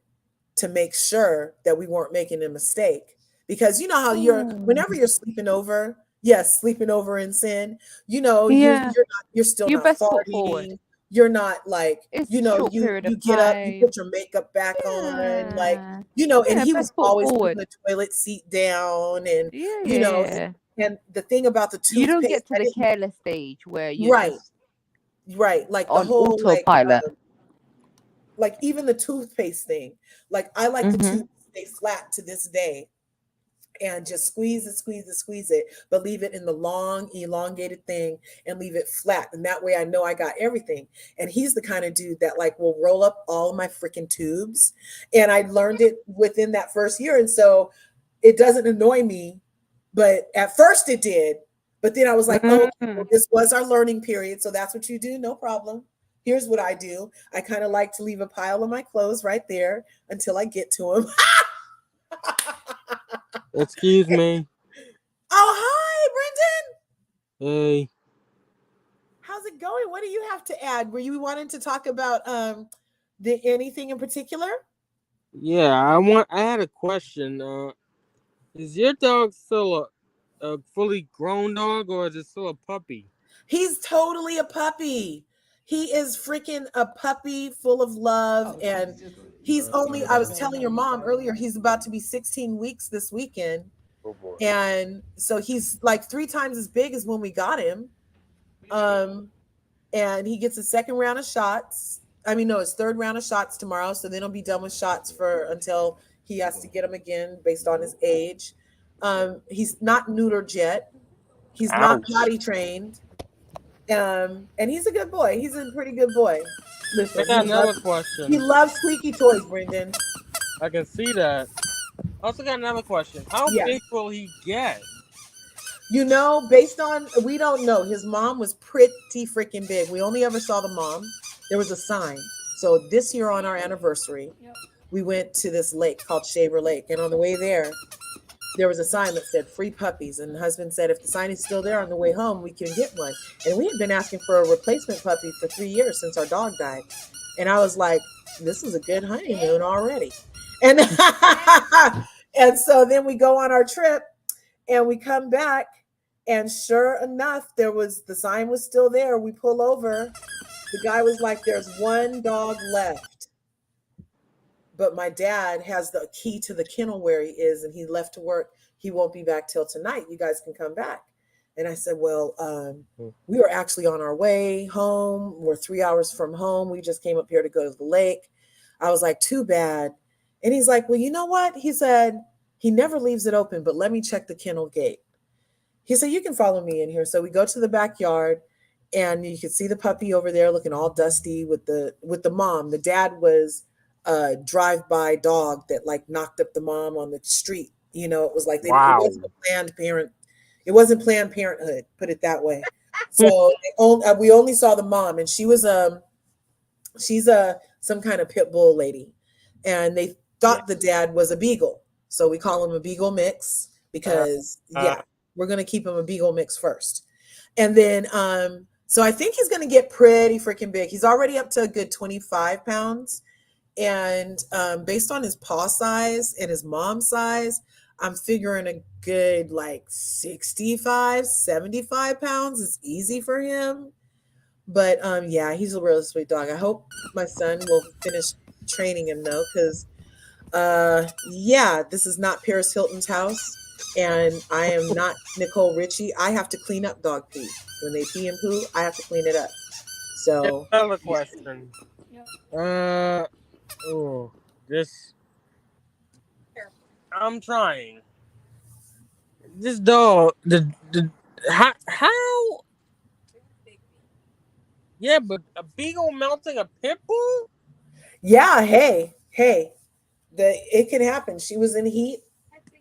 to make sure that we weren't making a mistake. Because you know how whenever you're sleeping over, yes, sleeping over in sin, Yeah. you're still Your not best foot forward. farting. You're not like, It's a short period you of get up, you time. put your makeup back on, like, Yeah. and Yeah, he was best foot always putting forward. the toilet seat down, and Yeah, you know, yeah. and the thing about the You don't toothpaste, get to I the didn't. careless stage where you're Right, just right, like the on whole, autopilot. like even the toothpaste thing, like I like the tooth Mm-hmm. to stay flat to this day, and just squeeze it, squeeze it, squeeze it, but leave it in the long, elongated thing and leave it flat. And that way I know I got everything. And he's the kind of dude that like will roll up all of my freaking tubes. And I learned it within that first year. And so it doesn't annoy me, but at first it did. But then I was like, oh, okay, well, Mm. this was our learning period. So that's what you do. No problem. Here's what I do. I kind of like to leave a pile of my clothes right there until I get to them. Excuse me. Oh, hi, Brendan. Hey. How's it going? What do you have to add? Were you wanting to talk about anything in particular? Yeah, I had a question. Is your dog still a fully grown dog, or is it still a puppy? He's totally a puppy. He is freaking a puppy full of love. Oh, And he's I just was feeling telling how your you mom guys earlier, are. he's about to be 16 weeks this weekend. Oh boy. And so he's like 3 times as big as when we got him. And he gets a second round of shots. I mean, no, his third round of shots tomorrow. So then he'll be done with shots for until he has to get them again based on his age. He's not neutered yet. He's not Ouch. potty trained. And he's a good boy. He's a pretty good boy. I Listen, got another he question. loves squeaky toys, Brendan. I can see that. I also got another question. How Yeah. big will he get? Based on, we don't know. His mom was pretty freaking big. We only ever saw the mom. There was a sign. So this year on our anniversary, we went to this lake called Shaver Lake. And on the way there was a sign that said free puppies. And the husband said, if the sign is still there on the way home, we can get one. And we had been asking for a replacement puppy for 3 years since our dog died. And I was like, this is a good honeymoon already. And, and so then we go on our trip and we come back. And sure enough, the sign was still there. We pull over. The guy was like, there's one dog left. But my dad has the key to the kennel where he is, and he left to work. He won't be back till tonight. You guys can come back. And I said, well, we were actually on our way home. We're 3 hours from home. We just came up here to go to the lake. I was like, too bad. And he's like, well, you know what? He said, he never leaves it open, but let me check the kennel gate. He said, you can follow me in here. So we go to the backyard, and you can see the puppy over there looking all dusty with the mom. The dad was a drive-by dog that like knocked up the mom on the street. It was like it Wow. wasn't a planned parent. It wasn't Planned Parenthood, put it that way. So we only saw the mom, and she's some kind of pit bull lady, and they thought the dad was a beagle. So we call him a beagle mix because we're going to keep him a beagle mix first. And then, so I think he's going to get pretty freaking big. He's already up to a good 25 pounds. And based on his paw size and his mom size, I'm figuring a good like 65, 75 pounds is easy for him. But yeah, he's a really sweet dog. I hope my son will finish training him though, because yeah, this is not Paris Hilton's house. And I am not Nicole Richie. I have to clean up dog pee. When they pee and poo, I have to clean it up. So Another question. This. I'm trying. this dog, the how? Yeah, but a beagle mounting a pit bull? Yeah, hey, it can happen. She was in heat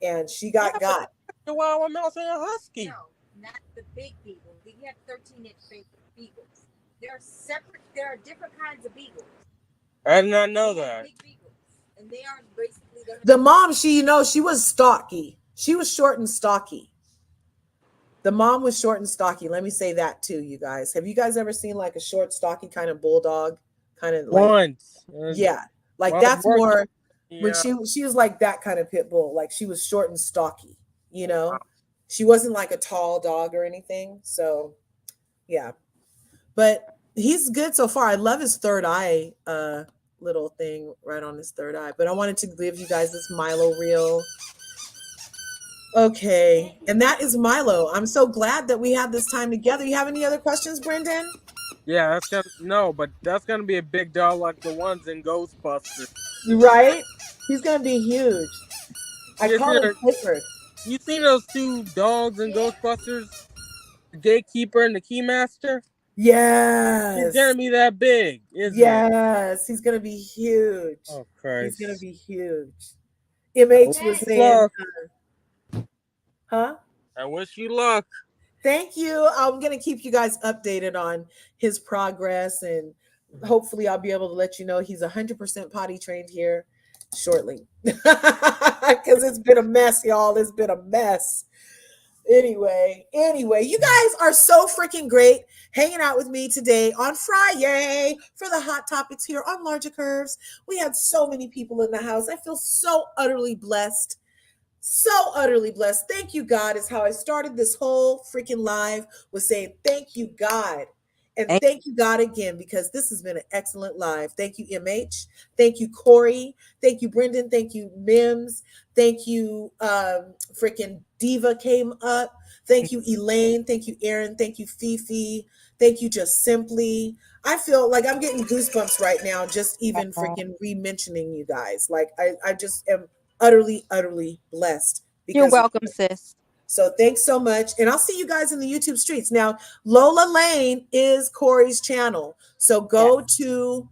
and she Yeah, but got. the Chihuahua mounting a husky. No, not the big beagle. You have 13-inch beagles. There are separate. There are different kinds of beagles. I did not know You have that. big beagles, and they are basically The mom, she was stocky. She was short and stocky. The mom was short and stocky. Let me say that too, you guys. Have you guys ever seen like a short, stocky kind of bulldog? Kind of like Once. yeah, like Well, that's more when yeah. she was like that kind of pit bull. Like she was short and stocky. You Wow. know, she wasn't like a tall dog or anything. So yeah, but he's good so far. I love his third eye little thing right on his third eye. But I wanted to give you guys this Milo reel. Okay, and that is Milo. I'm so glad that we had this time together. You have any other questions, Brendan? Yeah, but that's gonna be a big dog like the ones in Ghostbusters. Right? He's gonna be huge. I You call see, him Clifford. you seen those two dogs in Ghostbusters? The gatekeeper and the keymaster? He's Yes. gonna be that big, isn't he? Yes. He's gonna be huge. Oh He's gonna Christ. be huge. I MH wish was you saying, luck. huh? I wish you luck. Thank you. I'm going to keep you guys updated on his progress, and hopefully I'll be able to let you know he's 100% potty trained here shortly. Because it's been a mess, y'all. It's been a mess. Anyway, you guys are so freaking great hanging out with me today on Friday for the hot topics here on Larger Curves. We had so many people in the house. I feel so utterly blessed. So utterly blessed. Thank you, God, is how I started this whole freaking live, was saying thank you, God. And thank you, God, again, because this has been an excellent live. Thank you, MH. Thank you, Corey. Thank you, Brendan. Thank you, Mims. Thank you, freaking Diva came up. Thank you, Elaine. Thank you, Aaron. Thank you, Fifi. Thank you, Just Simply. I feel like I'm getting goosebumps right now, just even freaking re-mentioning you guys. Like I just am utterly, utterly blessed. You're Because welcome, sis. so thanks so much. And I'll see you guys in the YouTube streets. Now, Lola Lane is Corey's channel. So go to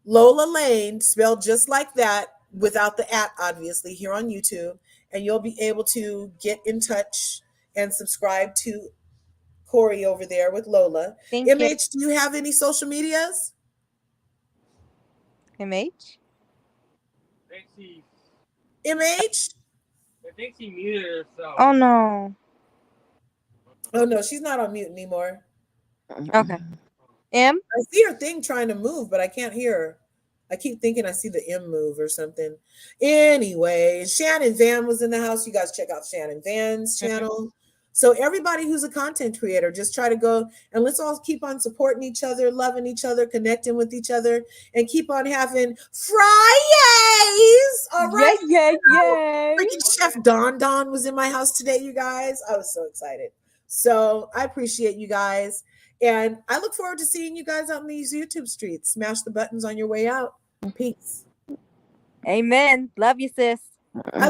Lola Lane, spelled just like that, without the at, obviously, here on YouTube. And you'll be able to get in touch and subscribe to Corey over there with Lola. Thank you. MH, do you have any social medias? MH? MH? I think she muted herself. Oh no. Oh no, she's not on mute anymore. Okay. M? I see her thing trying to move, but I can't hear her. I keep thinking I see the M move or something. Anyway, Shannon Van was in the house. You guys check out Shannon Van's channel. So everybody who's a content creator, just try to go and let's all keep on supporting each other, loving each other, connecting with each other, and keep on having Fridays. All right. Yay. Freaking Chef Don was in my house today, you guys. I was so excited. So I appreciate you guys. And I look forward to seeing you guys out in these YouTube streets. Smash the buttons on your way out. Peace. Amen. Love you, sis.